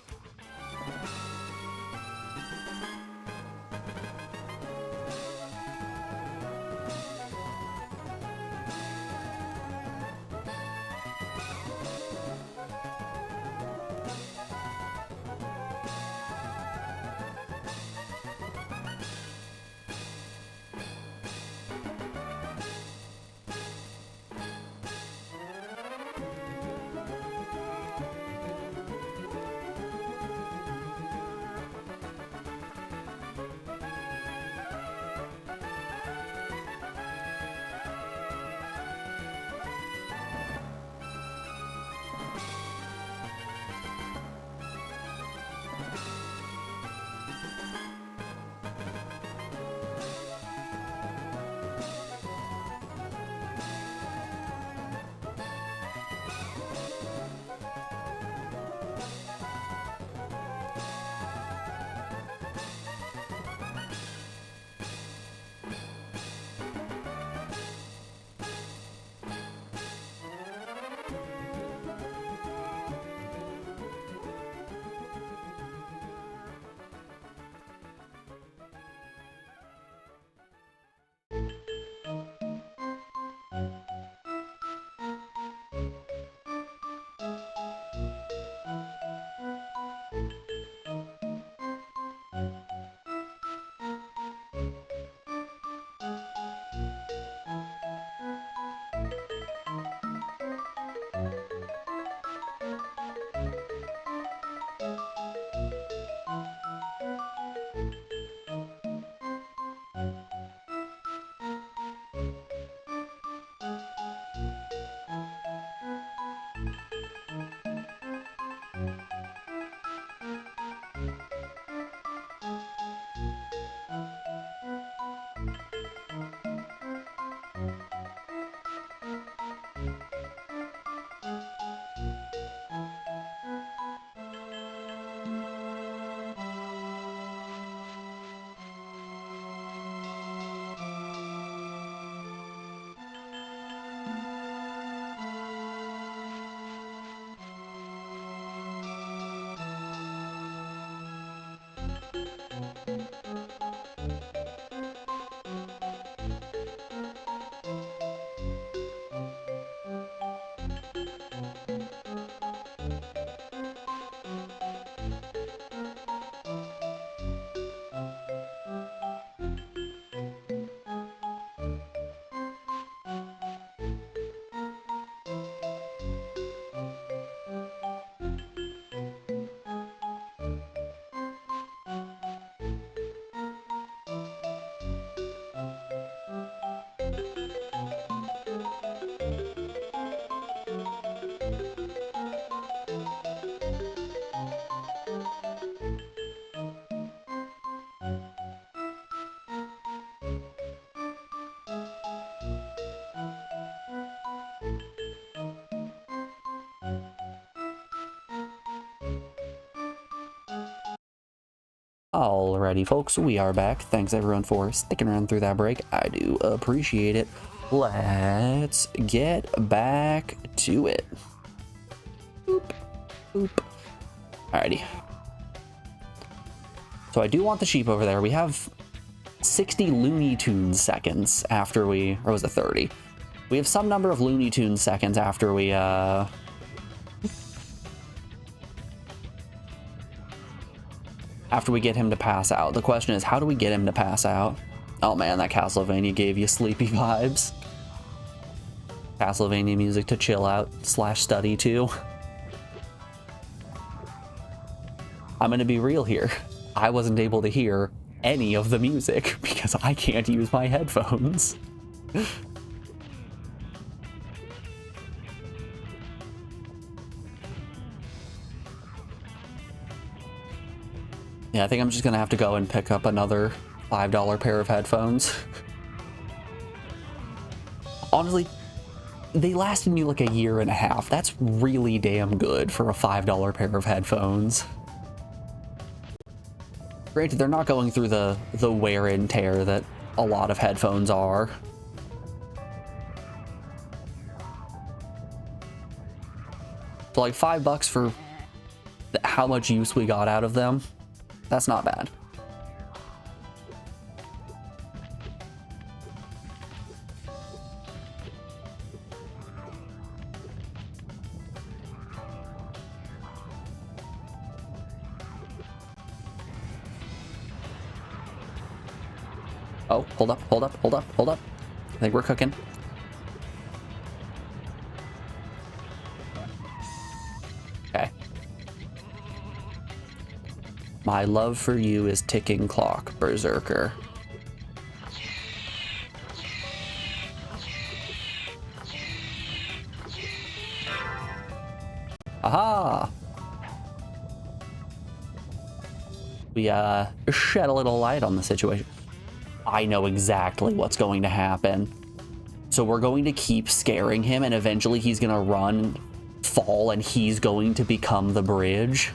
Alrighty, folks, we are back. Thanks everyone for sticking around through that break. I do appreciate it. Let's get back to it. Boop, boop. Alrighty. So I do want the sheep over there. We have 60 Looney Tunes seconds after we, or was it 30? We have some number of Looney Tunes seconds after we, after we get him to pass out. The question is, how do we get him to pass out? Oh man, that Castlevania gave you sleepy vibes. Castlevania music to chill out / study to. I'm gonna be real here. I wasn't able to hear any of the music because I can't use my headphones. Yeah, I think I'm just gonna have to go and pick up another $5 pair of headphones. Honestly, they lasted me like a year and a half. That's really damn good for a $5 pair of headphones. Granted, they're not going through the wear and tear that a lot of headphones are. So like $5 for how much use we got out of them. That's not bad. Oh, hold up, hold up, hold up, hold up. I think we're cooking. Okay. My love for you is ticking clock, Berserker. Aha! We shed a little light on the situation. I know exactly what's going to happen. So we're going to keep scaring him, and eventually he's gonna run, fall, and he's going to become the bridge.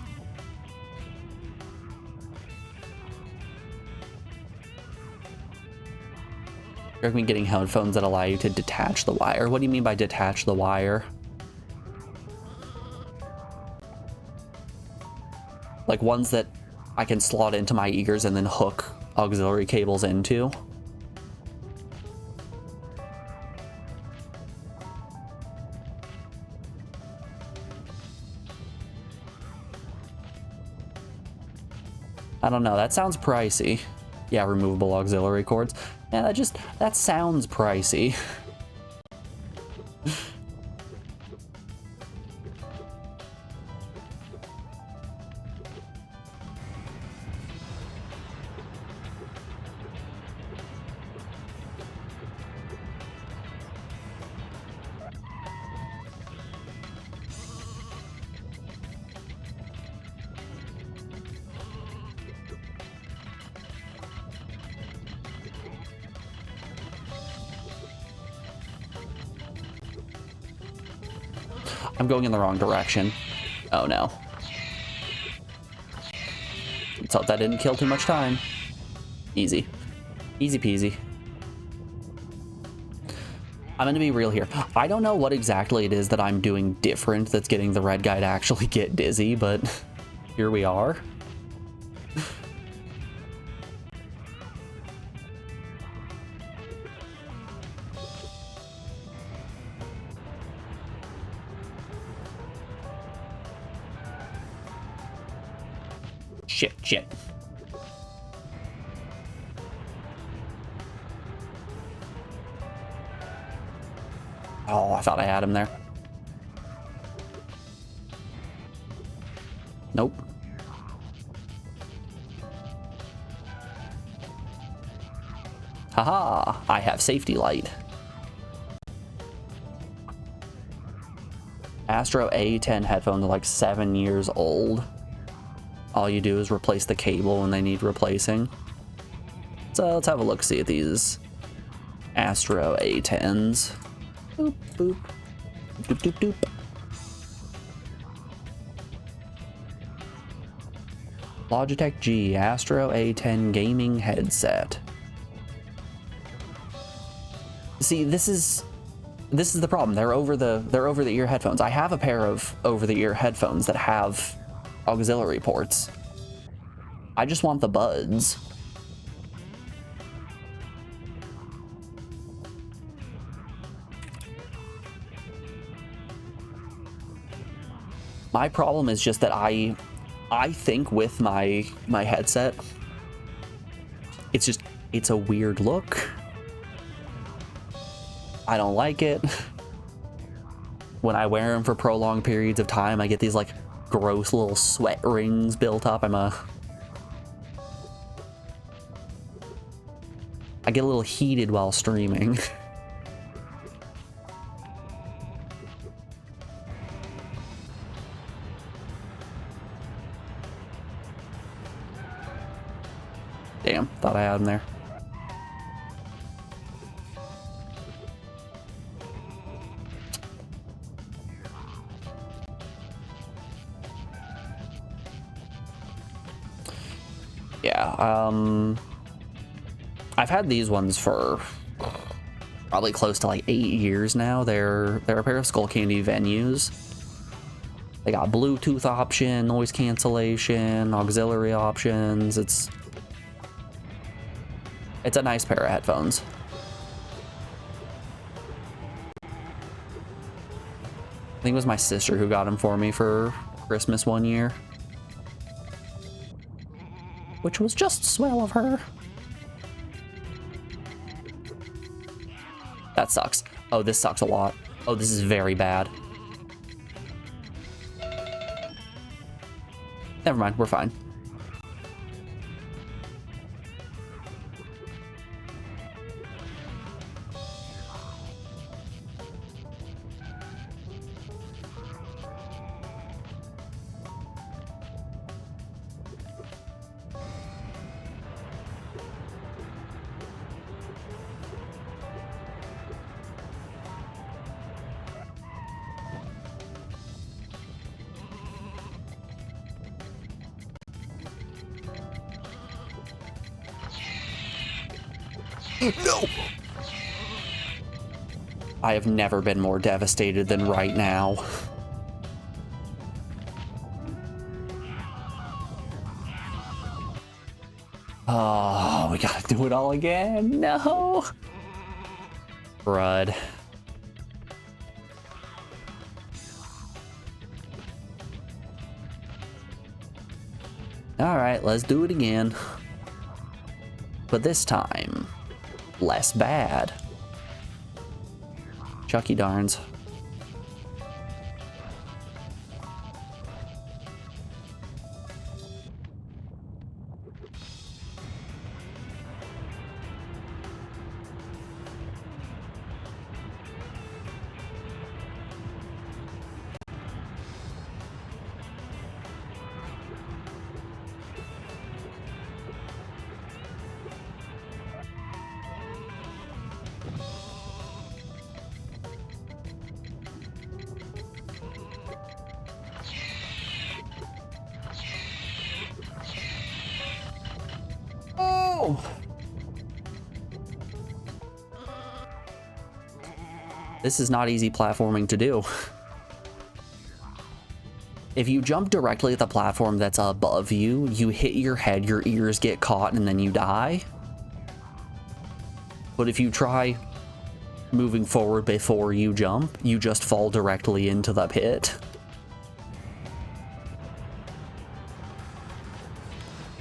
You're gonna be getting headphones that allow you to detach the wire. What do you mean by detach the wire? Like ones that I can slot into my ears and then hook auxiliary cables into. I don't know, that sounds pricey. Yeah, removable auxiliary cords. Yeah, that sounds pricey. I'm going in the wrong direction. Oh no. Let's hope that didn't kill too much time. Easy. Easy peasy. I'm gonna be real here. I don't know what exactly it is that I'm doing different that's getting the red guy to actually get dizzy, but here we are. Shit. Oh, I thought I had him there. Nope. Haha, I have safety light. Astro A10 headphones are like 7 years old. All you do is replace the cable when they need replacing. So let's have a look, see at these Astro A10s. Boop, boop. Doop, doop, doop. Logitech G Astro A10 gaming headset. See, this is the problem. They're over the ear headphones. I have a pair of over the ear headphones that have auxiliary ports. I just want the buds. My problem is just that I think with my headset, it's a weird look. I don't like it. When I wear them for prolonged periods of time, I get these like gross little sweat rings built up. I get a little heated while streaming. Damn, thought I had him there. Yeah, I've had these ones for probably close to like 8 years now. They're a pair of Skull Candy Venues. They got Bluetooth option, noise cancellation, auxiliary options. It's a nice pair of headphones. I think it was my sister who got them for me for Christmas one year. Which was just swell of her. That sucks. Oh, this sucks a lot. Oh, this is very bad. Never mind, we're fine. No! I have never been more devastated than right now. Oh, we gotta do it all again. No! Crud. Alright, let's do it again. But this time, less bad. Chucky darns. This is not easy platforming to do. If you jump directly at the platform that's above you, you hit your head, your ears get caught, and then you die. But if you try moving forward before you jump, you just fall directly into the pit.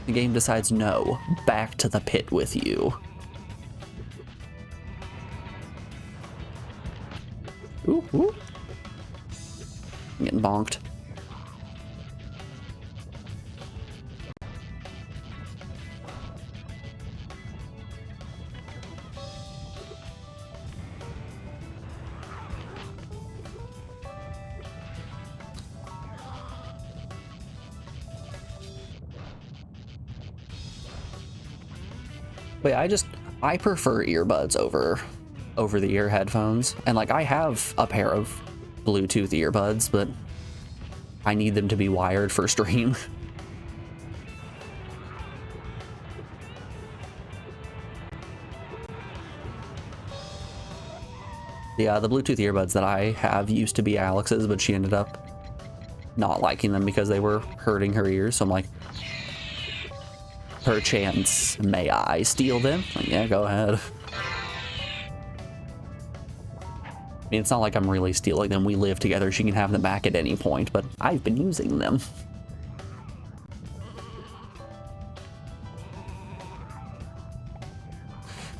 The game decides no, back to the pit with you. Ooh, ooh. I'm getting bonked. But I prefer earbuds over the ear headphones. And like I have a pair of Bluetooth earbuds, but I need them to be wired for stream. Yeah, the Bluetooth earbuds that I have used to be Alex's, but she ended up not liking them because they were hurting her ears. So I'm like, perchance, may I steal them? Like, yeah, go ahead. I mean, it's not like I'm really stealing them. We live together. She can have them back at any point, but I've been using them.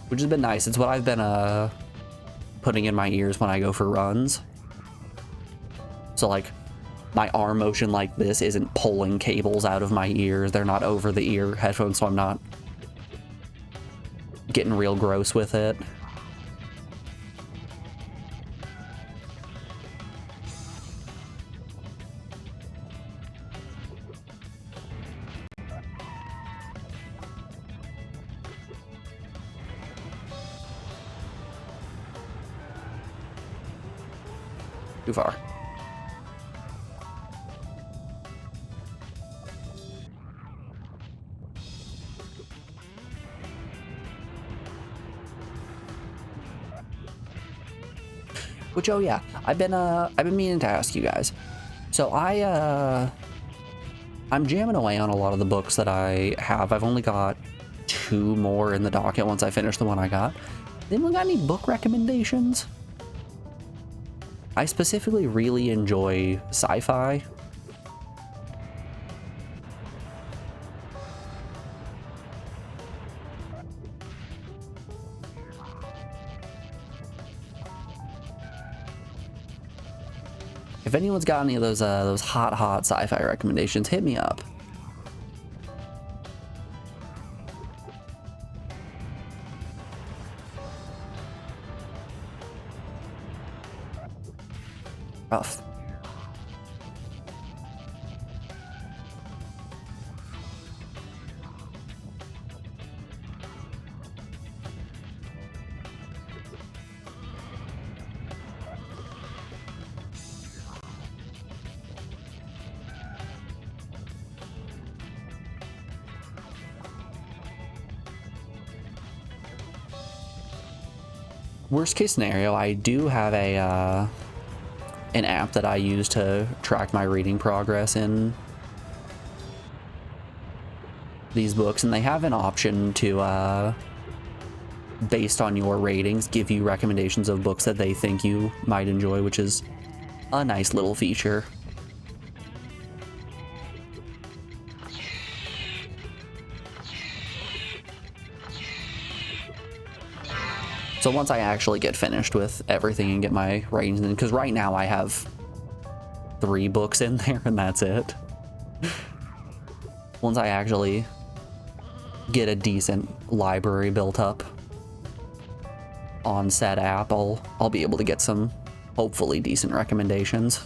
Which has been nice. It's what I've been putting in my ears when I go for runs. So like my arm motion like this isn't pulling cables out of my ears. They're not over the ear headphones, so I'm not getting real gross with it. Too far. Which, oh yeah, I've been meaning to ask you guys. So I'm jamming away on a lot of the books that I have. I've only got 2 more in the docket once I finish the one I got. Anyone got any book recommendations? I specifically really enjoy sci-fi. If anyone's got any of those hot sci-fi recommendations, hit me up. Rough. Worst case scenario, I do have an app that I use to track my reading progress in these books, and they have an option to, based on your ratings, give you recommendations of books that they think you might enjoy, which is a nice little feature. So once I actually get finished with everything and get my ratings in, because right now I have 3 books in there and that's it. Once I actually get a decent library built up on said app, I'll be able to get some hopefully decent recommendations.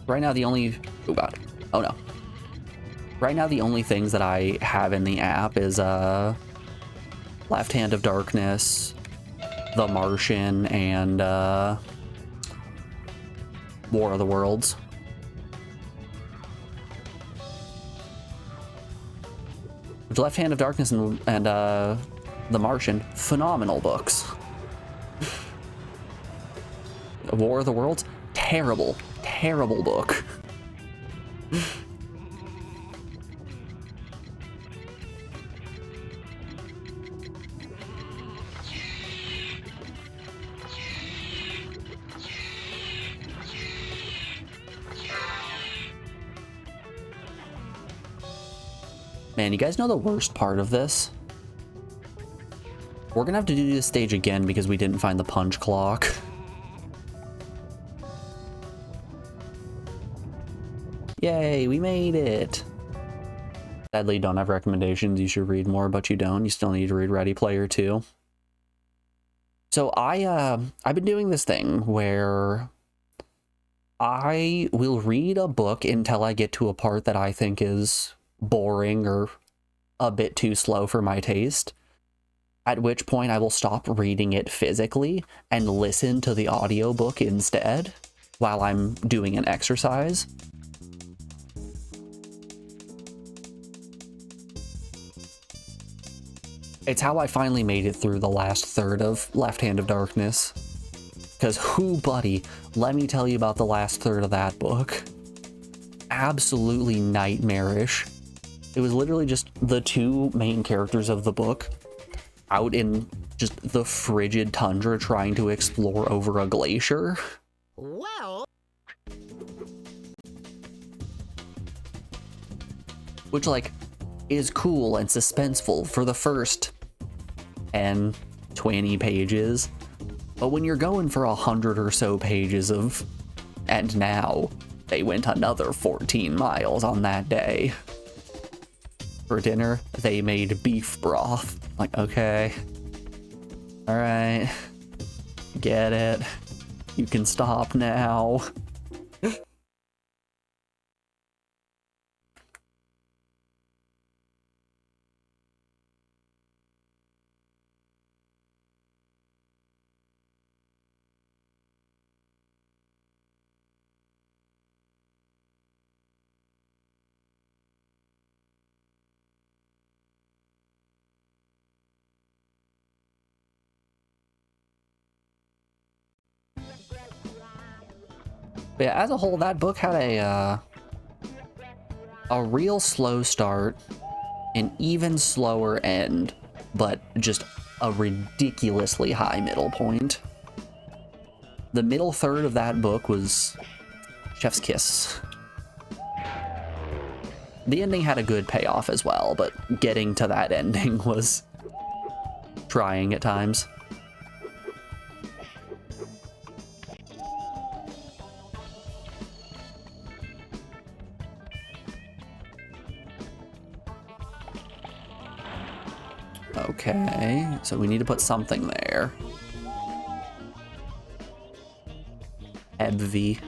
Right now the only, oh god, oh no. Right now the only things that I have in the app is Left Hand of Darkness, The Martian, and War of the Worlds. Which Left Hand of Darkness and The Martian, phenomenal books. War of the Worlds, terrible, terrible book. Man, you guys know the worst part of this? We're gonna have to do this stage again because we didn't find the punch clock. Yay, we made it! Sadly, don't have recommendations. You should read more, but you don't. You still need to read Ready Player 2. So I've been doing this thing where I will read a book until I get to a part that I think is boring or a bit too slow for my taste, at which point I will stop reading it physically and listen to the audiobook instead while I'm doing an exercise. It's how I finally made it through the last third of Left Hand of Darkness. Because buddy, let me tell you about the last third of that book. Absolutely nightmarish. It was literally just the two main characters of the book out in just the frigid tundra trying to explore over a glacier. Well... Which, like, is cool and suspenseful for the first 10, 20 pages. But when you're going for 100 or so pages of, and now they went another 14 miles on that day. For dinner, they made beef broth. Like, okay. All right. Get it. You can stop now. But yeah, as a whole, that book had a real slow start, an even slower end, but just a ridiculously high middle point. The middle third of that book was chef's kiss. The ending had a good payoff as well, but getting to that ending was trying at times. Okay, so we need to put something there. Ebv.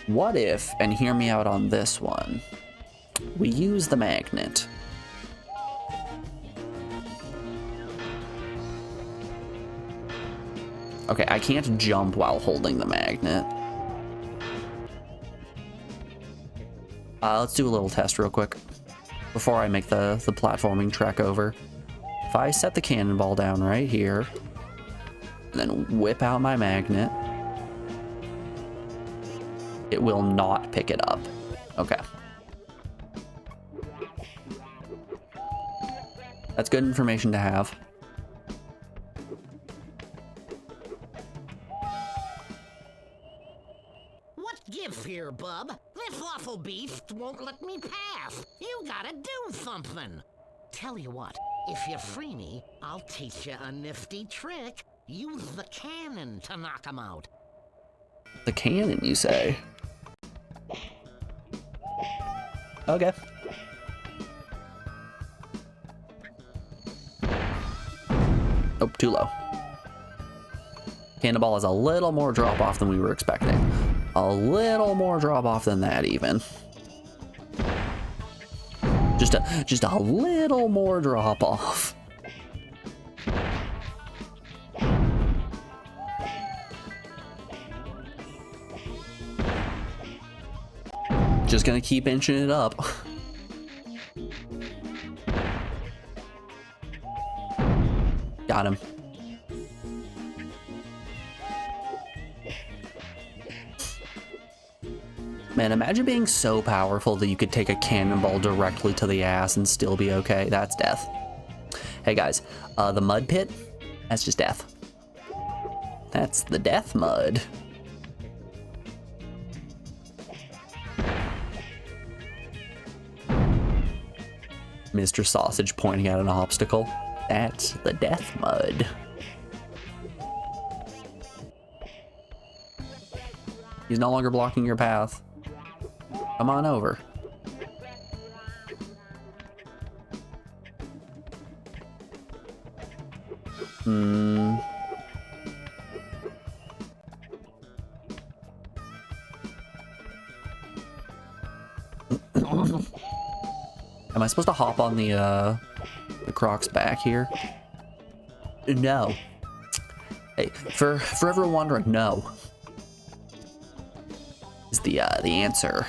What if, and hear me out on this one, we use the magnet. Okay, I can't jump while holding the magnet. Let's do a little test real quick before I make the platforming trek over. If I set the cannonball down right here, and then whip out my magnet, it will not pick it up. Okay. That's good information to have. What gives here, bub? This awful beast won't let me pass. You gotta do something. Tell you what, if you free me, I'll teach you a nifty trick. Use the cannon to knock him out. The cannon, you say? Okay. Nope, too low. Cannonball is a little more drop off than we were expecting. A little more drop off than that, even. Just a little more drop off. Just gonna keep inching it up. Got him. Man, imagine being so powerful that you could take a cannonball directly to the ass and still be okay. That's death. Hey guys, the mud pit, that's just death. That's the death mud. Mr. Sausage pointing at an obstacle. That's the death mud. He's no longer blocking your path. Come on over. Am I supposed to hop on the Croc's back here? No. Hey, for everyone wondering, no. Is the answer.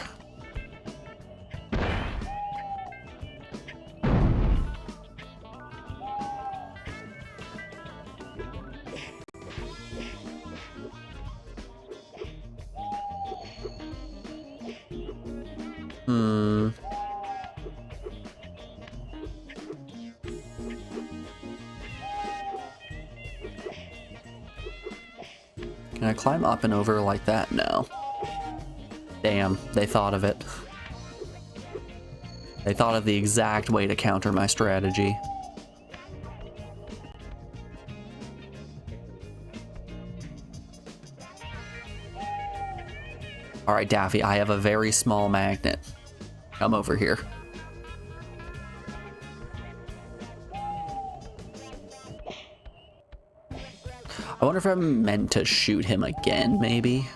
Can I climb up and over like that? No. Damn, they thought of it. They thought of the exact way to counter my strategy. All right, Daffy, I have a very small magnet. Come over here. I wonder if I'm meant to shoot him again, maybe?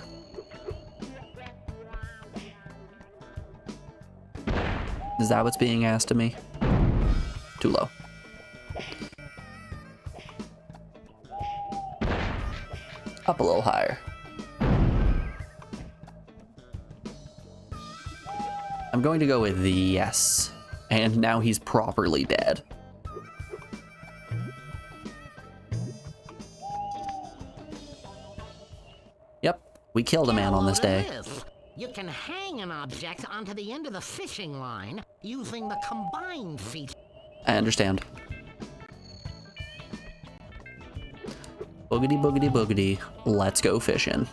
Is that what's being asked of me? Too low. Up a little higher. I'm going to go with the yes. And now he's properly dead. Yep, we killed a man on this day. You can hang an object onto the end of the fishing line using the combine feature. I understand. Boogity boogity boogity, let's go fishing.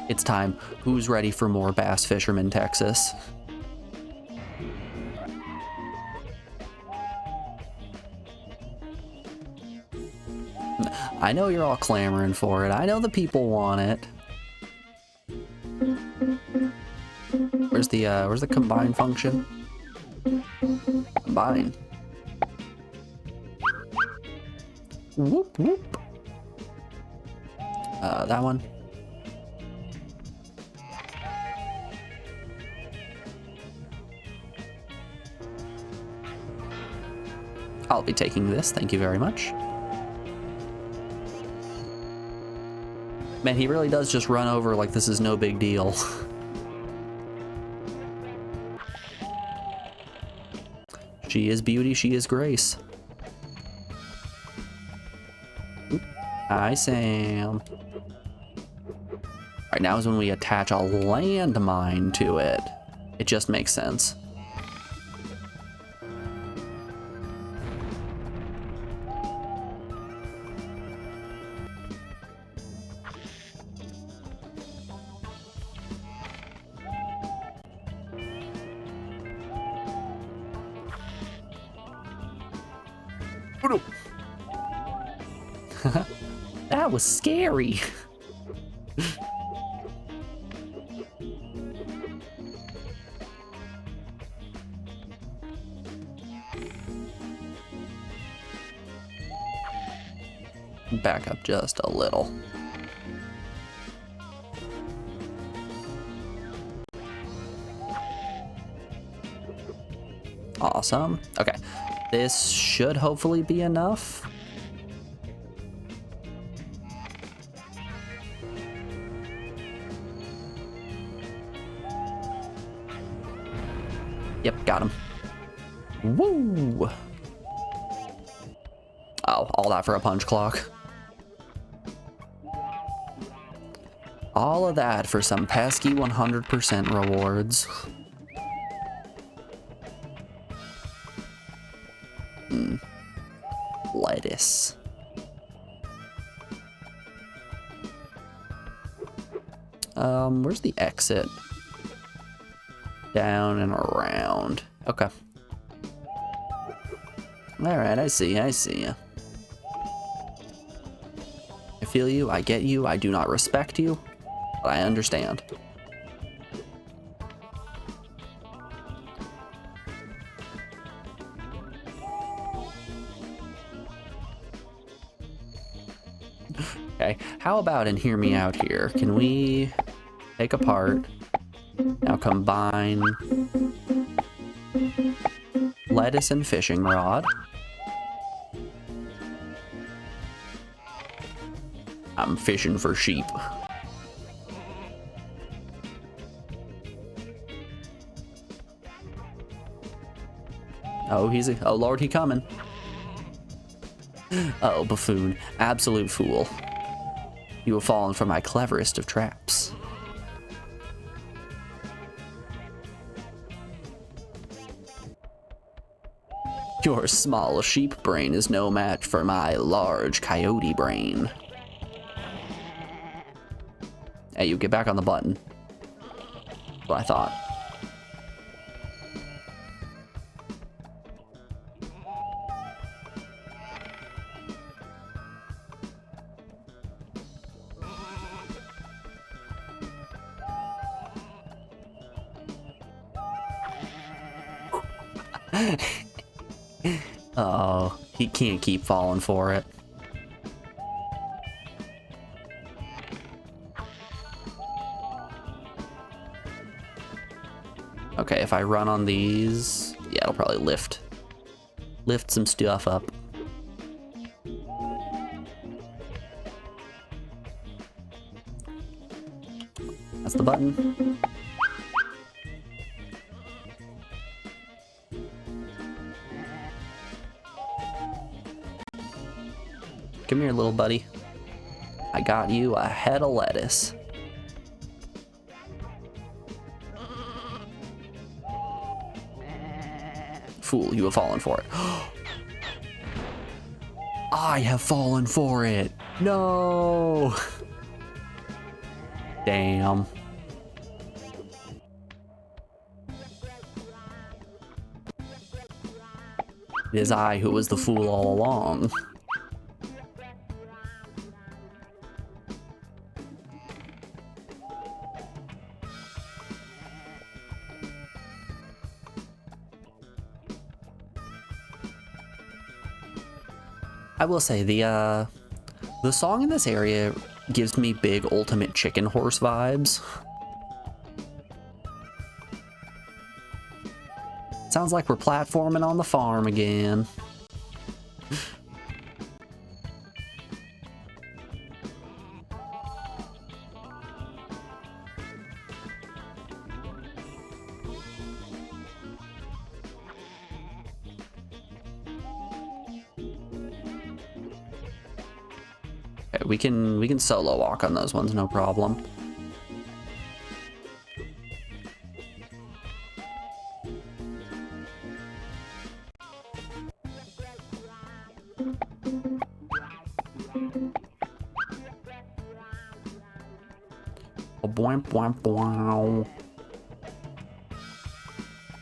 It's time. Who's ready for more Bass Fisherman Texas? I know you're all clamoring for it. I know the people want it. Where's the combine function? Combine. Whoop whoop. That one. I'll be taking this, thank you very much. Man, he really does just run over like this is no big deal. She is beauty, she is grace. Oop. Hi, Sam. Alright, now is when we attach a landmine to it. It just makes sense. That was scary. Back up just a little. Awesome. Okay. This should hopefully be enough. Yep, got him. Woo! Oh, all that for a punch clock. All of that for some pesky 100% rewards. Lettuce. Where's the exit? Down and around. Okay. Alright, I see you. I feel you, I get you, I do not respect you, but I understand. Okay, how about, and hear me out here, can we take apart, now combine lettuce and fishing rod. I'm fishing for sheep. Oh, oh Lord, he coming. Oh, buffoon, absolute fool. You have fallen for my cleverest of traps. Your small sheep brain is no match for my large coyote brain. Hey, you get back on the button. That's what I thought. Oh, he can't keep falling for it. Okay, if I run on these, yeah, it'll probably lift some stuff up. That's the button. Come here, little buddy. I got you a head of lettuce. Fool, you have fallen for it. I have fallen for it. No. Damn. It is I who was the fool all along. I will say the song in this area gives me big Ultimate Chicken Horse vibes. Sounds like we're platforming on the farm again. Okay, we can solo walk on those ones, no problem.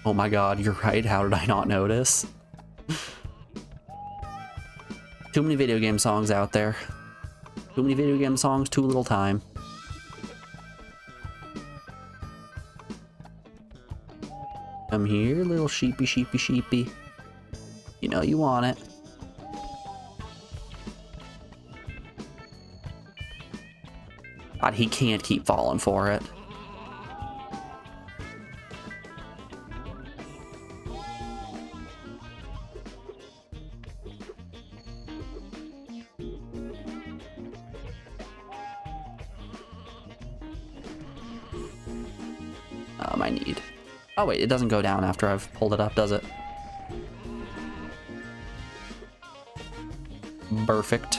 Oh my god, you're right. How did I not notice? Too many video game songs out there. Too many video game songs, too little time. Come here, little sheepy, sheepy, sheepy. You know you want it. God, he can't keep falling for it. I need. Oh wait, it doesn't go down after I've pulled it up, does it? Perfect.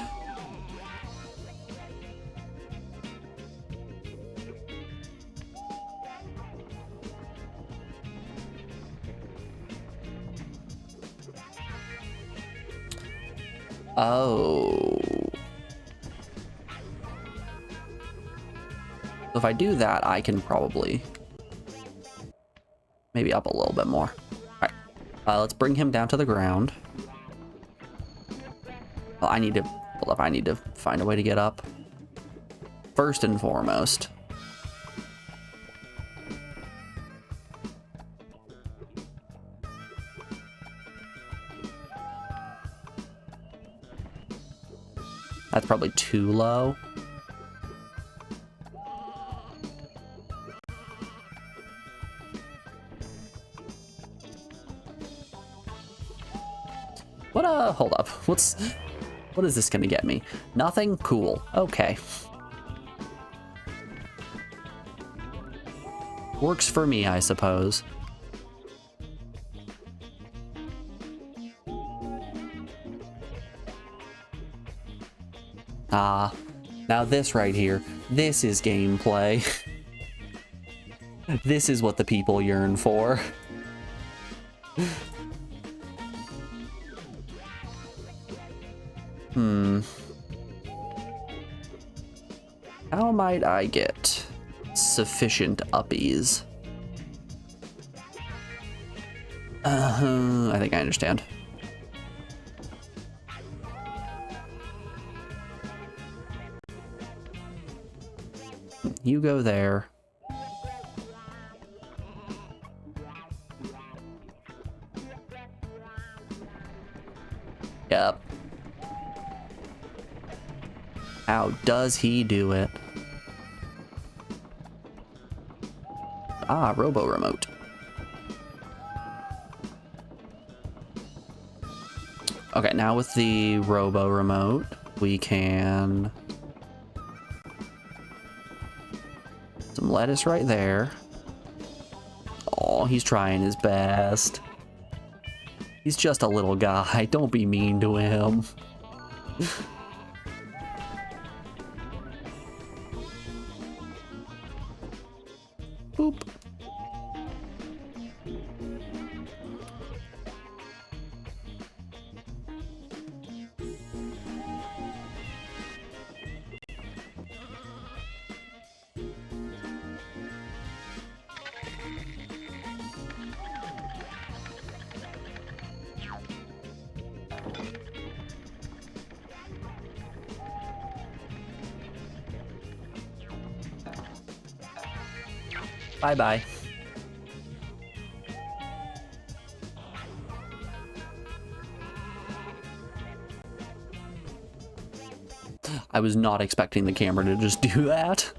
Oh. If I do that, I can probably maybe up a little bit more. All right, let's bring him down to the ground. Well, I need to, hold up, I need to find a way to get up. First and foremost. That's probably too low. What, hold up. What is this gonna get me? Nothing? Cool. Okay. Works for me, I suppose. Ah, now this right here, this is gameplay. This is what the people yearn for. How might I get sufficient uppies? I think I understand. You go there. Yep. How does he do it? Ah, robo remote. Okay, now with the robo remote, we can... Some lettuce right there. Oh, he's trying his best. He's just a little guy. Don't be mean to him. Boop. Bye-bye. I was not expecting the camera to just do that.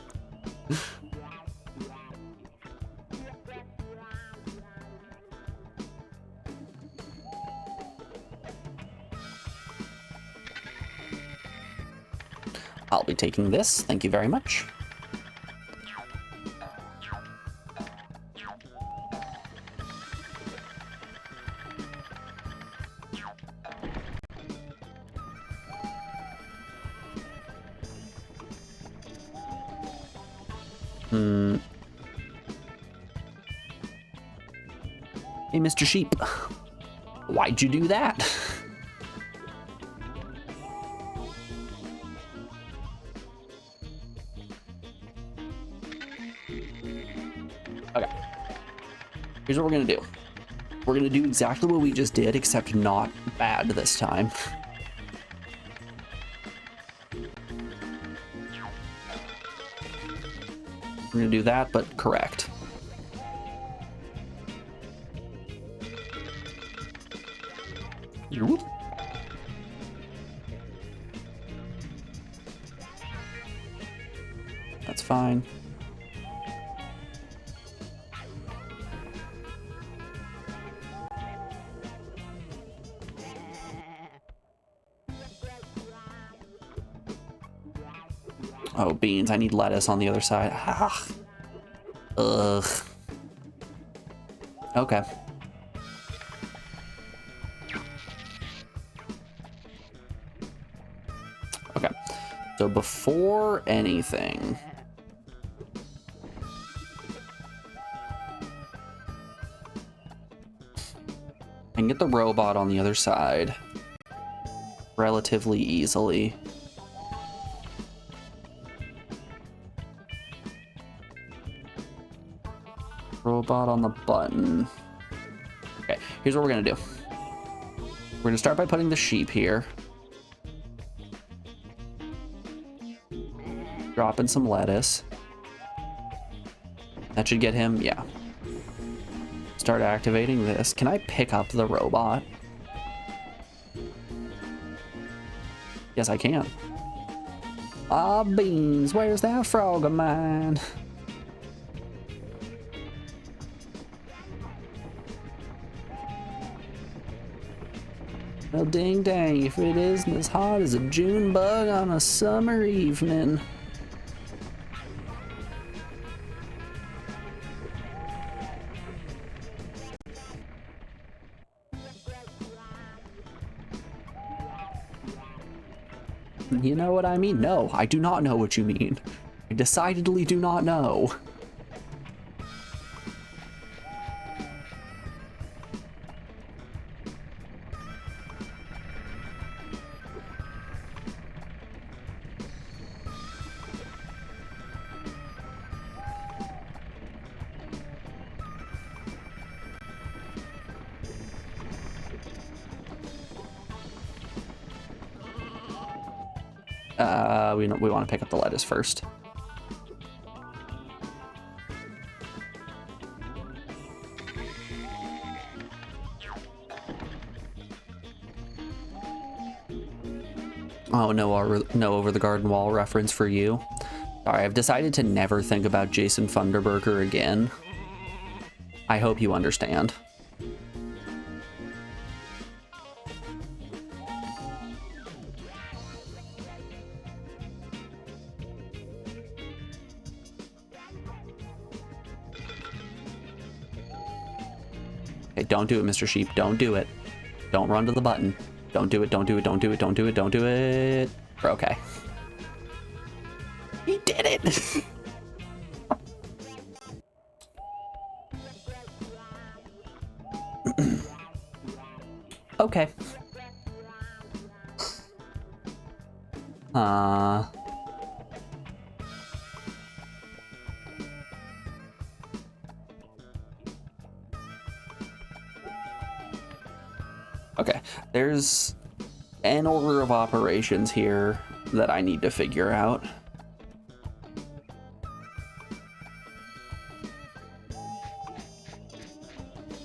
I'll be taking this, thank you very much. Hey, Mr. Sheep, why'd you do that? Okay, here's what we're gonna do. We're gonna do exactly what we just did, except not bad this time. We're gonna do that, but correct. Whoop. That's fine. Oh, beans. I need lettuce on the other side. Ah. Ugh. Okay. So before anything, I can get the robot on the other side relatively easily. Robot on the button. Okay, here's what we're gonna do. We're gonna start by putting the sheep here. Dropping some lettuce. That should get him, yeah. Start activating this. Can I pick up the robot? Yes, I can. Ah, beans, where's that frog of mine? Well, ding dang, if it isn't as hot as a June bug on a summer evening. You know what I mean? No, I do not know what you mean. I decidedly do not know. We want to pick up the lettuce first. Oh, no over the garden wall reference for you. Sorry, I've decided to never think about Jason Funderburker again. I hope you understand. Okay, don't do it, Mr. Sheep. Don't do it. Don't run to the button. Don't do it, don't do it, don't do it, don't do it, don't do it. Okay. He did it! Okay. Okay, there's an order of operations here that I need to figure out.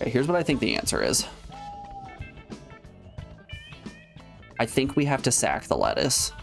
Okay, here's what I think the answer is. I think we have to sack the lettuce.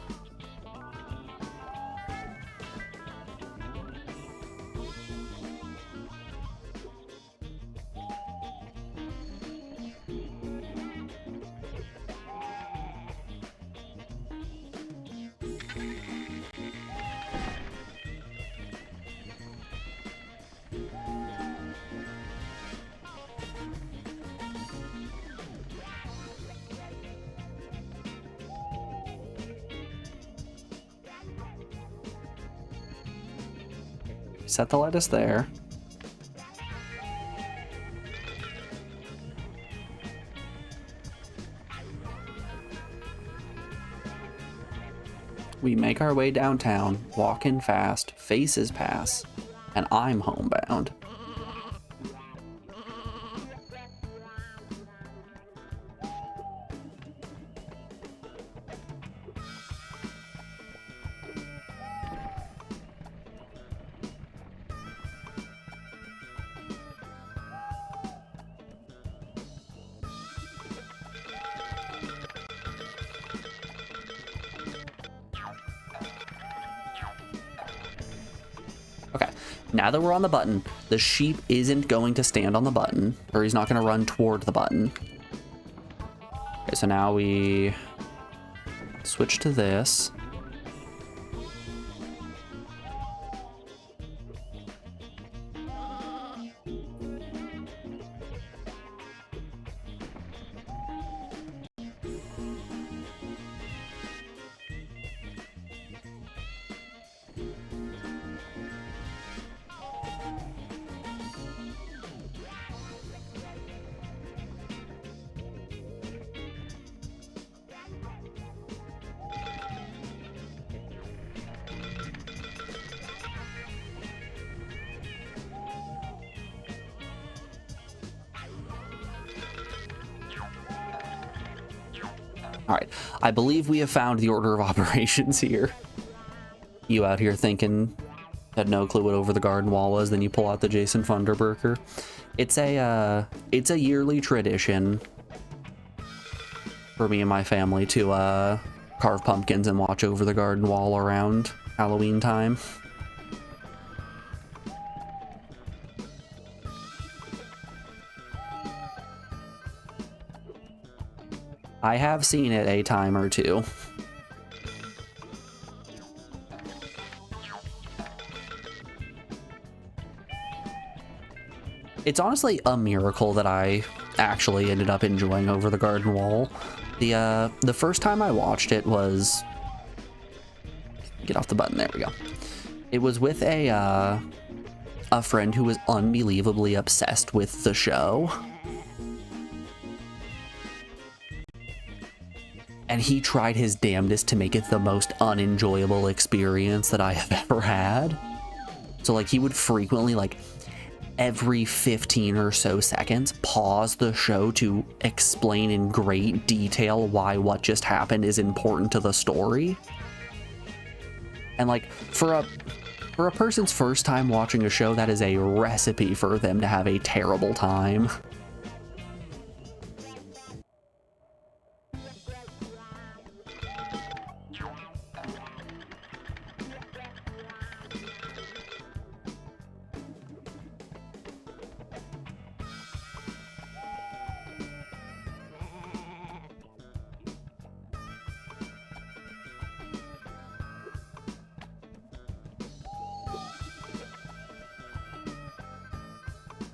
Set the lettuce there. We make our way downtown, walking fast, faces pass, and I'm homebound. Okay, now that we're on the button, the sheep isn't going to stand on the button, or he's not going to run toward the button. Okay, so now we switch to this. All right, I believe we have found the order of operations here. You out here thinking, had no clue what Over the Garden Wall was, then you pull out the Jason Funderburker. It's a yearly tradition for me and my family to carve pumpkins and watch Over the Garden Wall around Halloween time. I have seen it a time or two. It's honestly a miracle that I actually ended up enjoying Over the Garden Wall. The first time I watched it was... Get off the button, there we go. It was with a friend who was unbelievably obsessed with the show. And he tried his damnedest to make it the most unenjoyable experience that I have ever had. So like he would frequently, like every 15 or so seconds, pause the show to explain in great detail why what just happened is important to the story. And like for a person's first time watching a show, that is a recipe for them to have a terrible time.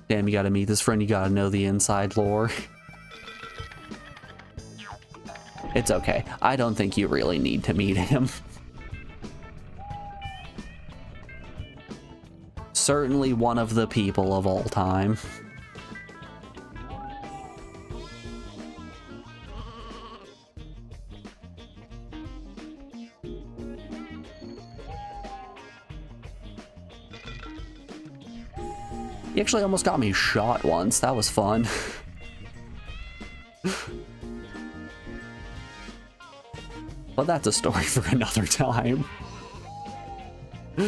Damn, you gotta meet this friend, you gotta know the inside lore. It's okay. I don't think you really need to meet him. Certainly one of the people of all time. He actually almost got me shot once. That was fun. But that's a story for another time. There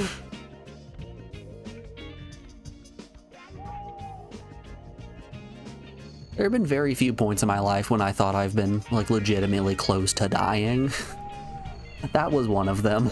have been very few points in my life when I thought I've been, like, legitimately close to dying. That was one of them.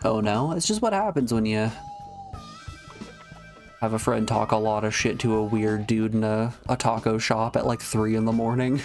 Oh no, it's just what happens when you have a friend talk a lot of shit to a weird dude in a taco shop at like 3 in the morning.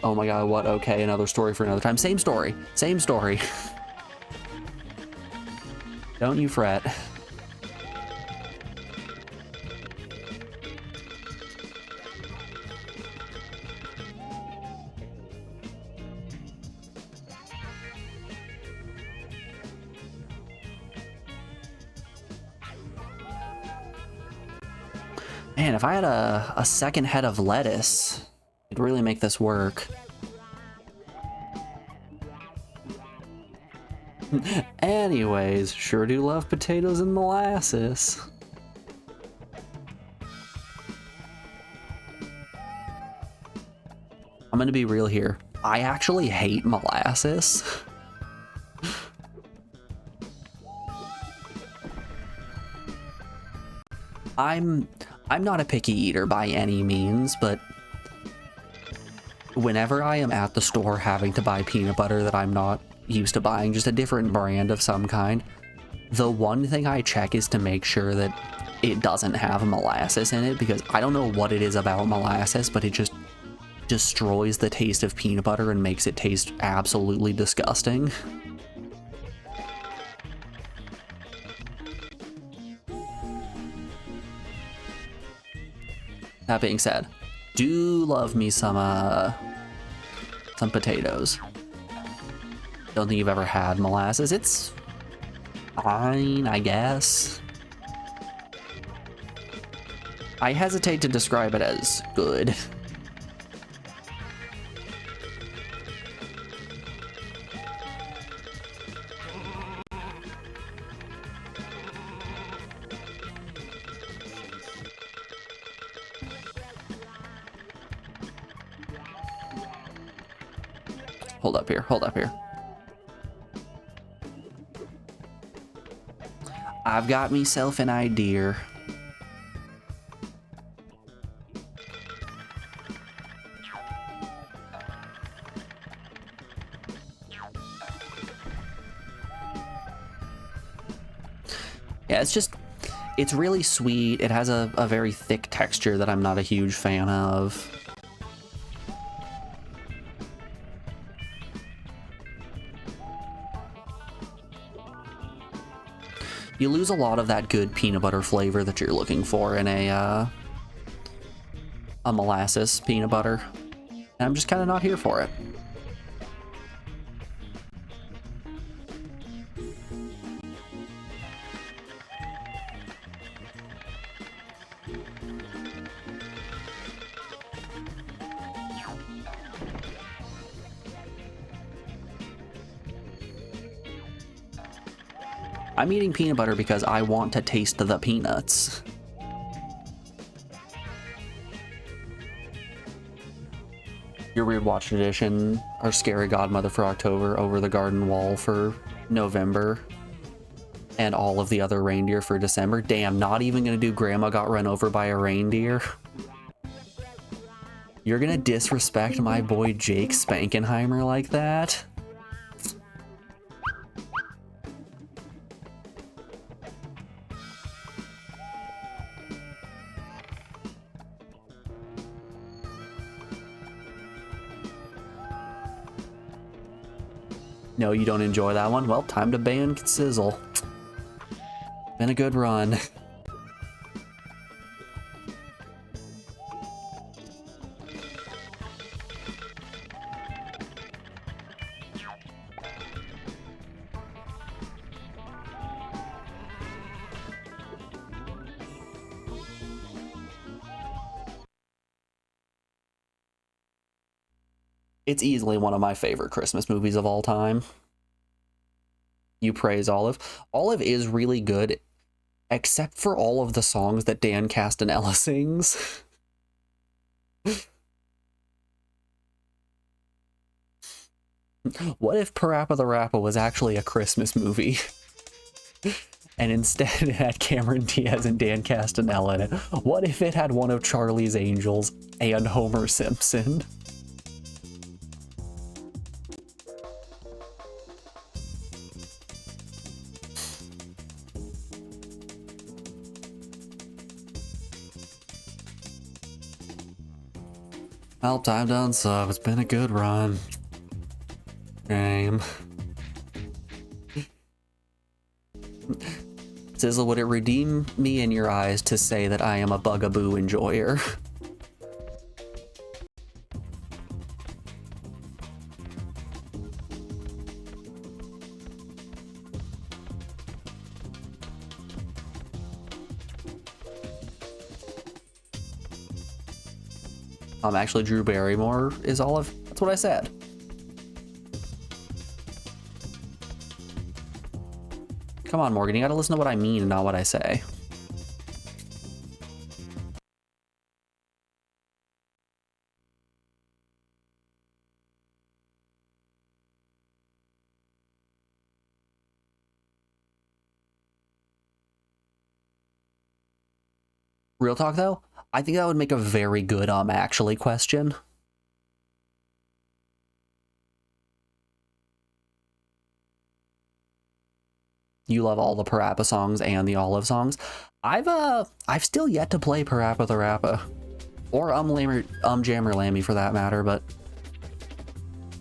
Oh my god, what? Okay, another story for another time. Same story. Same story. Don't you fret. Man, if I had a second head of lettuce, it'd really make this work. Anyways, sure do love potatoes and molasses. I'm gonna be real here. I actually hate molasses. I'm not a picky eater by any means, but whenever I am at the store having to buy peanut butter that I'm not used to buying, just a different brand of some kind, The one thing I check is to make sure that it doesn't have molasses in it, because I don't know what it is about molasses, but it just destroys the taste of peanut butter and makes it taste absolutely disgusting. That being said, do love me some potatoes. Don't think you've ever had molasses. It's fine, I guess. I hesitate to describe it as good. Hold up here, hold up here. I've got myself an idea. Yeah, it's really sweet. It has a very thick texture that I'm not a huge fan of. You lose a lot of that good peanut butter flavor that you're looking for in a molasses peanut butter. And I'm just kind of not here for it. I'm eating peanut butter because I want to taste the peanuts. Your Weird Watch tradition, our scary godmother for October, over the garden wall for November, and all of the other reindeer for December. Damn, not even gonna do Grandma Got Run Over by a Reindeer. You're gonna disrespect my boy Jake Spankenheimer like that? No, you don't enjoy that one? Well, time to ban Sizzle. Been a good run. It's easily one of my favorite Christmas movies of all time. You praise Olive. Olive is really good, except for all of the songs that Dan Castanella sings. What if Parappa the Rapper was actually a Christmas movie? And instead it had Cameron Diaz and Dan Castanella in it? What if it had one of Charlie's Angels and Homer Simpson? Well, time done sub. It's been a good run. Game. Sizzle, would it redeem me in your eyes to say that I am a bugaboo enjoyer? Actually, Drew Barrymore is Olive. That's what I said. Come on, Morgan, you gotta listen to what I mean and not what I say. Real talk, though, I think that would make a very good actually question. You love all the Parappa songs and the Olive songs. I've still yet to play Parappa the Rappa. Or Jammer Lammy for that matter, but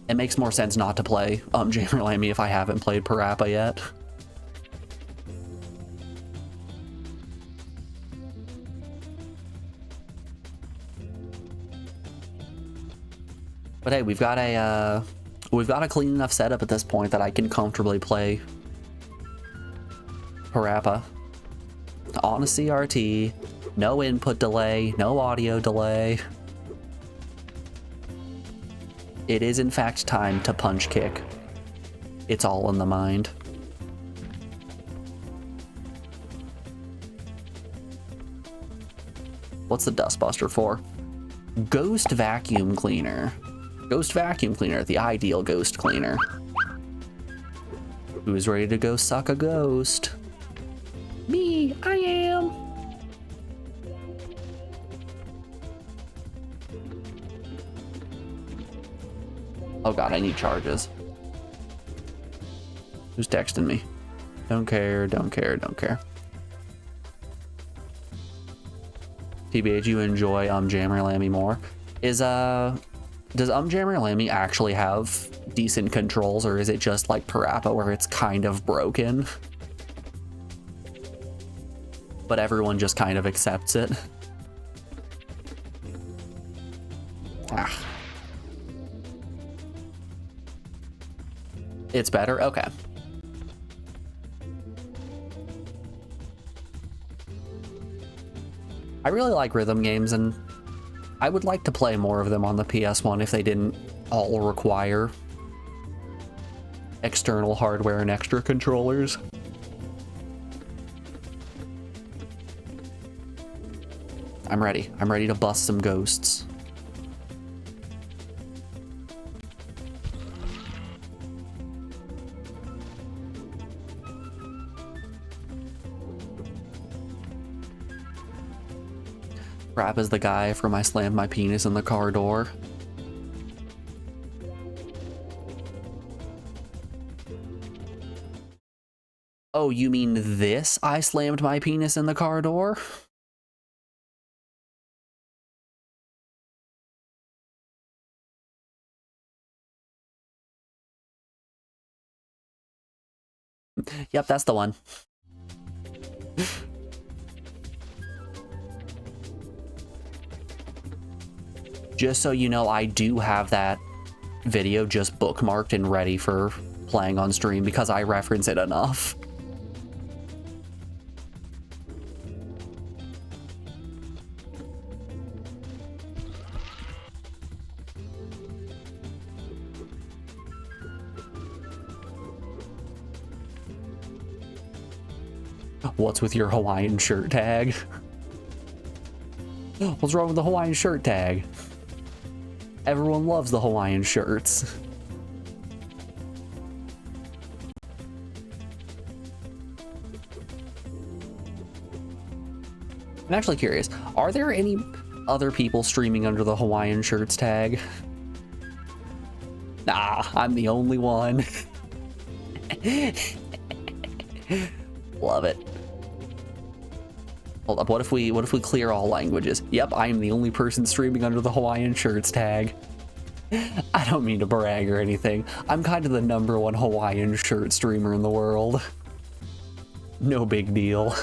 it makes more sense not to play Jammer Lammy if I haven't played Parappa yet. But hey, we've got a clean enough setup at this point that I can comfortably play Parappa on a CRT, no input delay, no audio delay. It is in fact time to punch kick. It's all in the mind. What's the dustbuster for? Ghost vacuum cleaner. Ghost vacuum cleaner, the ideal ghost cleaner. Who's ready to go suck a ghost? Me, I am. Oh god, I need charges. Who's texting me? Don't care, don't care, don't care. TBH, you enjoy Jammer Lammy more. Does Jammer Lammy actually have decent controls, or is it just like Parappa where it's kind of broken? But everyone just kind of accepts it. Ah. It's better? Okay. I really like rhythm games, and I would like to play more of them on the PS1 if they didn't all require external hardware and extra controllers. I'm ready. I'm ready to bust some ghosts. Crap is the guy from I slammed my penis in the car door. Oh, you mean this? I slammed my penis in the car door? Yep, that's the one. Just so you know, I do have that video just bookmarked and ready for playing on stream because I reference it enough. What's with your Hawaiian shirt tag? What's wrong with the Hawaiian shirt tag? Everyone loves the Hawaiian shirts. I'm actually curious, are there any other people streaming under the Hawaiian shirts tag? Nah, I'm the only one. Love it. Hold up, what if we clear all languages? Yep, I am the only person streaming under the Hawaiian shirts tag. I don't mean to brag or anything. I'm kind of the #1 Hawaiian shirt streamer in the world. No big deal.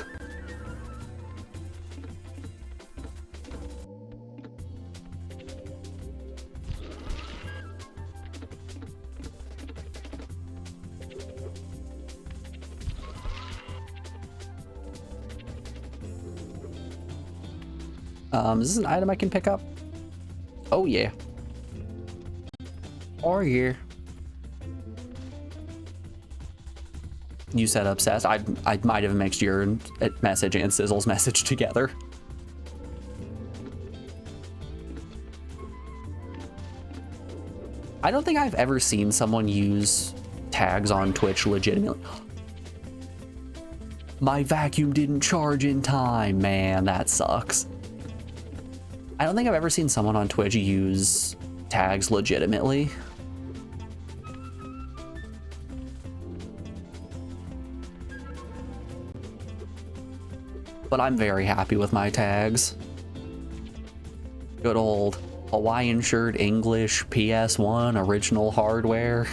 Is this an item I can pick up? Oh yeah. Oh yeah. You said obsessed. I might have mixed your message and Sizzle's message together. I don't think I've ever seen someone use tags on Twitch legitimately. My vacuum didn't charge in time, man, that sucks. I don't think I've ever seen someone on Twitch use tags legitimately. but I'm very happy with my tags. Good old Hawaiian shirt, English, PS1, original hardware.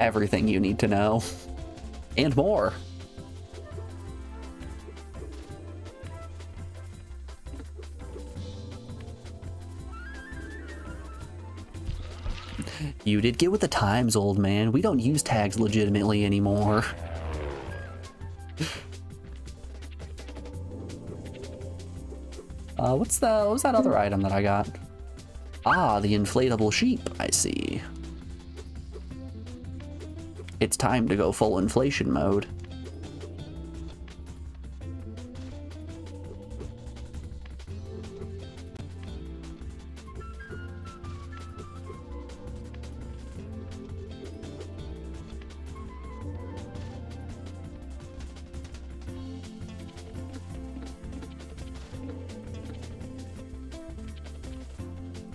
Everything you need to know. And more. You did get with the times, old man. We don't use tags legitimately anymore. What's that other item that I got? Ah, the inflatable sheep, I see. It's time to go full inflation mode.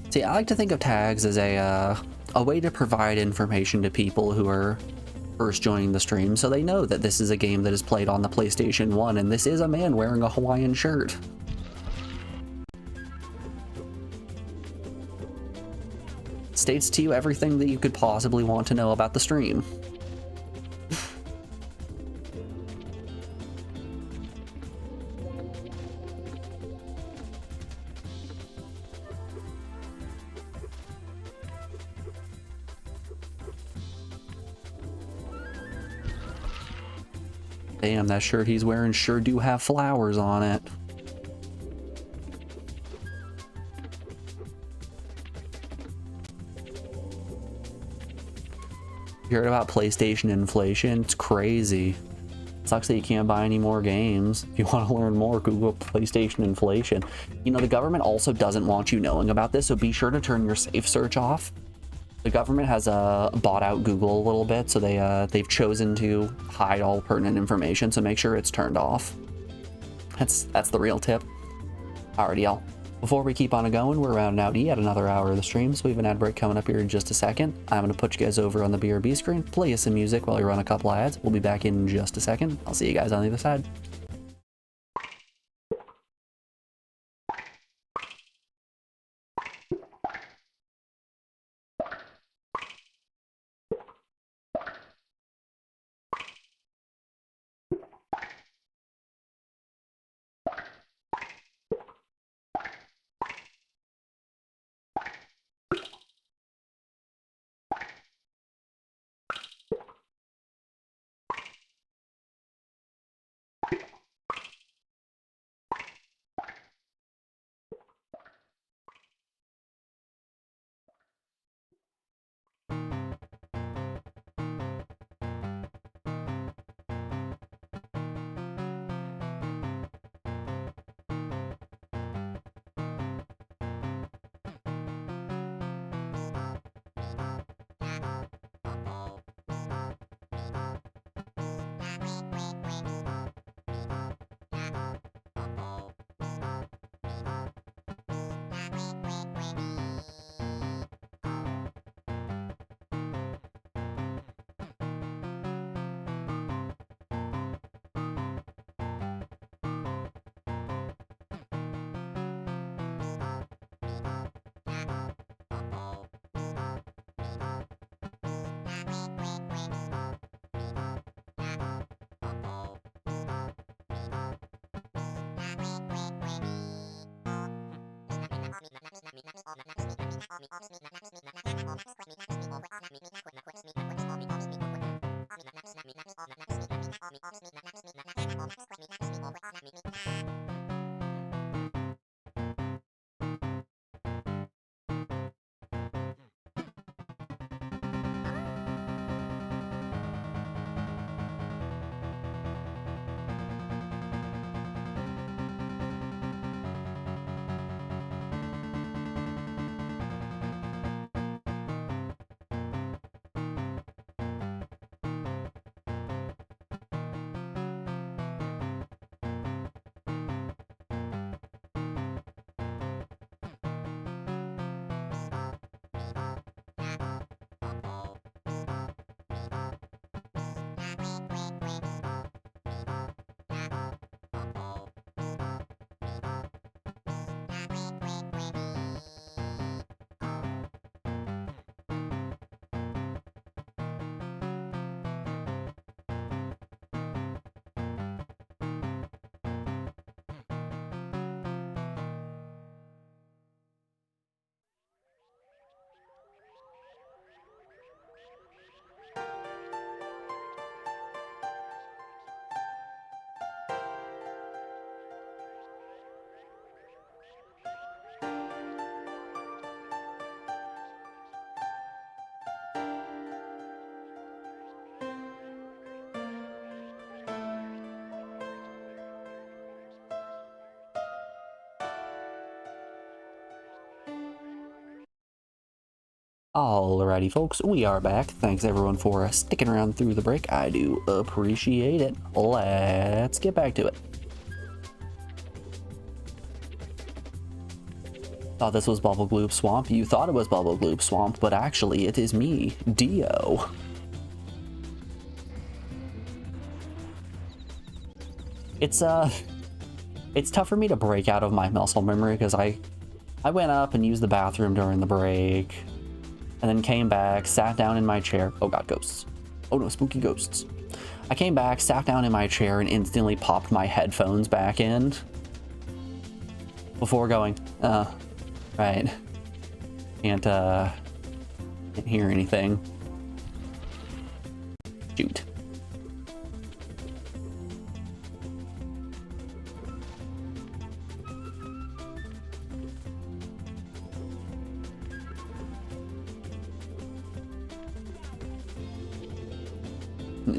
See, I like to think of tags as a way to provide information to people who are first joining the stream, so they know that this is a game that is played on the PlayStation 1, and this is a man wearing a Hawaiian shirt. States to you everything that you could possibly want to know about the stream. Damn, that shirt he's wearing sure do have flowers on it. You heard about PlayStation inflation? It's crazy. Sucks that you can't buy any more games. If you want to learn more, Google PlayStation inflation. You know, the government also doesn't want you knowing about this, so be sure to turn your safe search off. The government has bought out Google a little bit, so they've chosen to hide all pertinent information, so make sure it's turned off. That's the real tip. Alrighty, y'all. Before we keep on going, we're rounding out yet another hour of the stream, so we have an ad break coming up here in just a second. I'm going to put you guys over on the BRB screen, play you some music while we run a couple ads. We'll be back in just a second. I'll see you guys on the other side. Alrighty, folks, we are back. Thanks everyone for sticking around through the break. I do appreciate it. Let's get back to it. Thought this was Bubble Gloop Swamp. You thought it was Bubble Gloop Swamp, but actually it is me, Dio. It's tough for me to break out of my muscle memory because I went up and used the bathroom during the break. And then came back, sat down in my chair. Oh god, ghosts. Oh no, spooky ghosts. I came back, sat down in my chair, and instantly popped my headphones back in. Before going, right. Can't hear anything. Shoot.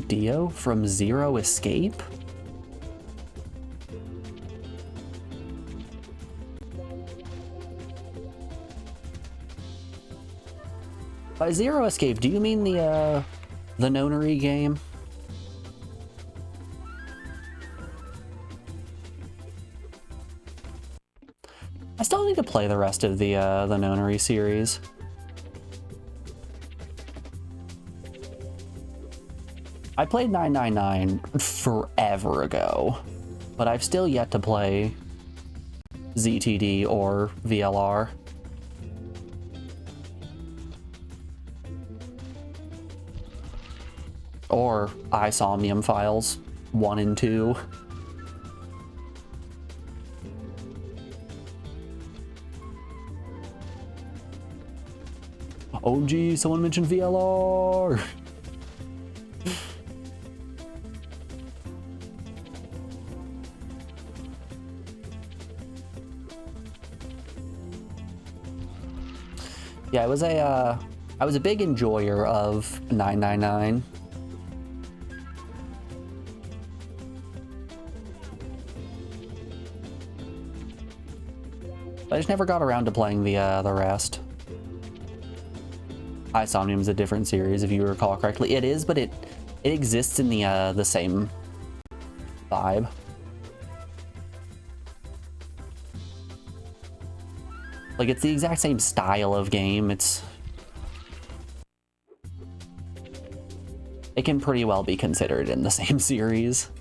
Dio from Zero Escape? By Zero Escape, do you mean the Nonary game? I still need to play the rest of the Nonary series. I played 999 forever ago, but I've still yet to play ZTD or VLR. Or Isomnium Files 1 and 2. Oh gee, someone mentioned VLR! Yeah, I was a big enjoyer of 999. But I just never got around to playing the rest. Isomnium is a different series, if you recall correctly. It is, but it exists in the same vibe. Like, it's the exact same style of game. It can pretty well be considered in the same series.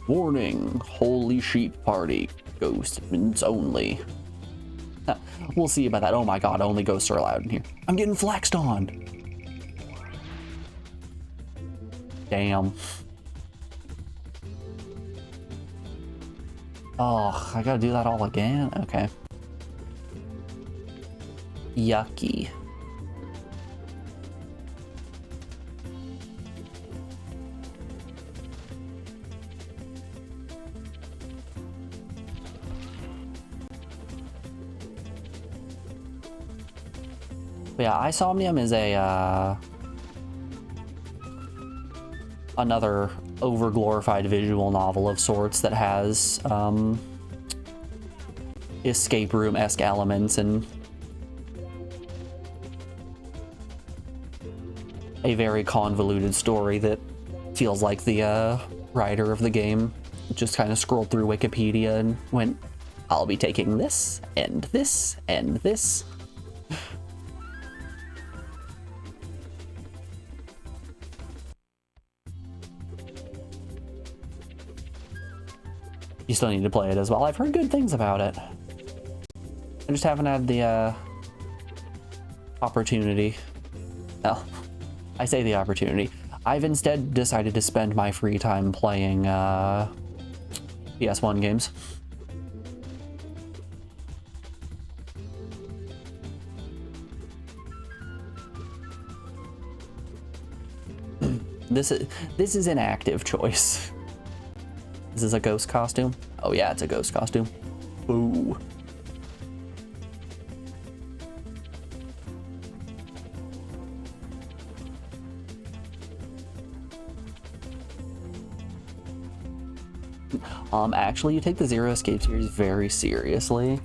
Warning, holy sheep party, ghosts only. We'll see about that. Oh my god, only ghosts are allowed in here. I'm getting flexed on. Damn. Oh, I gotta do that all again? Okay. Yucky. But yeah, Isomnium is another overglorified visual novel of sorts that has escape room-esque elements and a very convoluted story that feels like the writer of the game just kind of scrolled through Wikipedia and went, I'll be taking this, and this, and this. You still need to play it as well. I've heard good things about it. I just haven't had the opportunity. Well, I say the opportunity. I've instead decided to spend my free time playing ps1 games. This is an active choice. Is this a ghost costume? Oh yeah, it's a ghost costume. Ooh. Actually, you take the Zero Escape series very seriously.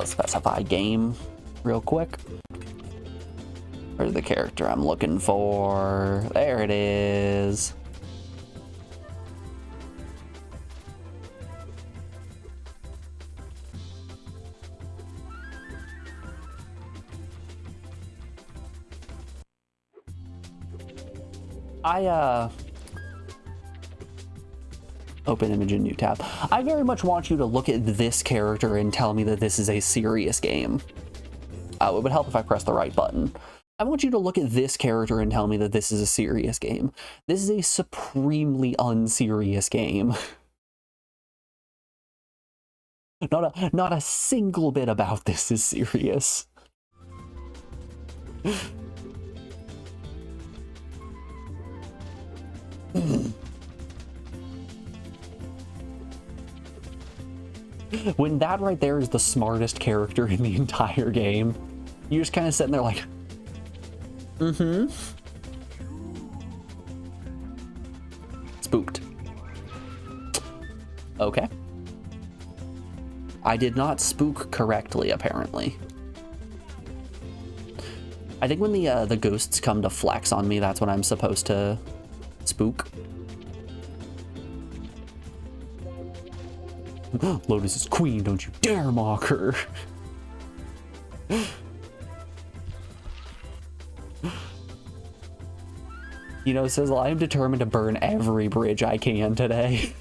specify game real quick. Where's the character I'm looking for? There it is. Open image in new tab. I very much want you to look at this character and tell me that this is a serious game. It would help if I press the right button. I want you to look at this character and tell me that this is a serious game. This is a supremely unserious game. Not a single bit about this is serious. When that right there is the smartest character in the entire game, you're just kind of sitting there like, spooked. Okay. I did not spook correctly, apparently. I think when the ghosts come to flex on me, that's when I'm supposed to spook. Lotus is queen, don't you dare mock her. You know, Sizzle, I am determined to burn every bridge I can today.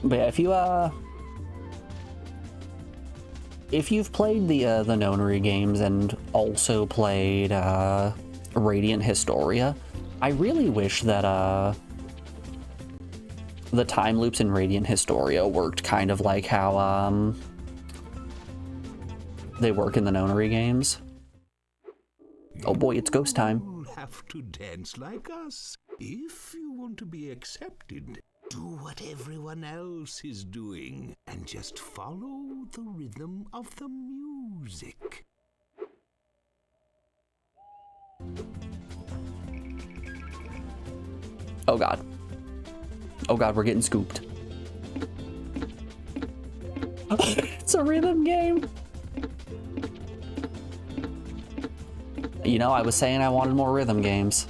But yeah, if you've played the Nonary games and also played Radiant Historia, I really wish that the time loops in Radiant Historia worked kind of like how they work in the Nonary games. Oh boy, it's ghost time. You'll have to dance like us if you want to be accepted. Do what everyone else is doing and just follow the rhythm of the music. Oh god. Oh god, we're getting scooped. It's a rhythm game. You know, I was saying I wanted more rhythm games.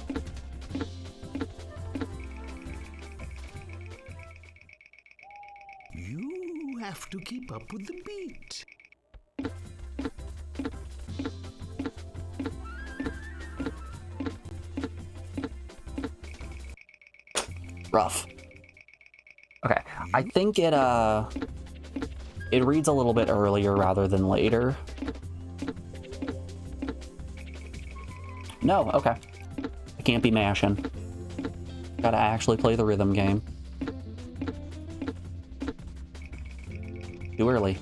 You have to keep up with the beat. Rough. Okay, I think it reads a little bit earlier rather than later. No, okay. I can't be mashing. Gotta actually play the rhythm game. Too early.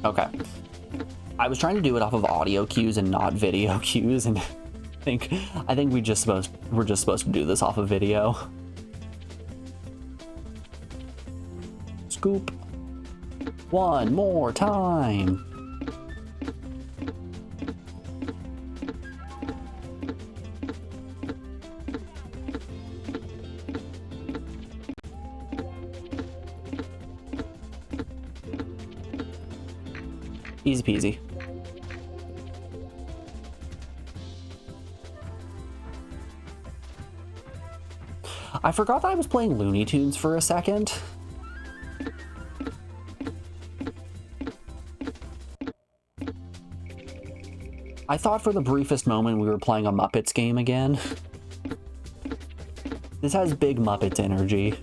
Okay. I was trying to do it off of audio cues and not video cues, and I think we're just supposed to do this off of video. Scoop. One more time. Easy peasy. I forgot that I was playing Looney Tunes for a second. I thought for the briefest moment we were playing a Muppets game again. This has big Muppets energy.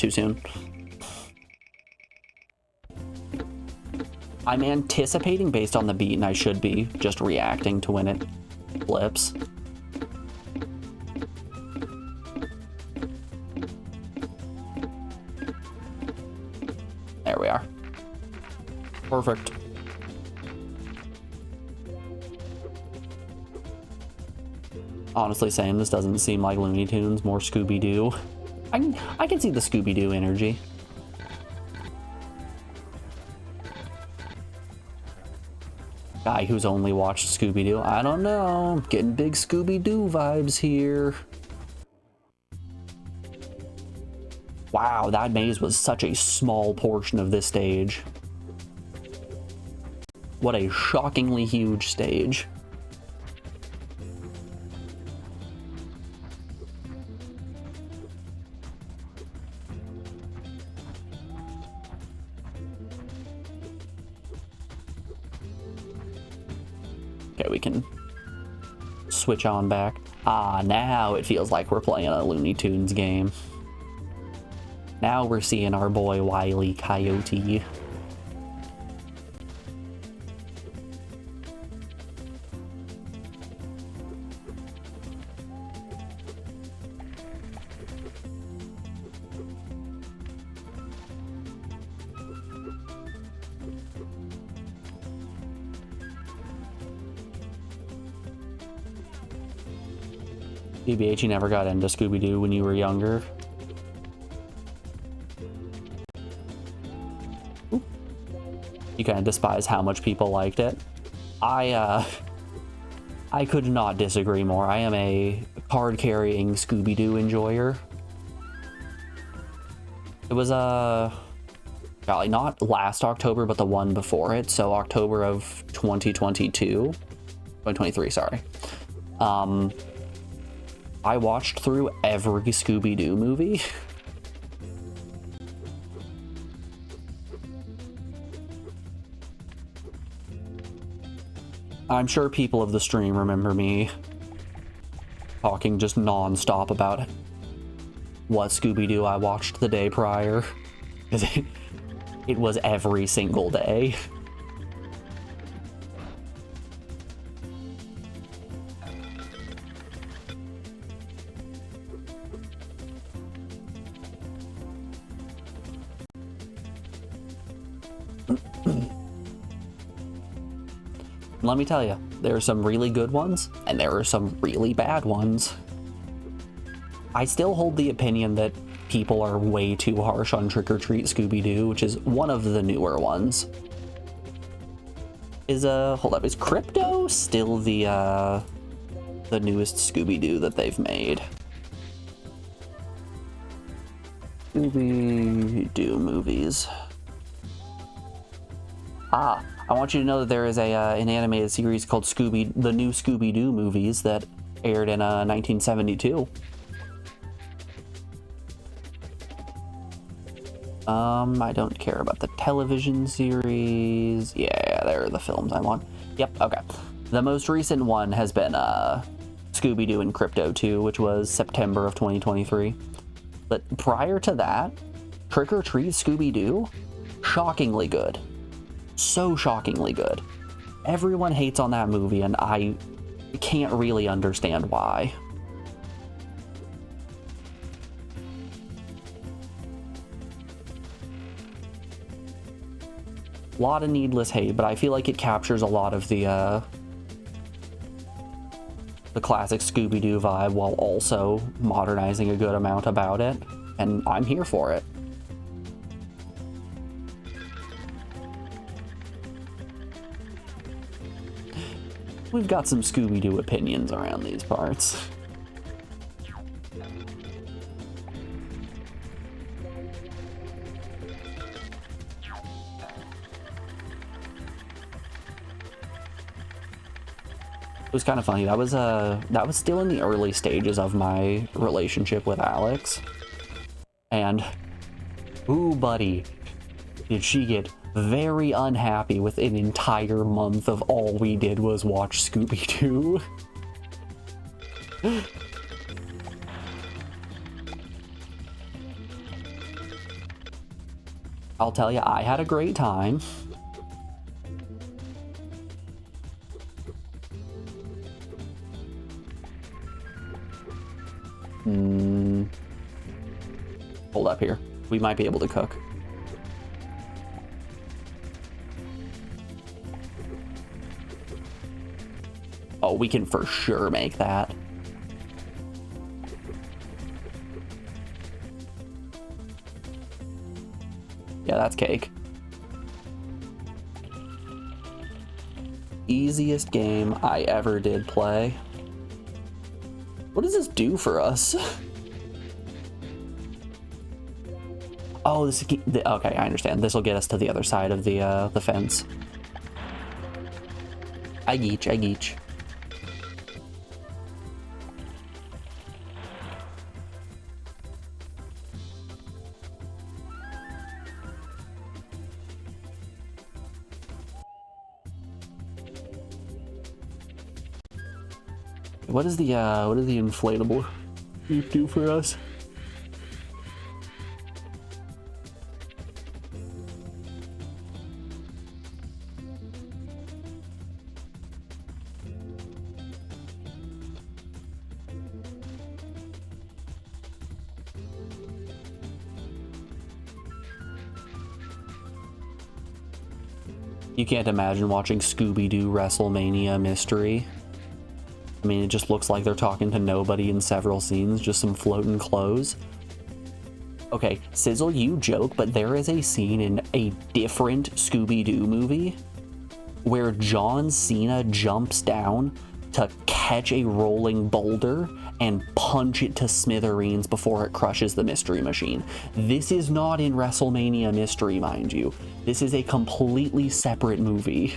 too soon. I'm anticipating based on the beat, and I should be just reacting to when it flips. There we are. Perfect. Honestly, same. This doesn't seem like Looney Tunes, more Scooby-Doo. I can see the Scooby-Doo energy. Guy who's only watched Scooby-Doo. I don't know. I'm getting big Scooby-Doo vibes here. Wow, that maze was such a small portion of this stage. What a shockingly huge stage. Okay, we can switch on back. Ah, now it feels like we're playing a Looney Tunes game. Now we're seeing our boy Wile E. Coyote. BBH, you never got into Scooby-Doo when you were younger? Ooh. You kind of despise how much people liked it. I could not disagree more. I am a card-carrying Scooby-Doo enjoyer. It was, golly, not last October, but the one before it, so October of 2023, sorry. I watched through every Scooby-Doo movie. I'm sure people of the stream remember me talking just non-stop about what Scooby-Doo I watched the day prior. It was every single day. Let me tell you, there are some really good ones, and there are some really bad ones. I still hold the opinion that people are way too harsh on Trick or Treat Scooby-Doo, which is one of the newer ones. Hold up, is Crypto still the newest Scooby-Doo that they've made? Scooby-Doo movies. Ah, I want you to know that there is an animated series called the new Scooby-Doo movies that aired in 1972. I don't care about the television series. Yeah, there are the films I want. Yep, okay. The most recent one has been Scooby-Doo and Crypto 2, which was September of 2023. But prior to that, Trick or Treat Scooby-Doo, shockingly good. So shockingly good. Everyone hates on that movie, and I can't really understand why. A lot of needless hate, but I feel like it captures a lot of the classic Scooby-Doo vibe while also modernizing a good amount about it, and I'm here for it. We've got some Scooby-Doo opinions around these parts. It was kind of funny. That was still in the early stages of my relationship with Alex. And, ooh, buddy, did she get very unhappy with an entire month of all we did was watch Scooby-Doo. I'll tell you, I had a great time. Hold up here. We might be able to cook. Oh, we can for sure make that. Yeah, that's cake. Easiest game I ever did play. What does this do for us? Oh, this is, okay, I understand. This will get us to the other side of the fence. I geech. What does the inflatable do for us? You can't imagine watching Scooby-Doo WrestleMania Mystery. I mean, it just looks like they're talking to nobody in several scenes, just some floating clothes. Okay, Sizzle, you joke, but there is a scene in a different Scooby-Doo movie where John Cena jumps down to catch a rolling boulder and punch it to smithereens before it crushes the Mystery Machine. This is not in WrestleMania Mystery, mind you. This is a completely separate movie.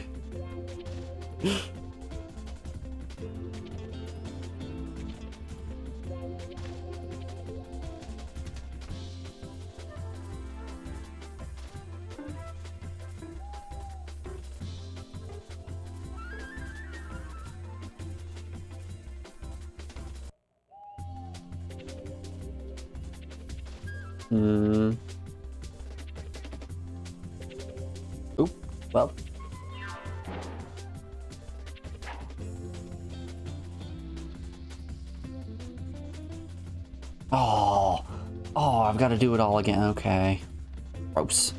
Oop, well. Oh, I've got to do it all again. Okay. Gross.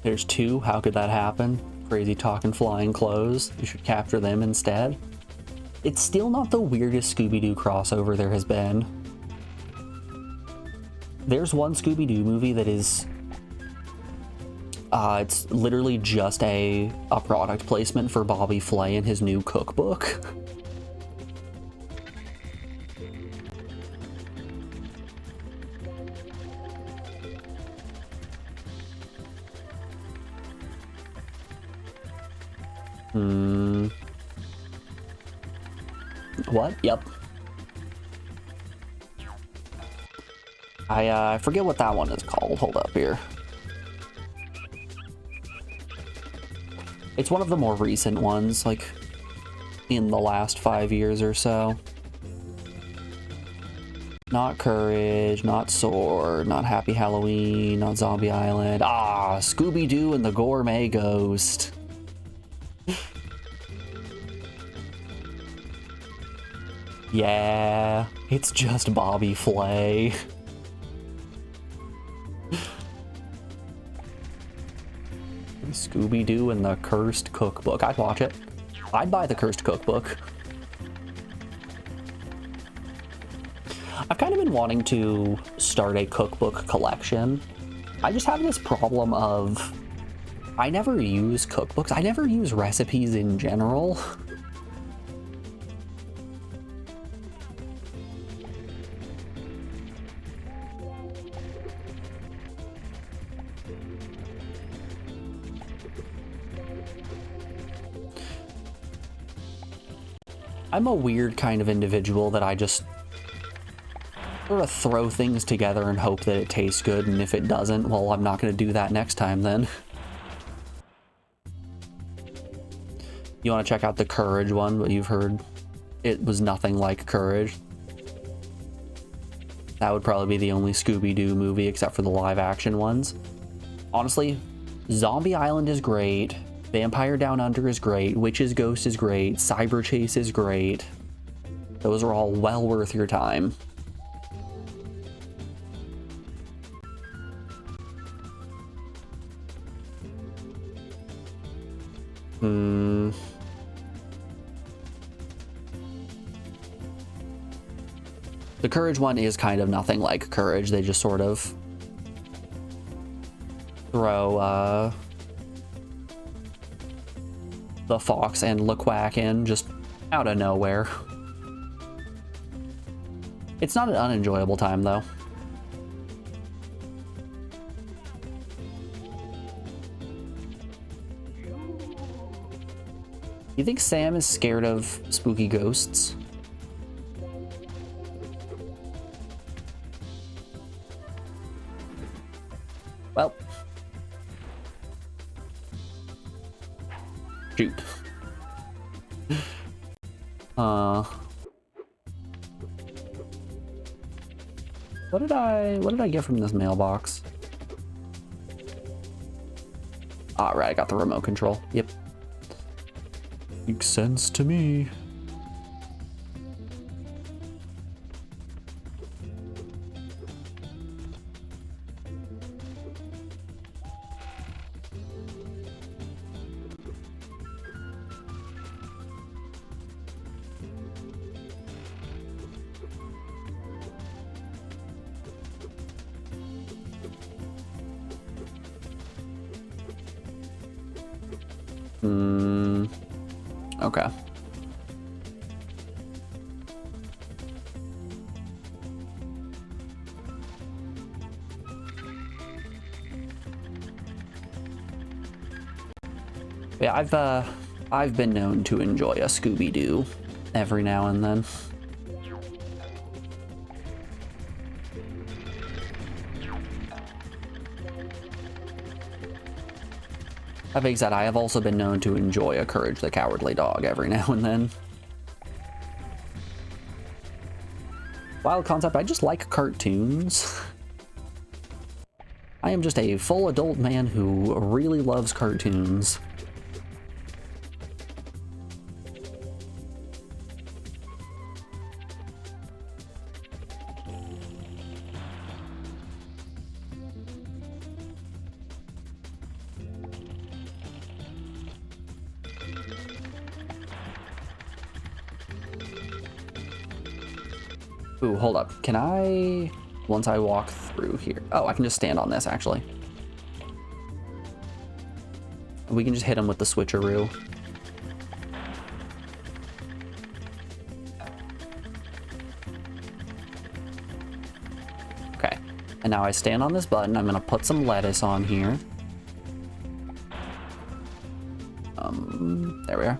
There's two. How could that happen? Crazy talking flying clothes. You should capture them instead. It's still not the weirdest Scooby-Doo crossover there has been. There's one Scooby-Doo movie that is... it's literally just a product placement for Bobby Flay and his new cookbook. What? Yep. I forget what that one is called. Hold up here. It's one of the more recent ones, like in the last 5 years or so. Not Courage, not Sword, not Happy Halloween, not Zombie Island. Ah, Scooby-Doo and the Gourmet Ghost. Yeah, it's just Bobby Flay. Scooby-Doo and the Cursed Cookbook. I'd watch it. I'd buy the Cursed Cookbook. I've kind of been wanting to start a cookbook collection. I just have this problem of I never use cookbooks. I never use recipes in general. I'm a weird kind of individual that I just sort of throw things together and hope that it tastes good, and if it doesn't, well, I'm not going to do that next time then. You want to check out the Courage one, but you've heard it was nothing like Courage. That would probably be the only Scooby-Doo movie except for the live-action ones. Honestly, Zombie Island is great, Vampire Down Under is great, Witch's Ghost is great, Cyber Chase is great. Those are all well worth your time. The Courage one is kind of nothing like Courage. They just sort of throw the Fox and LeQuack in just out of nowhere. It's not an unenjoyable time, though. You think Sam is scared of spooky ghosts? Well. Shoot. What did I get from this mailbox? Ah, right, I got the remote control. Yep. Makes sense to me. Okay. Yeah, I've been known to enjoy a Scooby-Doo every now and then. That being said, I have also been known to enjoy a Courage the Cowardly Dog every now and then. Wild concept, I just like cartoons. I am just a full adult man who really loves cartoons. Ooh, hold up. Can I, once I walk through here? Oh, I can just stand on this, actually. We can just hit him with the switcheroo. Okay, and now I stand on this button. I'm gonna put some lettuce on here. There we are.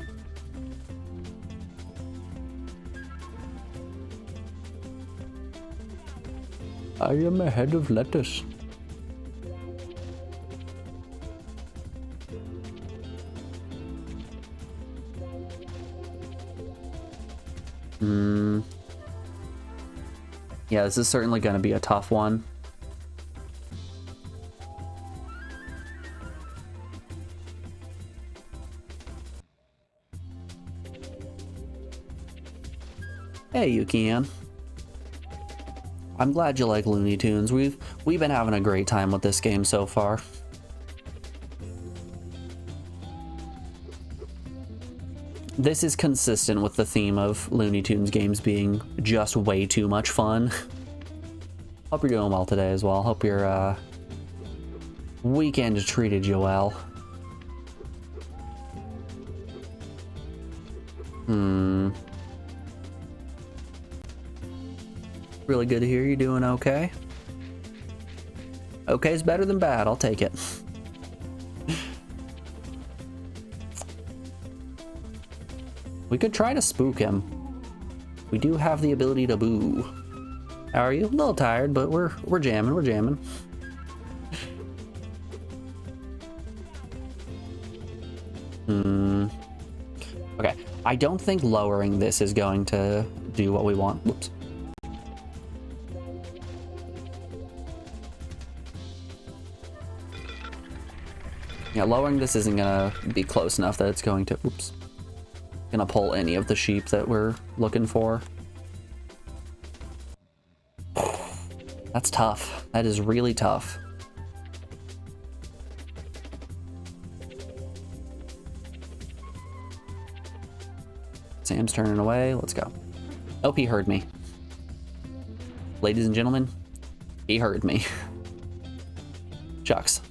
I am a head of lettuce. Yeah, this is certainly going to be a tough one. Hey, Yuki-an. I'm glad you like Looney Tunes. We've been having a great time with this game so far. This is consistent with the theme of Looney Tunes games being just way too much fun. Hope you're doing well today as well. Hope your weekend treated you well. Really good to hear you doing okay. Okay's better than bad, I'll take it. We could try to spook him. We do have the ability to boo. How are you? A little tired, but we're jamming. We're jamming. Okay. I don't think lowering this is going to do what we want. Whoops. Yeah, lowering this isn't gonna be close enough that it's going to, oops, gonna pull any of the sheep that we're looking for. That's tough. That is really tough. Sam's turning away. Let's go. Oh, he heard me. Ladies and gentlemen, he heard me. Shucks.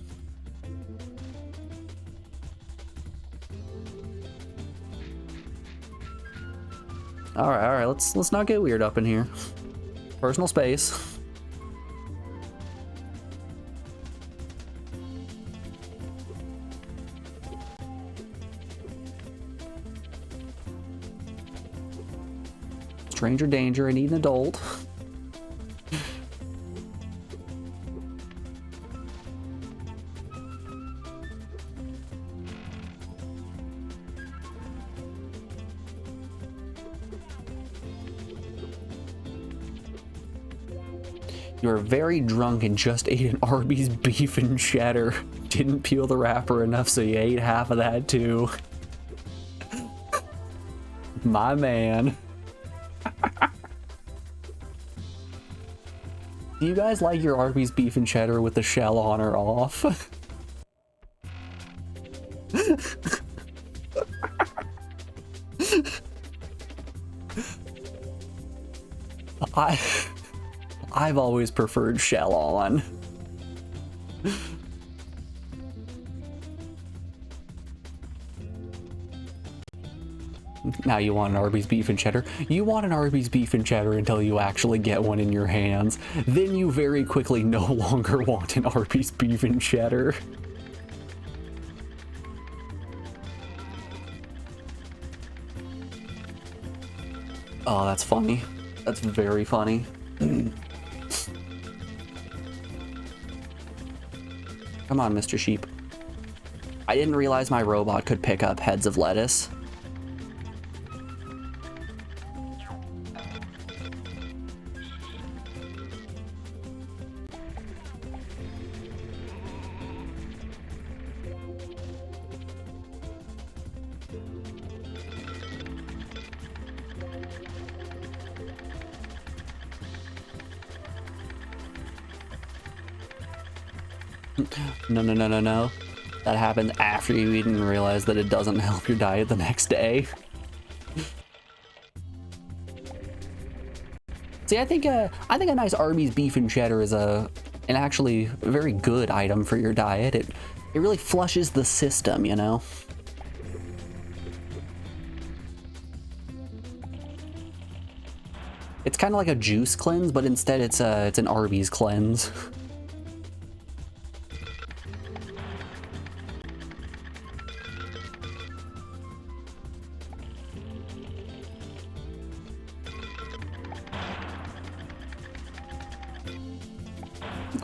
All right, let's not get weird up in here. Personal space. Stranger danger, I need an adult. You were very drunk and just ate an Arby's beef and cheddar. Didn't peel the wrapper enough, so you ate half of that too. My man. Do you guys like your Arby's beef and cheddar with the shell on or off? I've always preferred shell on. Now you want an Arby's beef and cheddar? You want an Arby's beef and cheddar until you actually get one in your hands. Then you very quickly no longer want an Arby's beef and cheddar. Oh, that's funny. That's very funny. Come on, Mr. Sheep. I didn't realize my robot could pick up heads of lettuce. No. That happened after you eat and realize that it doesn't help your diet the next day. See, I think a nice Arby's beef and cheddar is an actually very good item for your diet. It really flushes the system, you know? It's kind of like a juice cleanse, but instead it's an Arby's cleanse.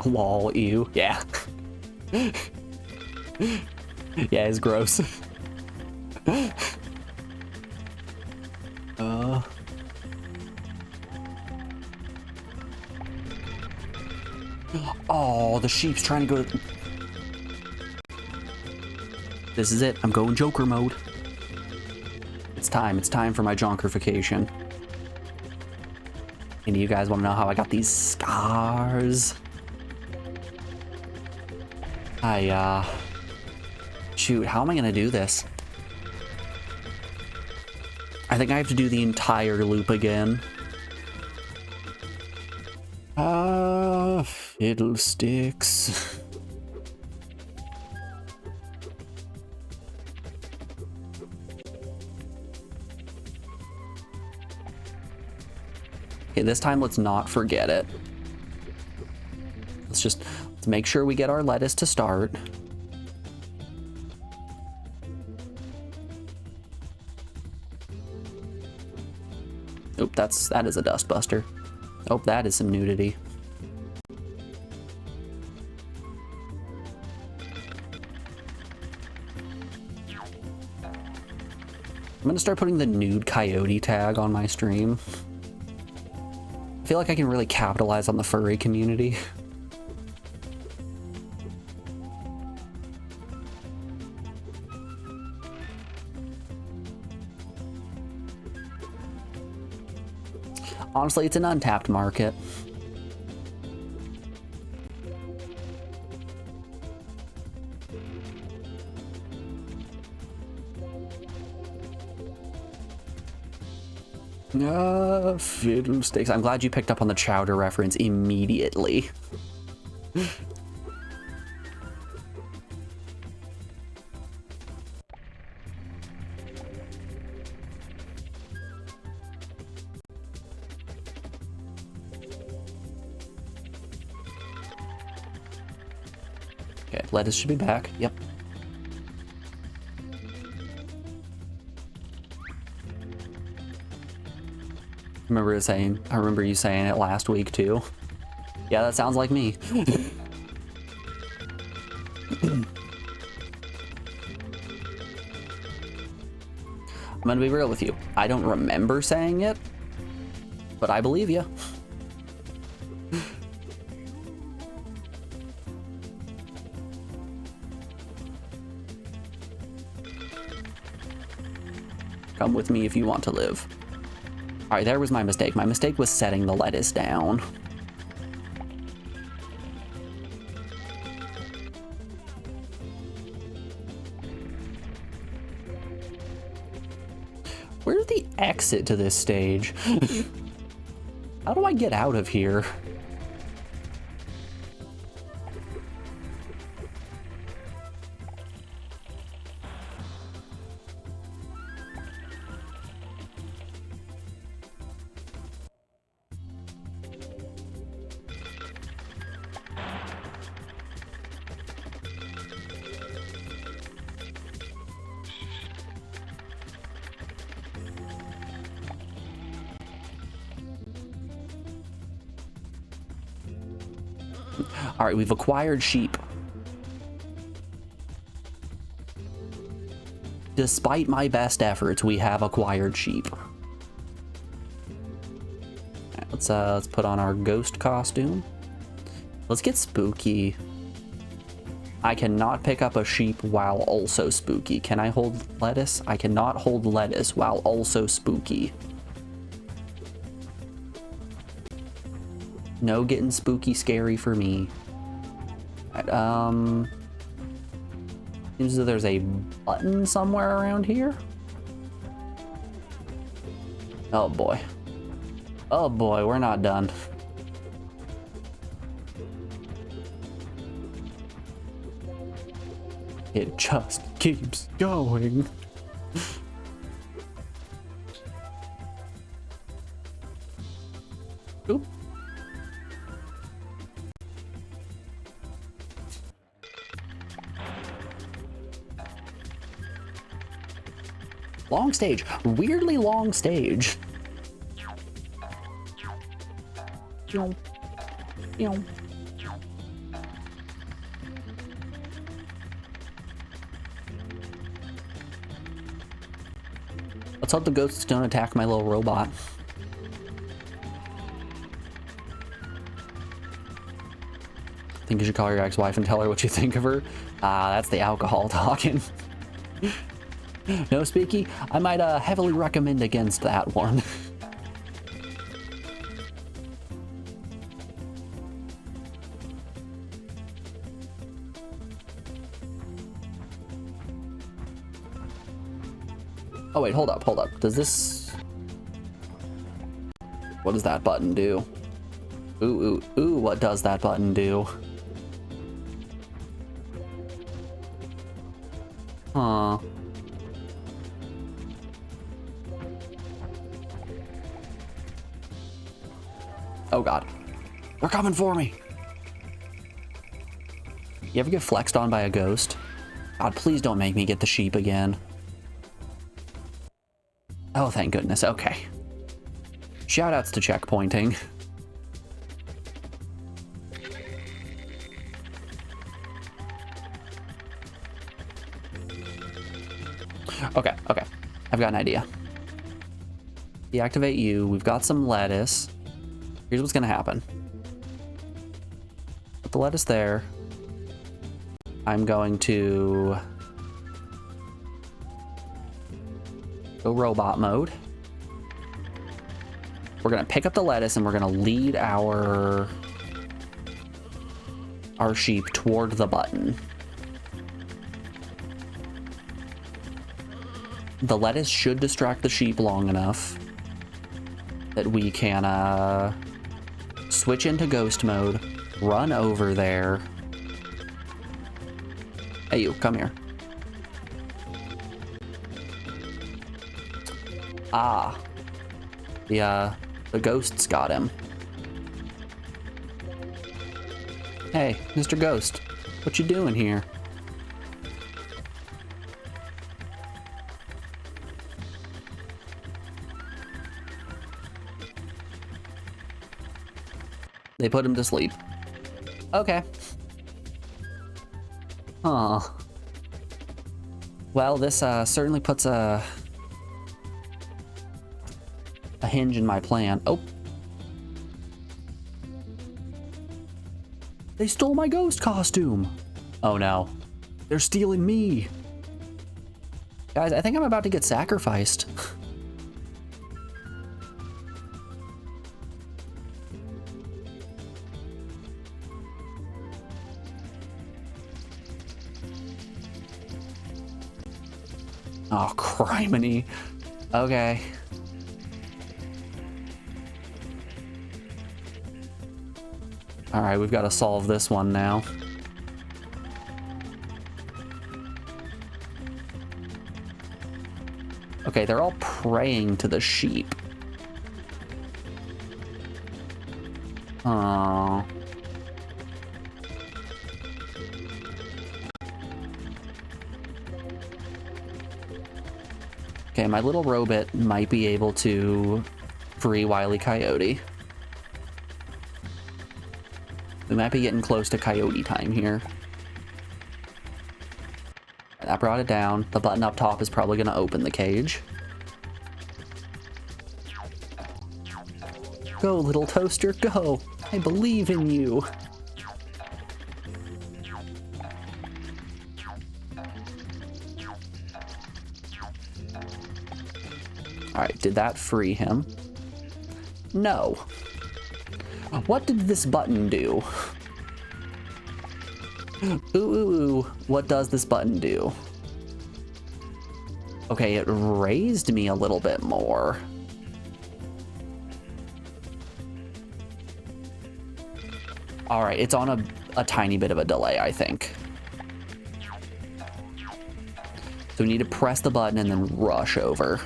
Lol, ew. Yeah. Yeah, it's gross. Oh, the sheep's trying to go to... This is it. I'm going Joker mode. It's time for my jonkerification. And you guys want to know how I got these scars? Shoot, how am I gonna do this? I think I have to do the entire loop again. Fiddlesticks. Okay, this time let's not forget it. Let's make sure we get our lettuce to start. Oop, that is a dust buster. Oh, that is some nudity. I'm gonna start putting the nude coyote tag on my stream. I feel like I can really capitalize on the furry community. Honestly, it's an untapped market. Fiddlesticks. I'm glad you picked up on the chowder reference immediately. Okay, lettuce should be back. Yep. I remember you saying it last week too. Yeah, that sounds like me. I'm gonna be real with you. I don't remember saying it, but I believe you. Come with me if you want to live. All right, there was my mistake. My mistake was setting the lettuce down. Where's the exit to this stage? How do I get out of here? All right, we've acquired sheep. Despite my best efforts, we have acquired sheep. Right, let's put on our ghost costume. Let's get spooky. I cannot pick up a sheep while also spooky. Can I hold lettuce? I cannot hold lettuce while also spooky. No getting spooky scary for me. Right, seems as though there's a button somewhere around here. Oh boy. Oh boy, we're not done. It just keeps going. Oop. Long stage. Weirdly long stage. Let's hope the ghosts don't attack my little robot. I think you should call your ex-wife and tell her what you think of her. That's the alcohol talking. No, Speaky, I might heavily recommend against that one. Oh wait, hold up. Does this... What does that button do? Ooh, what does that button do? Huh. Oh god. They're coming for me! You ever get flexed on by a ghost? God, please don't make me get the sheep again. Oh, thank goodness. Okay. Shoutouts to checkpointing. Okay, okay. I've got an idea. Deactivate you. We've got some lettuce. Here's what's gonna happen. Put the lettuce there. I'm going to go robot mode. We're gonna pick up the lettuce and we're gonna lead our sheep toward the button. The lettuce should distract the sheep long enough that we can switch into ghost mode, run over there. Hey, you, come here. Ah, the ghosts got him. Hey, Mr. Ghost, what you doing here? They put him to sleep. Okay. Huh. Well, this certainly puts a hinge in my plan. Oh. They stole my ghost costume. Oh no. They're stealing me. Guys, I think I'm about to get sacrificed. Oh, criminy. Okay. All right, we've got to solve this one now. Okay, they're all praying to the sheep. Oh. Okay, my little robot might be able to free Wile E. Coyote. We might be getting close to coyote time here. That brought it down. The button up top is probably going to open the cage. Go, little toaster, go! I believe in you! Alright, did that free him? No. What did this button do? Ooh, what does this button do? Okay, it raised me a little bit more. All right, it's on a tiny bit of a delay, I think. So we need to press the button and then rush over.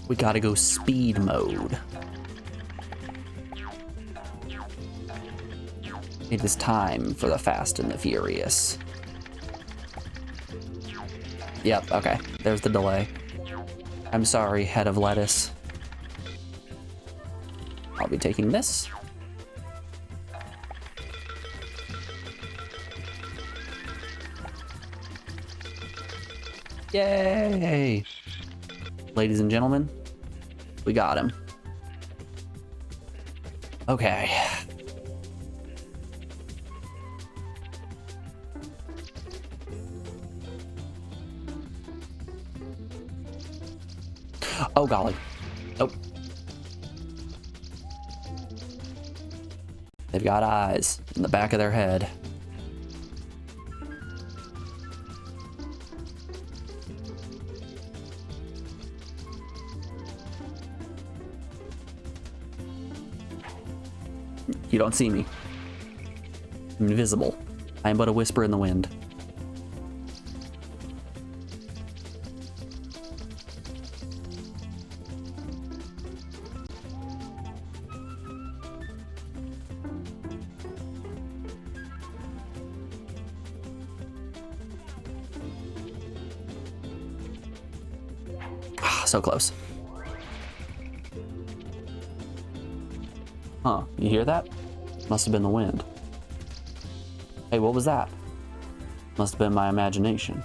We gotta go speed mode. It is time for the Fast and the Furious. Yep, okay. There's the delay. I'm sorry, head of lettuce. I'll be taking this. Yay! Ladies and gentlemen, we got him. Okay. Oh, golly. Oh. They've got eyes in the back of their head. You don't see me. I'm invisible. I am but a whisper in the wind. So close. Huh, you hear that? Must have been the wind. Hey, what was that? Must have been my imagination.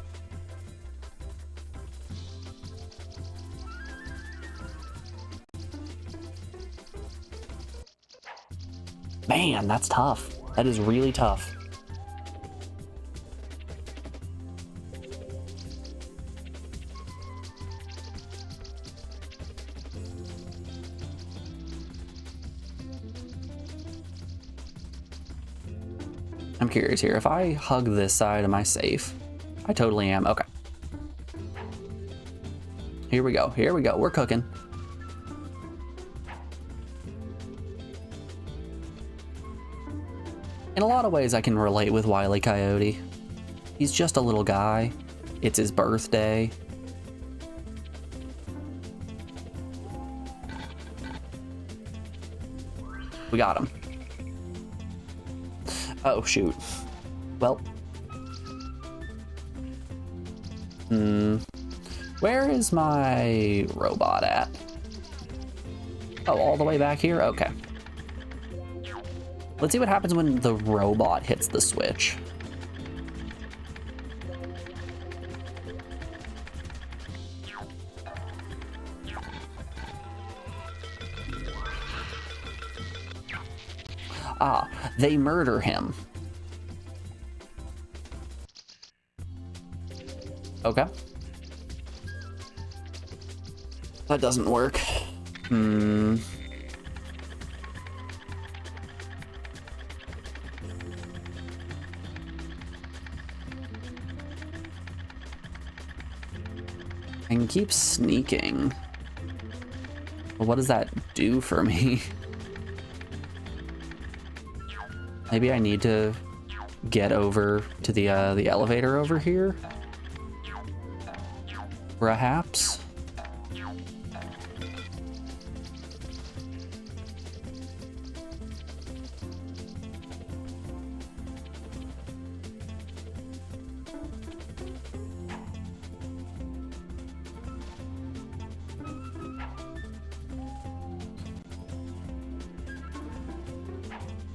Man, that's tough. That is really tough. I'm curious here. If I hug this side, am I safe? I totally am. Okay. Here we go. Here we go. We're cooking. In a lot of ways, I can relate with Wile E. Coyote. He's just a little guy. It's his birthday. We got him. Oh, shoot. Well. Where is my robot at? Oh, all the way back here? Okay. Let's see what happens when the robot hits the switch. Ah, they murder him. Okay. That doesn't work. I can keep sneaking. But what does that do for me? Maybe I need to get over to the elevator over here? Perhaps?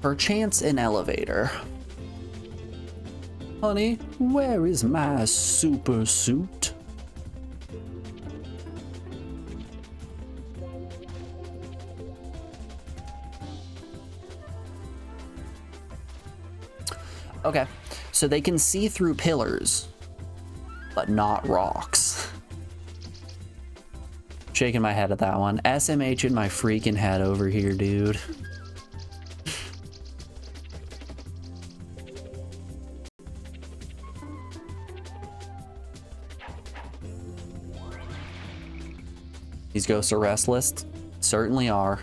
Perchance an elevator. Honey, where is my super suit? Okay, so they can see through pillars, but not rocks. Shaking my head at that one. SMH in my freaking head over here, dude. These ghosts are restless? Certainly are.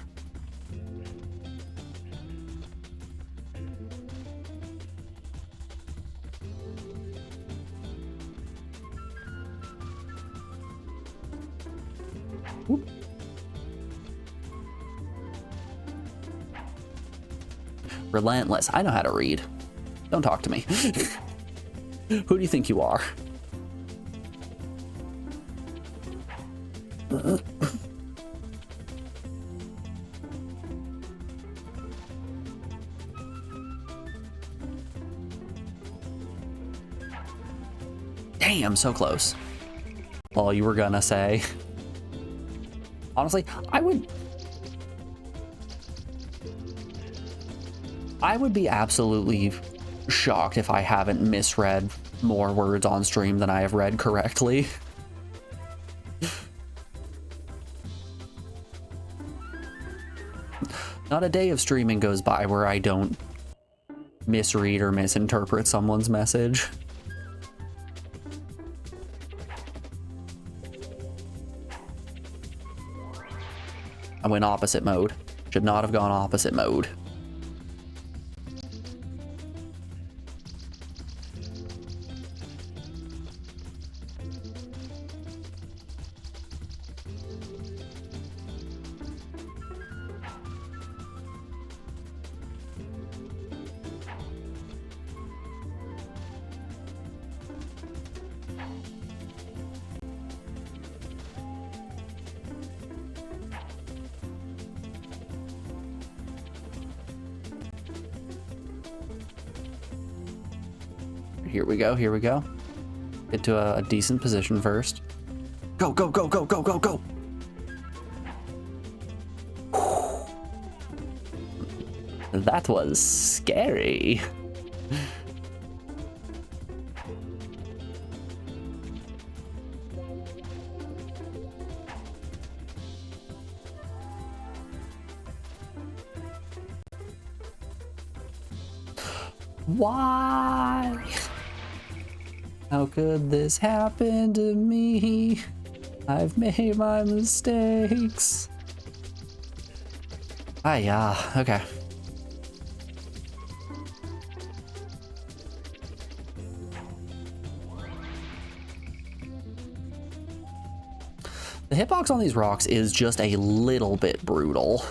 Whoop. Relentless. I know how to read. Don't talk to me. Who do you think you are? Damn, so close. All you were gonna say. Honestly, I would be absolutely shocked if I haven't misread more words on stream than I have read correctly. Not a day of streaming goes by where I don't misread or misinterpret someone's message. I went opposite mode. Should not have gone opposite mode. here we go, here we go. Get to a decent position first. Go, go, go, go, go, go, go! That was scary. Why? How could this happen to me? I've made my mistakes. Ah, yeah, okay. The hitbox on these rocks is just a little bit brutal.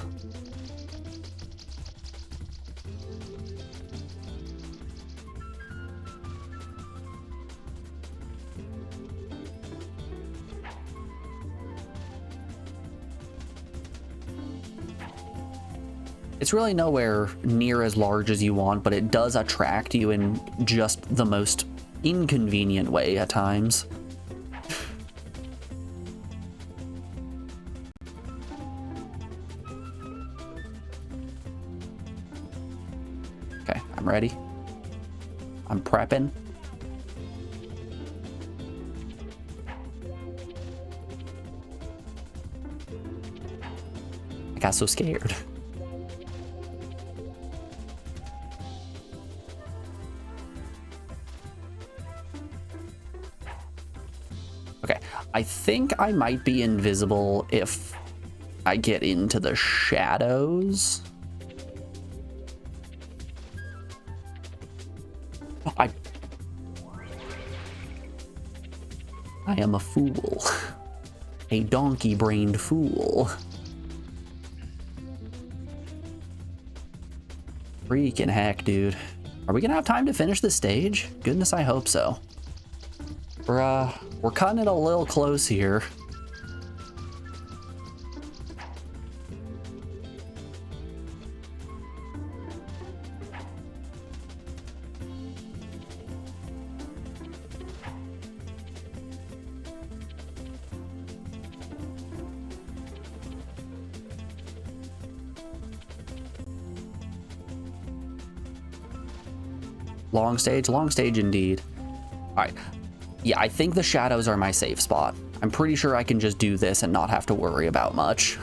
It's really nowhere near as large as you want, but it does attract you in just the most inconvenient way at times. Okay, I'm ready. I'm prepping. I got so scared. Okay, I think I might be invisible if I get into the shadows. I am a fool. A donkey-brained fool. Freaking heck, dude. Are we gonna have time to finish this stage? Goodness, I hope so. We're cutting it a little close here. Long stage indeed. All right. Yeah, I think the shadows are my safe spot. I'm pretty sure I can just do this and not have to worry about much.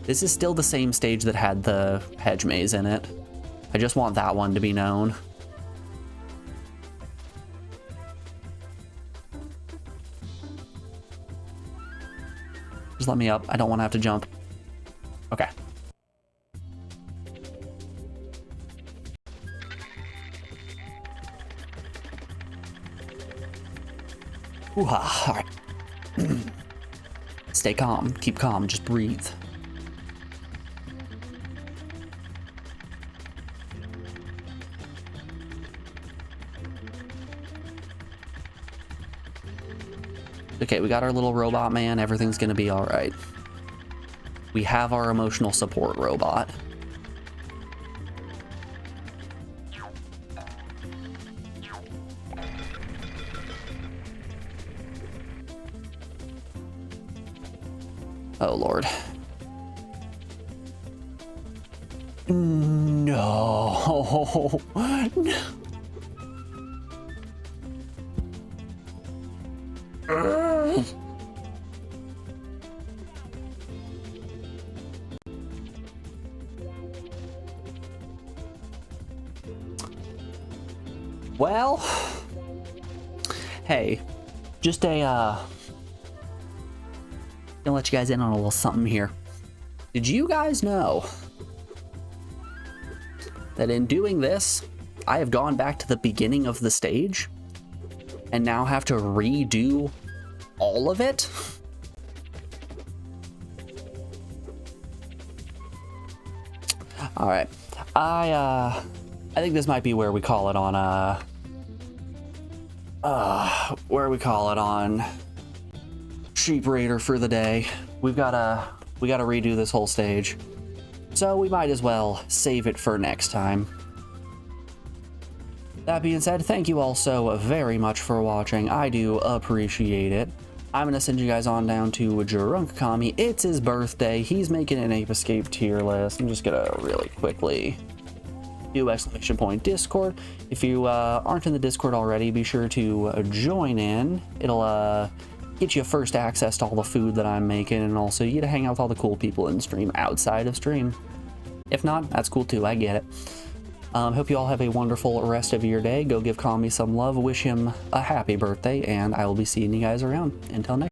This is still the same stage that had the hedge maze in it. I just want that one to be known. Just let me up. I don't want to have to jump. Okay. Ooh-ha. All right. Stay calm. Keep calm. Just breathe. Okay, we got our little robot man. Everything's gonna be all right. We have our emotional support robot. Oh, Lord. No. No. Well, hey, just gonna let you guys in on a little something here. Did you guys know that in doing this, I have gone back to the beginning of the stage and now have to redo all of it? All right, I think this might be where we call it on Sheep Raider for the day. We gotta redo this whole stage. so we might as well save it for next time. That being said, thank you all so very much for watching. I do appreciate it. I'm going to send you guys on down to Drunk Kami. It's his birthday. He's making an Ape Escape tier list. I'm just going to really quickly do ! Discord. If you aren't in the Discord already, be sure to join in. It'll get you first access to all the food that I'm making, and also you get to hang out with all the cool people in stream outside of stream. If not, that's cool too. I get it. Hope you all have a wonderful rest of your day. Go give Kami some love. Wish him a happy birthday, and I will be seeing you guys around. Until next